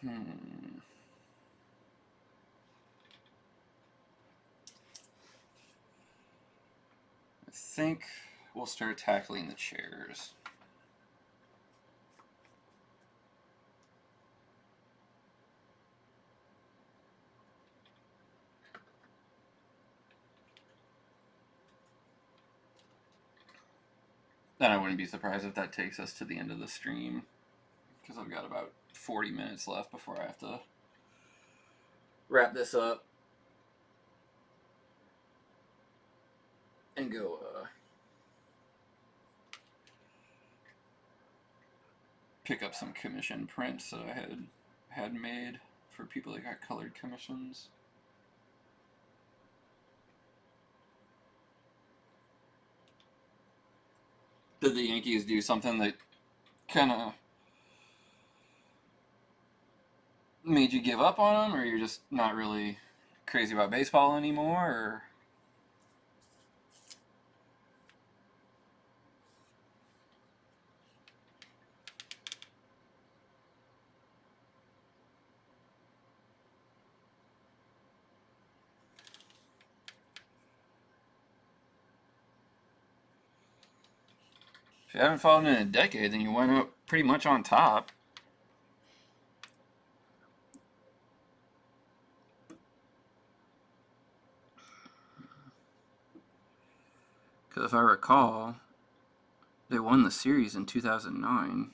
I think we'll start tackling the chairs. Then I wouldn't be surprised if that takes us to the end of the stream, because I've got about 40 minutes left before I have to wrap this up and go pick up some commission prints that I had made for people that got colored commissions. Did the Yankees do something that kind of made you give up on them, or you're just not really crazy about baseball anymore, or? If you haven't followed in a decade, then you went up pretty much on top. Because if I recall, they won the series in 2009.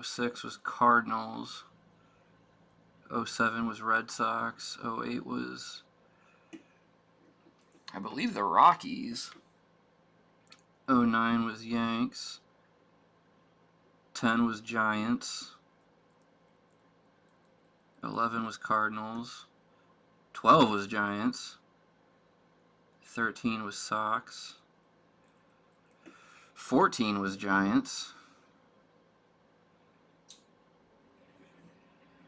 '06 was Cardinals. '07 was Red Sox. '08 was, I believe, the Rockies. '09 was Yanks. 10 was Giants. 11 was Cardinals. 12 was Giants. 13 was Sox. 14 was Giants.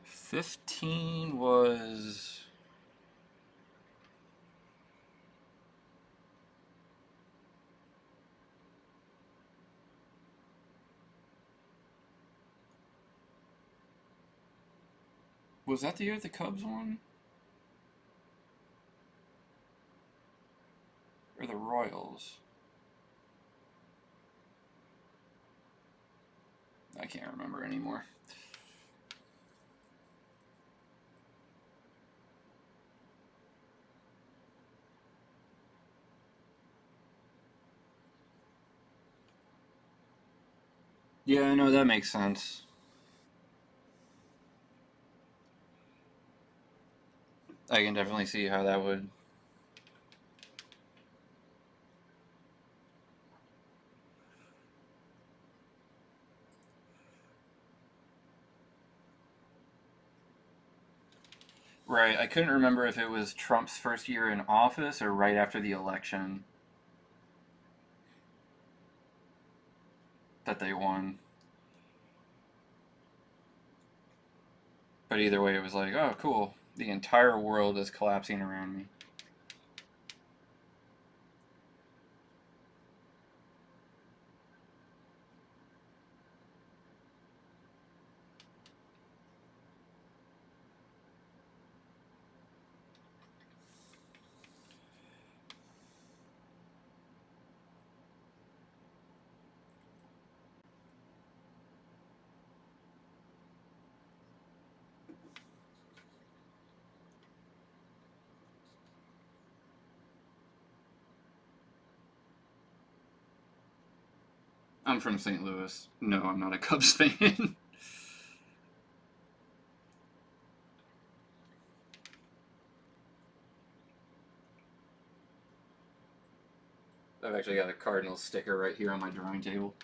15 was... Was that the year the Cubs won? Or the Royals? I can't remember anymore. Yeah, I know, that makes sense. I can definitely see how that would... Right, I couldn't remember if it was Trump's first year in office or right after the election that they won. But either way, it was like, oh, cool. The entire world is collapsing around me. I'm from St. Louis. No, I'm not a Cubs fan. I've actually got a Cardinals sticker right here on my drawing table.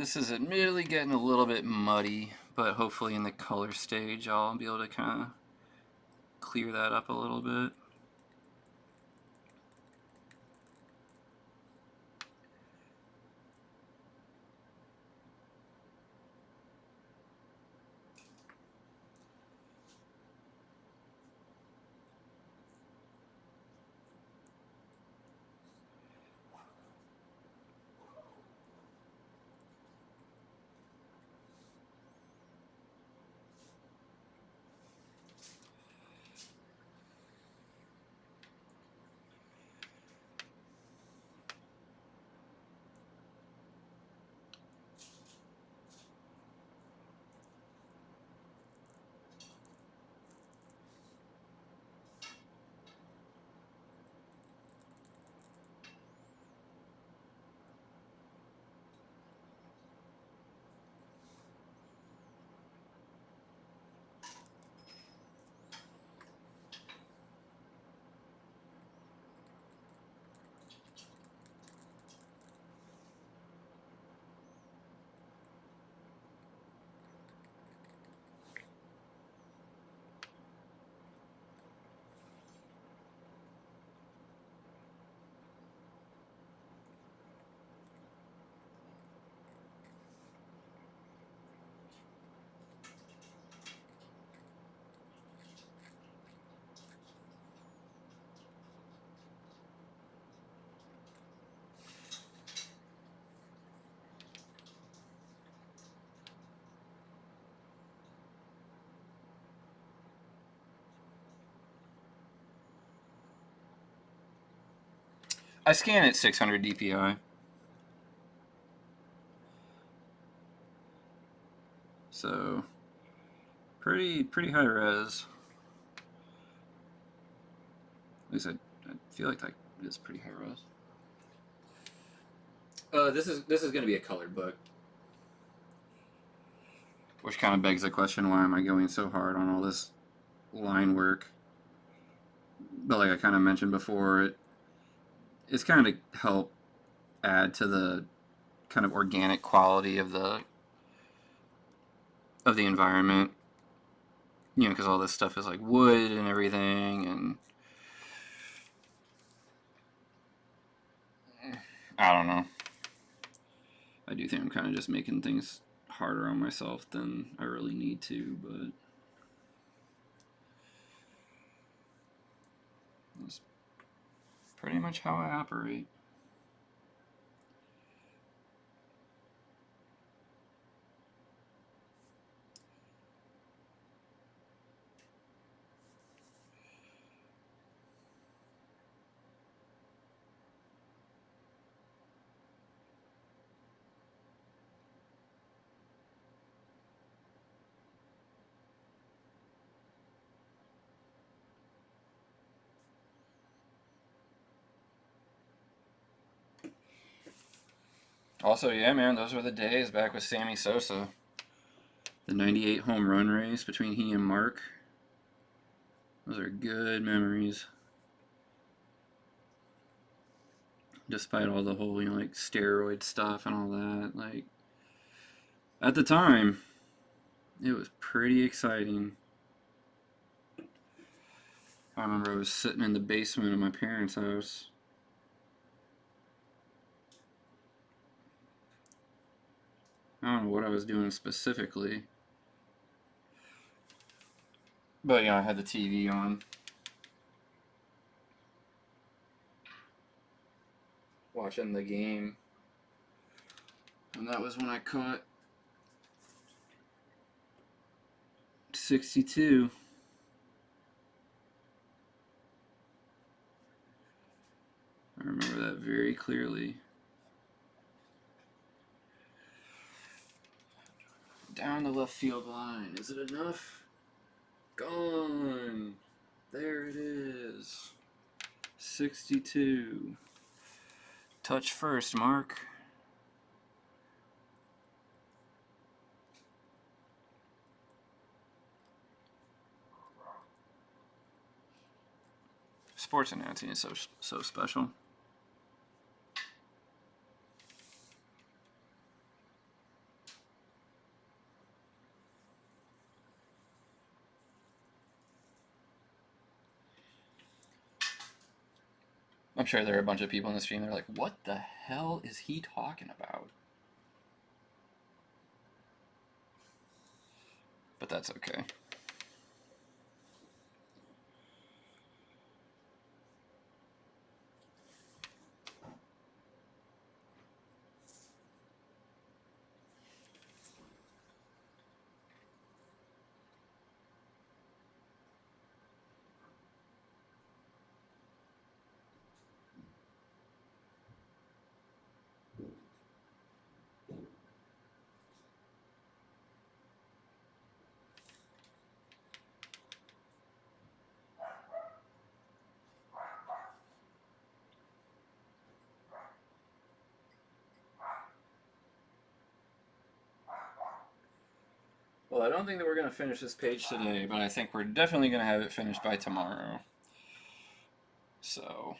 This is admittedly getting a little bit muddy, but hopefully in the color stage I'll be able to kind of clear that up a little bit. I scan at 600 dpi. So pretty high res. At least I feel like that is pretty high res. This is going to be a colored book, which kind of begs the question: why am I going so hard on all this line work? But like I kind of mentioned before, it's kind of to help add to the kind of organic quality of the environment. You know, because all this stuff is like wood and everything, and I don't know. I do think I'm kind of just making things harder on myself than I really need to, but that's pretty much how I operate. Also, yeah, man, those were the days back with Sammy Sosa. The 98 home run race between he and Mark. Those are good memories. Despite all the whole, you know, like steroid stuff and all that. Like, at the time, it was pretty exciting. I remember I was sitting in the basement of my parents' house. I don't know what I was doing specifically. But, you know, I had the TV on. Watching the game. And that was when I caught 62. I remember that very clearly. Down the left field line. Is it enough? Gone. There it is. 62. Touch first, Mark. Sports announcing is so special. I'm sure there are a bunch of people in the stream that are like, what the hell is he talking about? But that's okay. Well, I don't think that we're going to finish this page today, but I think we're definitely going to have it finished by tomorrow. So,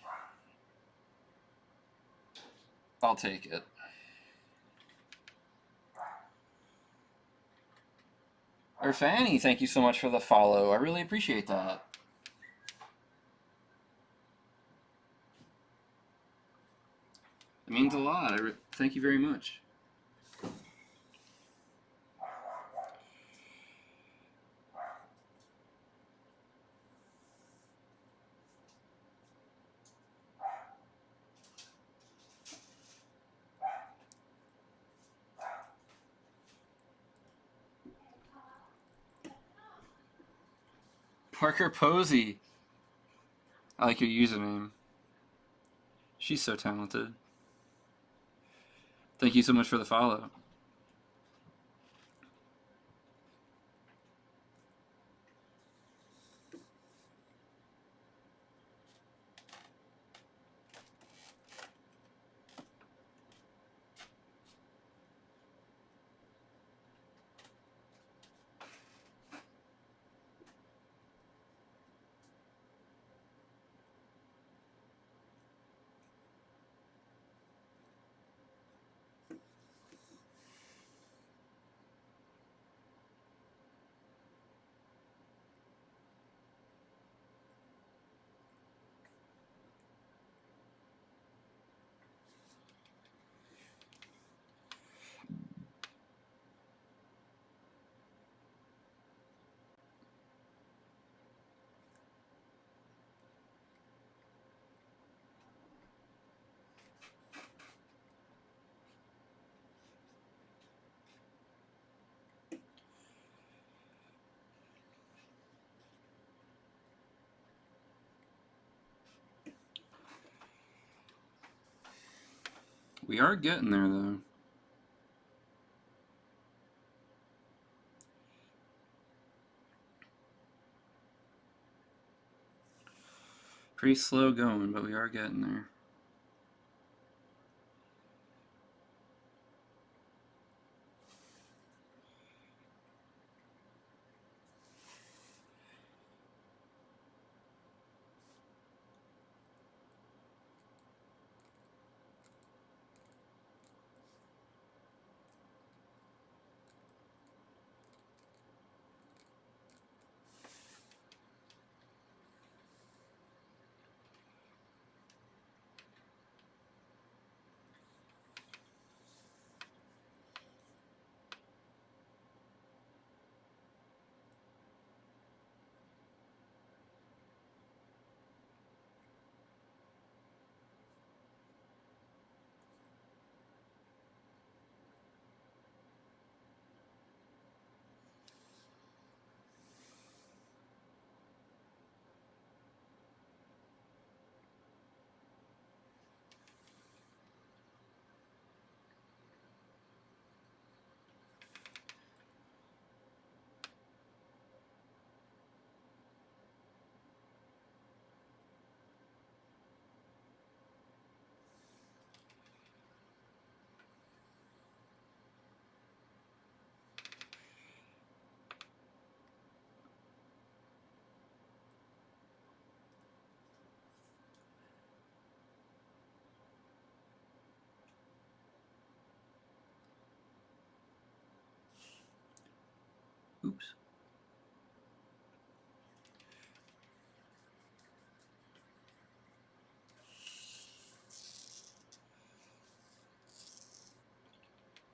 I'll take it. Or Fanny, thank you so much for the follow. I really appreciate that. It means a lot. Thank you very much. Parker Posey. I like your username. She's so talented. Thank you so much for the follow. We are getting there, though. Pretty slow going, but we are getting there.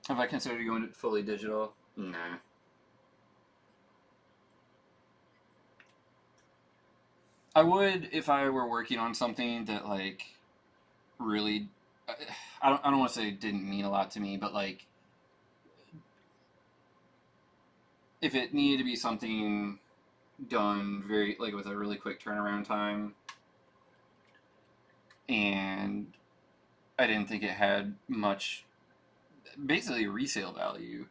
Have I considered going fully digital? Nah. I would if I were working on something that, like, really, I don't want to say didn't mean a lot to me, but, like, if it needed to be something done very, like, with a really quick turnaround time, and I didn't think it had much, basically, resale value,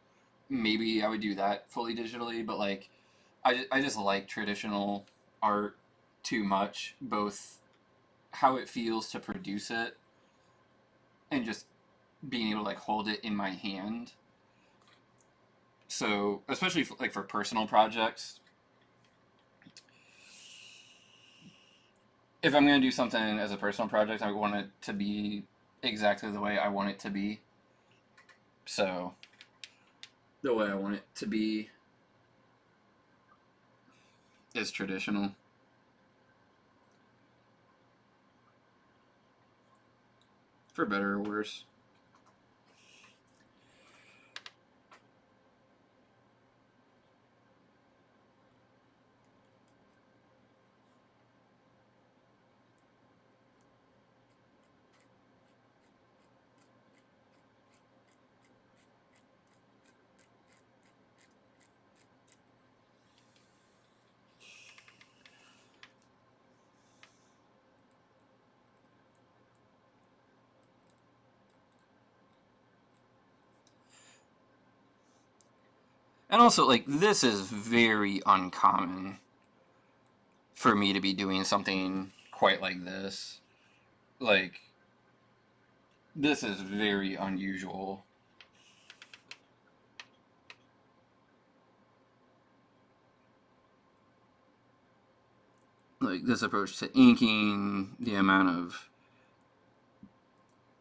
maybe I would do that fully digitally. But, like, I just like traditional art too much, both how it feels to produce it and just being able to, like, hold it in my hand. So, especially like for personal projects, if I'm going to do something as a personal project, I want it to be exactly the way I want it to be. So, the way I want it to be is traditional. For better or worse. And also, like, this is very uncommon for me to be doing something quite like this. Like, this is very unusual. Like, this approach to inking, the amount of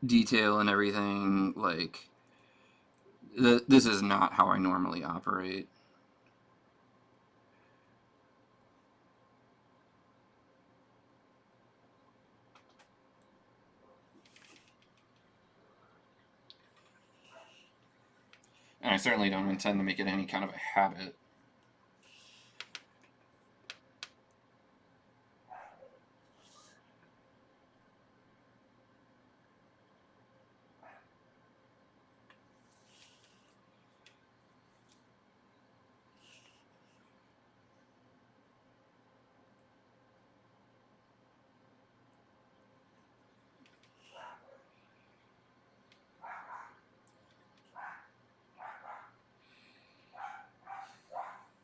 detail and everything, like, this is not how I normally operate. And I certainly don't intend to make it any kind of a habit.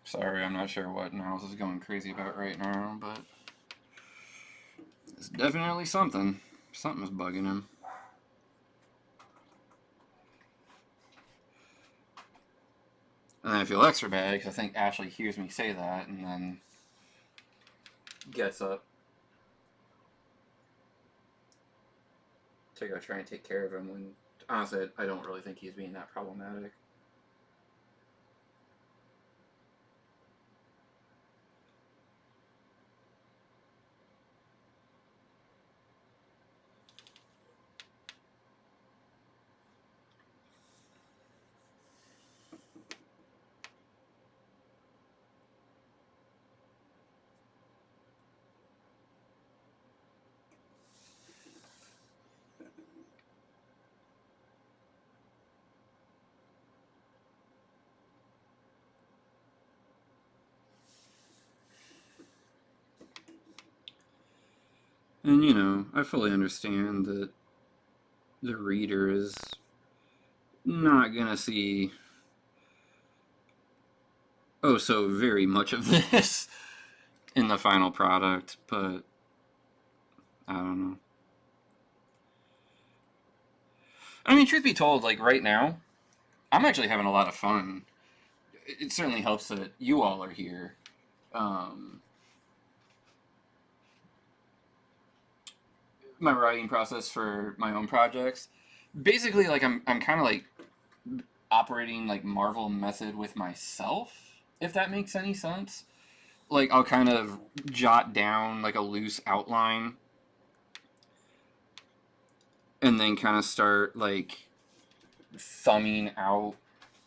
Sorry, I'm not sure what Niles is going crazy about right now, but it's definitely something. Something's bugging him. And then I feel extra bad because I think Ashley hears me say that and then gets up to go try and take care of him when, honestly, I don't really think he's being that problematic. And, you know, I fully understand that the reader is not going to see, oh, so very much of this in the final product, but I don't know. I mean, truth be told, like, right now, I'm actually having a lot of fun. It certainly helps that you all are here. My writing process for my own projects, basically, like, I'm kind of like operating like Marvel method with myself, if that makes any sense. Like, I'll kind of jot down like a loose outline and then kind of start like thumbing out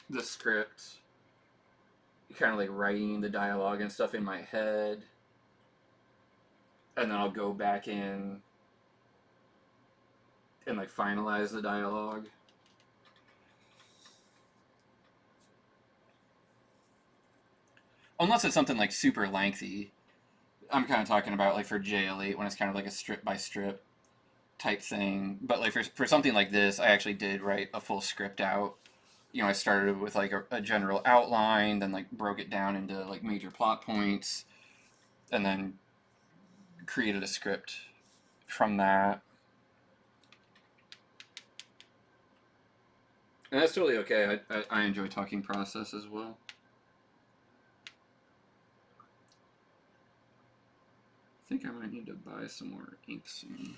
the script, kind of like writing the dialogue and stuff in my head, and then I'll go back in and like finalize the dialogue. Unless it's something like super lengthy. I'm kind of talking about like for JL8 when it's kind of like a strip by strip type thing. But like for something like this, I actually did write a full script out. You know, I started with like a general outline, then like broke it down into like major plot points, and then created a script from that. And that's totally okay. I enjoy talking process as well. I think I might need to buy some more ink soon.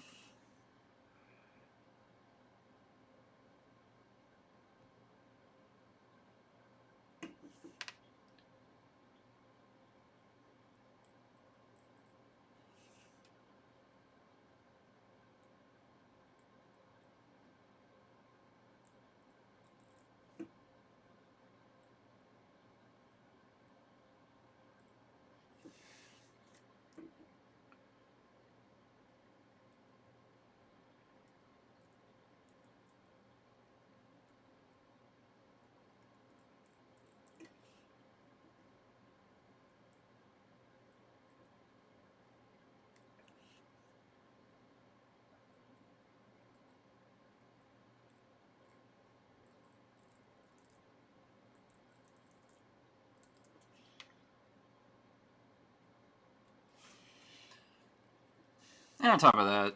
And on top of that,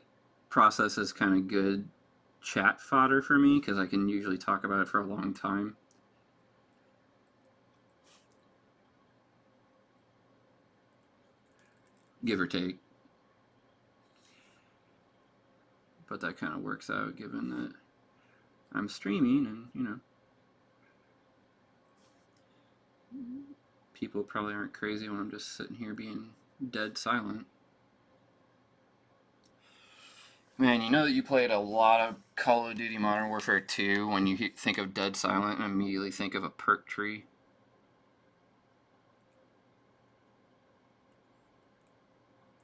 process is kind of good chat fodder for me because I can usually talk about it for a long time. Give or take. But that kind of works out given that I'm streaming and, you know, people probably aren't crazy when I'm just sitting here being dead silent. Man, you know that you played a lot of Call of Duty Modern Warfare 2 when you think of dead silent and immediately think of a perk tree.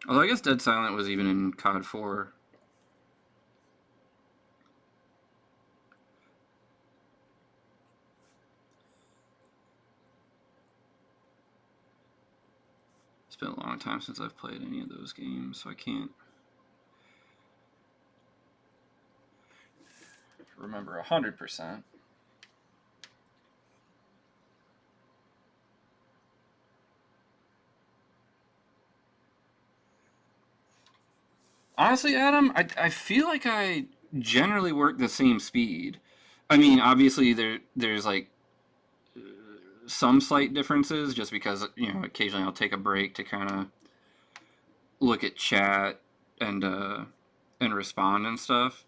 Although I guess dead silent was even in COD 4. It's been a long time since I've played any of those games, so I can't remember 100%. Honestly, Adam, I feel like I generally work the same speed. I mean, obviously there's like some slight differences just because, you know, occasionally I'll take a break to kind of look at chat and respond and stuff.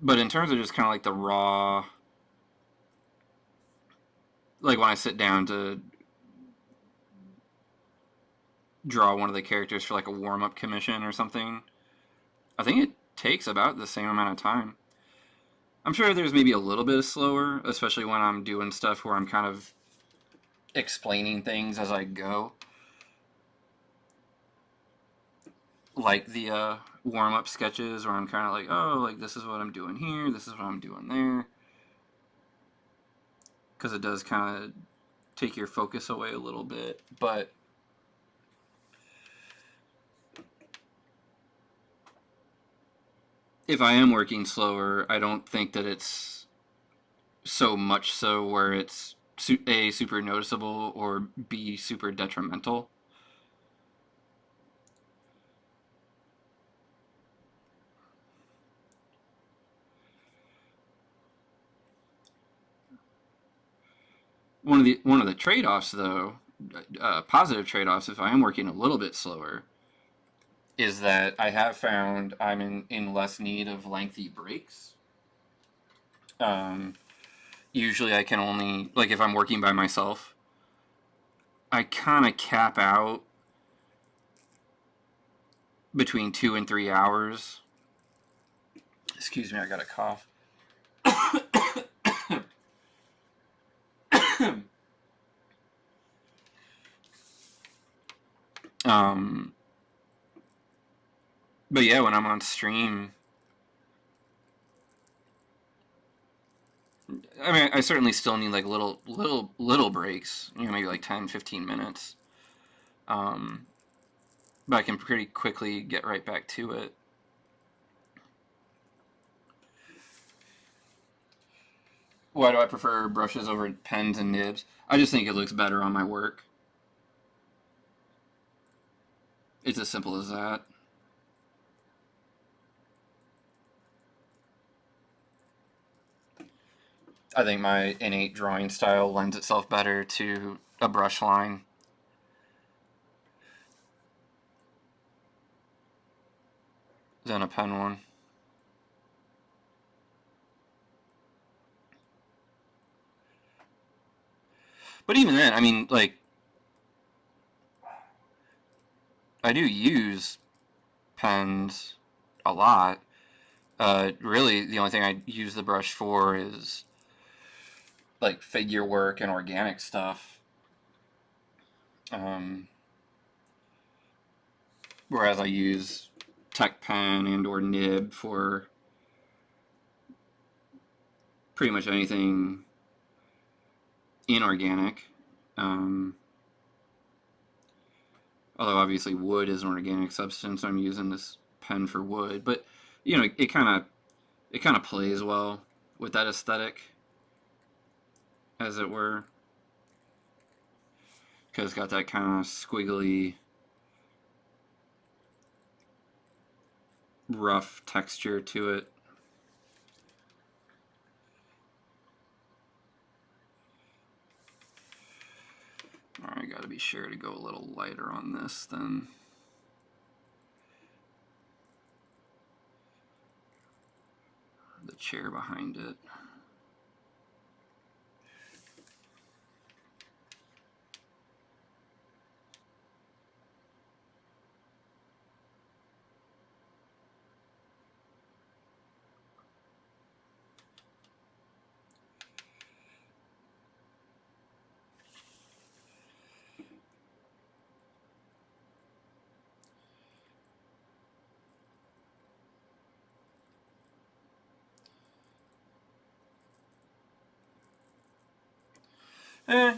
But in terms of just kind of like the raw, like when I sit down to draw one of the characters for like a warm-up commission or something, I think it takes about the same amount of time. I'm sure there's maybe a little bit slower, especially when I'm doing stuff where I'm kind of explaining things as I go. Like the warm-up sketches where I'm kind of like, oh, like this is what I'm doing here, this is what I'm doing there. Because it does kind of take your focus away a little bit. But if I am working slower, I don't think that it's so much so where it's A, super noticeable, or B, super detrimental. One of the trade-offs, though, positive trade-offs, if I am working a little bit slower, is that I have found I'm in less need of lengthy breaks. Usually I can only, like if I'm working by myself, I kind of cap out between 2 and 3 hours. Excuse me, I got a cough. Um, but yeah, when I'm on stream, I mean, I certainly still need like little breaks, you know, maybe like 10, 15 minutes. Um, but I can pretty quickly get right back to it. Why do I prefer brushes over pens and nibs? I just think it looks better on my work. It's as simple as that. I think my innate drawing style lends itself better to a brush line than a pen one. But even then, I mean, like, I do use pens a lot. Really, the only thing I use the brush for is like figure work and organic stuff. Whereas I use Tech Pen and or nib for pretty much anything inorganic. Although obviously wood is an organic substance, I'm using this pen for wood. But you know, it kind of plays well with that aesthetic, as it were, because it's got that kind of squiggly, rough texture to it. Alright, gotta be sure to go a little lighter on this than the chair behind it.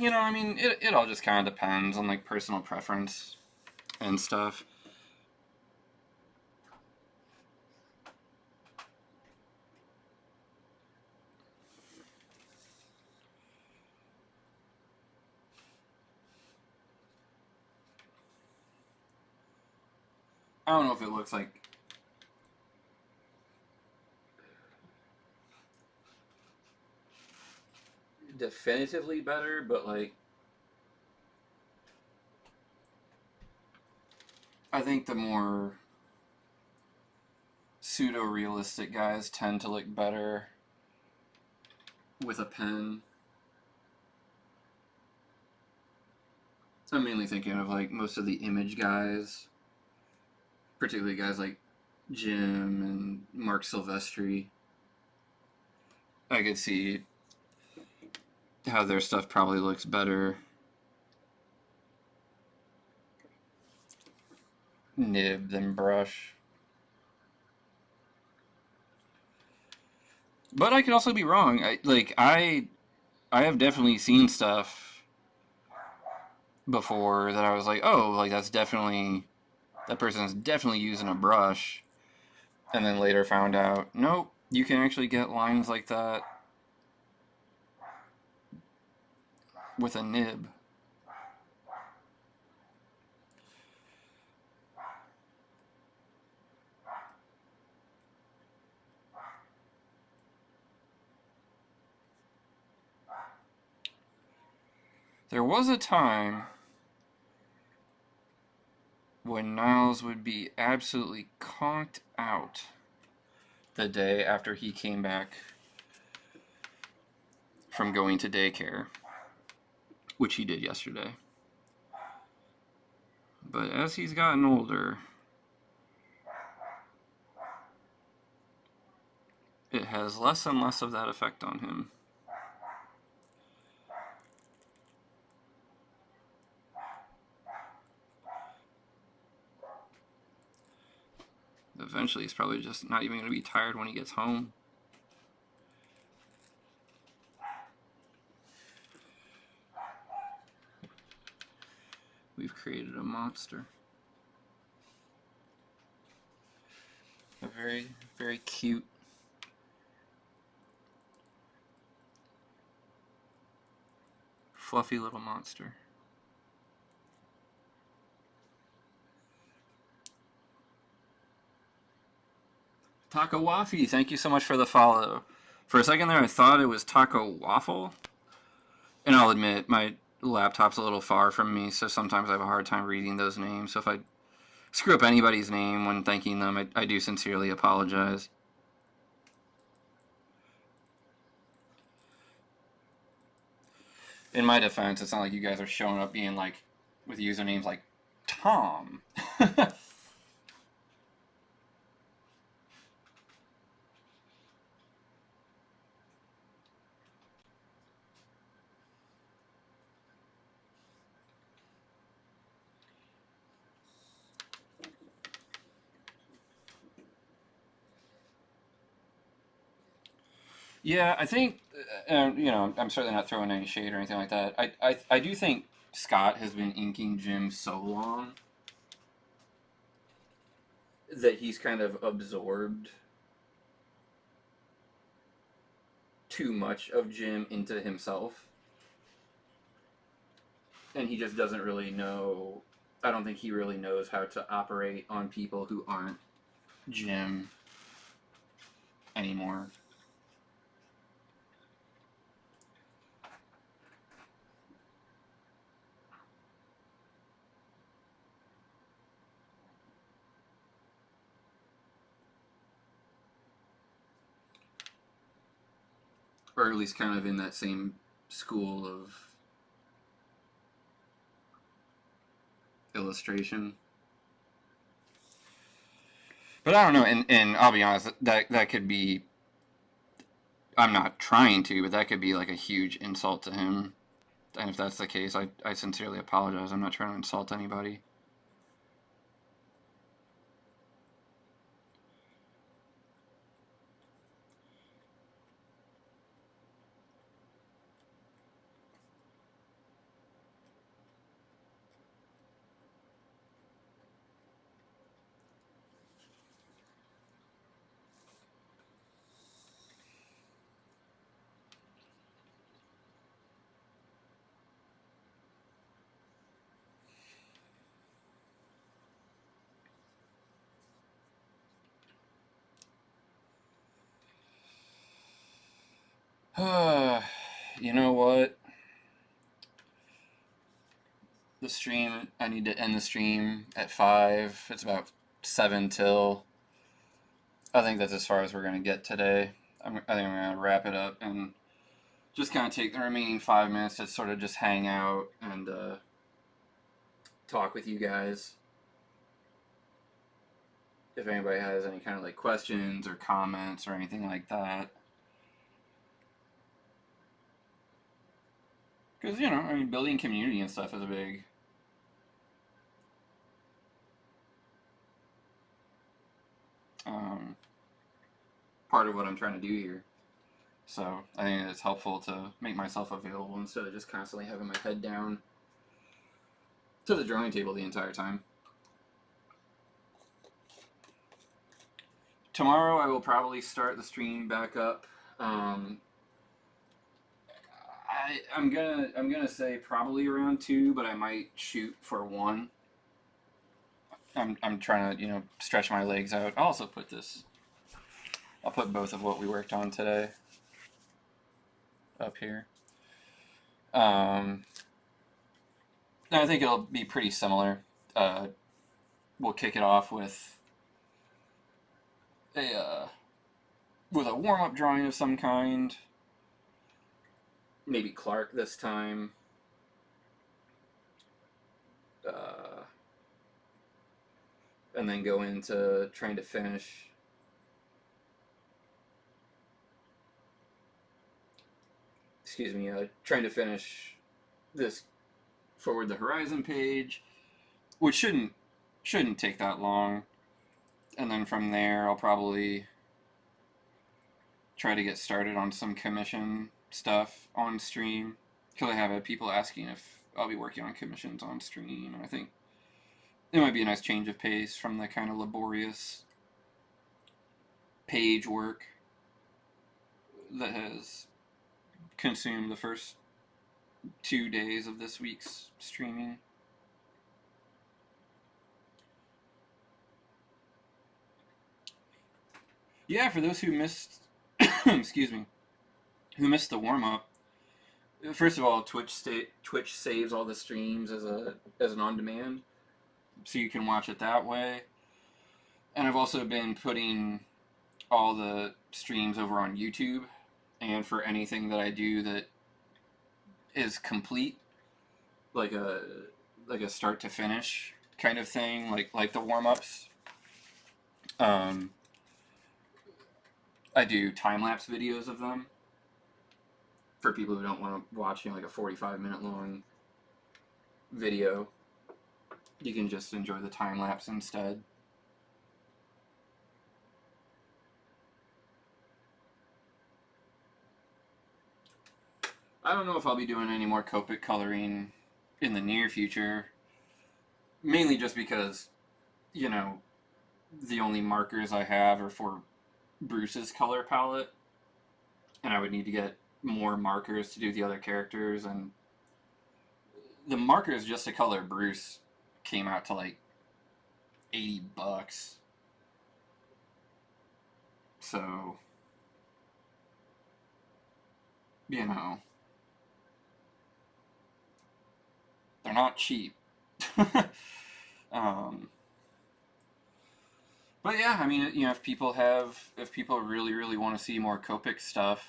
You know, I mean, it all just kind of depends on like personal preference and stuff. I don't know if it looks like definitively better, but like I think the more pseudo-realistic guys tend to look better with a pen. So I'm mainly thinking of like most of the image guys, particularly guys like Jim and Mark Silvestri. I could see how their stuff probably looks better nib than brush. But I could also be wrong. I have definitely seen stuff before that I was like, oh, like that person's definitely using a brush, and then later found out, nope, you can actually get lines like that with a nib. There was a time when Niles would be absolutely conked out the day after he came back from going to daycare, which he did yesterday. But as he's gotten older, it has less and less of that effect on him. Eventually, he's probably just not even going to be tired when he gets home. We've created a monster. A very, very cute, fluffy little monster. Taco Waffy, thank you so much for the follow. For a second there, I thought it was Taco Waffle. And I'll admit, my laptop's a little far from me, so sometimes I have a hard time reading those names. So if I screw up anybody's name when thanking them, I do sincerely apologize. In my defense, it's not like you guys are showing up being like, with usernames like Tom. Yeah, I think, you know, I'm certainly not throwing any shade or anything like that. I do think Scott has been inking Jim so long that he's kind of absorbed too much of Jim into himself. And he just doesn't really know, I don't think he really knows how to operate on people who aren't Jim anymore. Or at least kind of in that same school of illustration. But I don't know, and I'll be honest, that could be, I'm not trying to, but that could be like a huge insult to him. And if that's the case, I sincerely apologize. I'm not trying to insult anybody. You know what? The stream, I need to end the stream at 5. It's about 7 till. I think that's as far as we're going to get today. I think I'm going to wrap it up and just kind of take the remaining 5 minutes to sort of just hang out and talk with you guys. If anybody has any kind of like questions or comments or anything like that. Because, you know, I mean, building community and stuff is a big part of what I'm trying to do here. So I think it's helpful to make myself available instead of just constantly having my head down to the drawing table the entire time. Tomorrow I will probably start the stream back up. I'm gonna say probably around 2, but I might shoot for 1. I'm trying to, you know, stretch my legs out. I'll also put this. I'll put both of what we worked on today up here. I think it'll be pretty similar. We'll kick it off with a warm-up drawing of some kind. Maybe Clark this time. And then go into trying to finish trying to finish this Forward the Horizon page, which shouldn't take that long. And then from there, I'll probably try to get started on some commission stuff on stream. Because I have had people asking if I'll be working on commissions on stream. And I think it might be a nice change of pace from the kind of laborious page work that has consumed the first 2 days of this week's streaming. Yeah, for those who missed, excuse me, who missed the warm up. First of all, Twitch saves all the streams as an on demand, so you can watch it that way. And I've also been putting all the streams over on YouTube, and for anything that I do that is complete, like a start to finish kind of thing, like the warm ups. I do time lapse videos of them for people who don't want to watch, like a 45-minute long video. You can just enjoy the time lapse instead. I don't know if I'll be doing any more Copic coloring in the near future. Mainly just because, the only markers I have are for Bruce's color palette. And I would need to get more markers to do the other characters. And the markers just to color Bruce came out to like $80. So, they're not cheap. But yeah, I mean, if people really, really want to see more Copic stuff,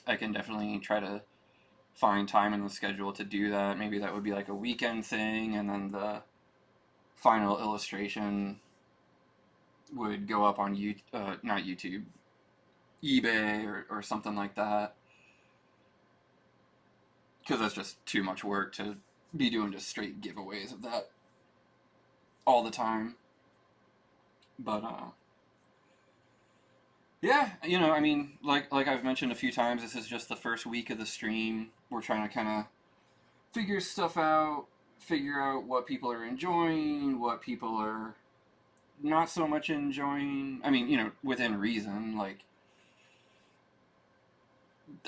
I can definitely try to find time in the schedule to do that. Maybe that would be like a weekend thing, and then the final illustration would go up on not YouTube, eBay or something like that. Because that's just too much work to be doing just straight giveaways of that all the time. But yeah, I mean, like I've mentioned a few times, this is just the first week of the stream. We're trying to kind of figure stuff out, figure out what people are enjoying, what people are not so much enjoying. I mean, within reason. Like,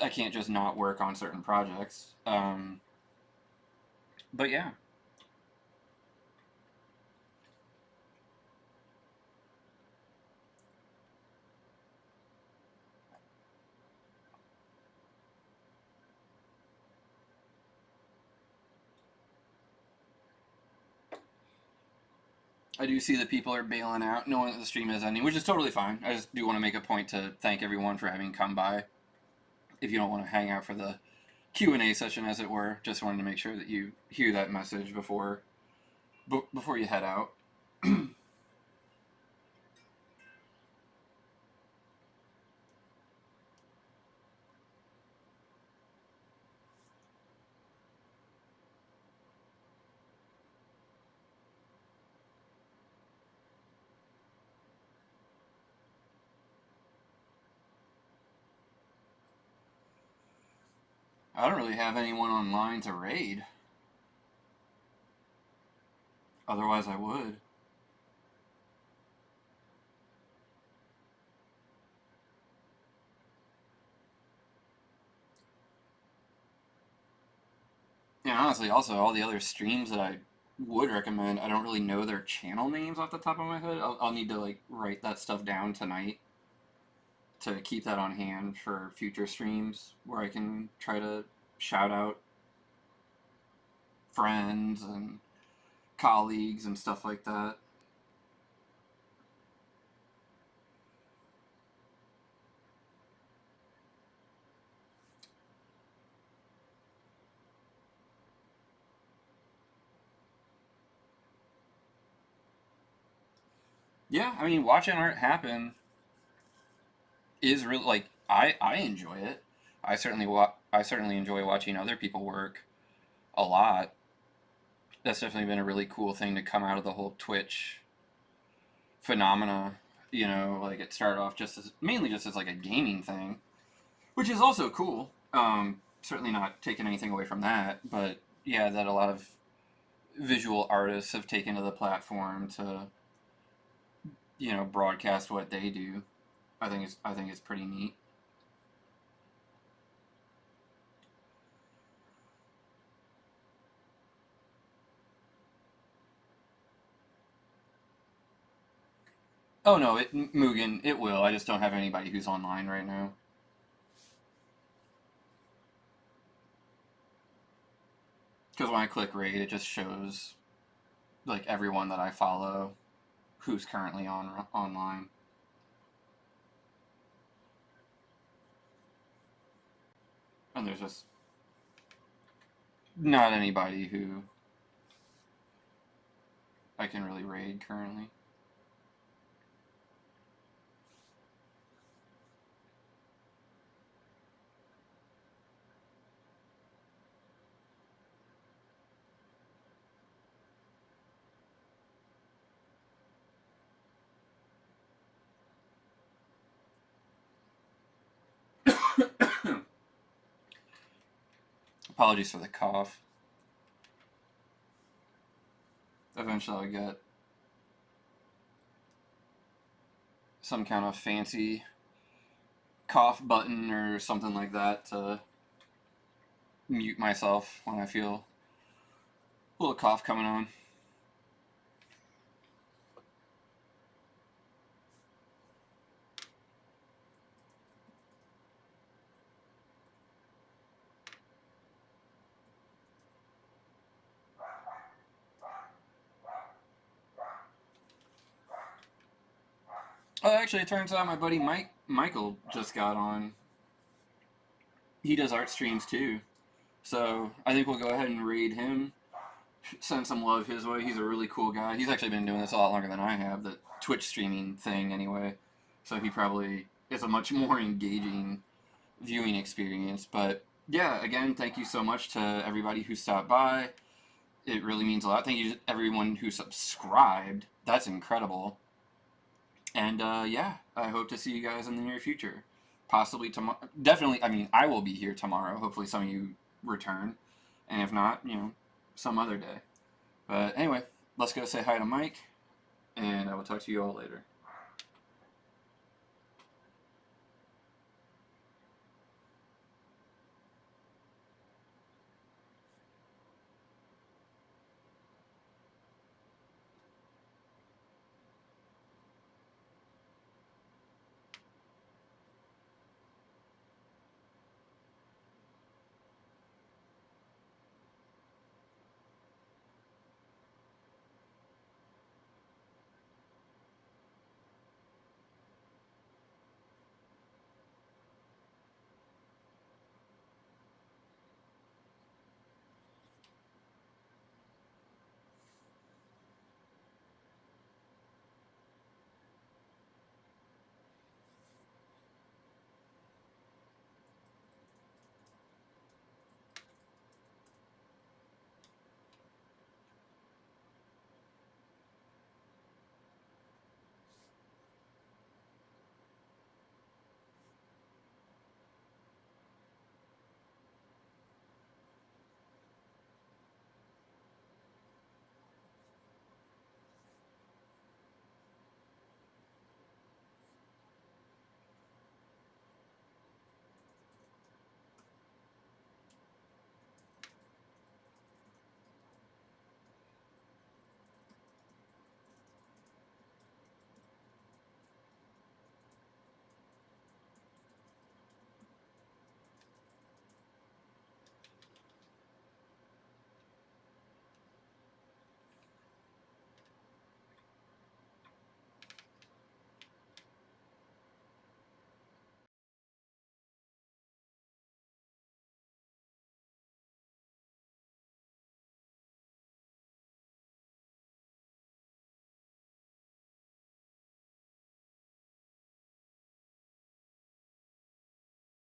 I can't just not work on certain projects. But yeah. I do see that people are bailing out, knowing that the stream is ending, which is totally fine. I just do want to make a point to thank everyone for having come by. If you don't want to hang out for the Q&A session, as it were, just wanted to make sure that you hear that message before you head out. I don't really have anyone online to raid. Otherwise I would. And honestly, also, all the other streams that I would recommend, I don't really know their channel names off the top of my head. I'll need to, write that stuff down tonight to keep that on hand for future streams where I can try to shout out friends and colleagues and stuff like that. Yeah, I mean, watching art happen is really, I enjoy it. I certainly enjoy watching other people work a lot. That's definitely been a really cool thing to come out of the whole Twitch phenomena. You know, like it started off mainly just as like a gaming thing, which is also cool. Certainly not taking anything away from that, but yeah, that a lot of visual artists have taken to the platform to, you know, broadcast what they do. I think it's pretty neat. Oh no, Mugen, it will. I just don't have anybody who's online right now. Because when I click raid, it just shows like everyone that I follow who's currently online. And there's just not anybody who I can really raid currently. Apologies for the cough. Eventually I'll get some kind of fancy cough button or something like that to mute myself when I feel a little cough coming on. Oh, actually, it turns out my buddy Michael just got on. He does art streams too. So I think we'll go ahead and raid him, send some love his way. He's a really cool guy. He's actually been doing this a lot longer than I have, the Twitch streaming thing anyway. So he probably is a much more engaging viewing experience. But yeah, again, thank you so much to everybody who stopped by. It really means a lot. Thank you to everyone who subscribed. That's incredible. And yeah, I hope to see you guys in the near future. Possibly tomorrow. Definitely, I mean, I will be here tomorrow. Hopefully some of you return. And if not, you know, some other day. But anyway, let's go say hi to Mike. And I will talk to you all later.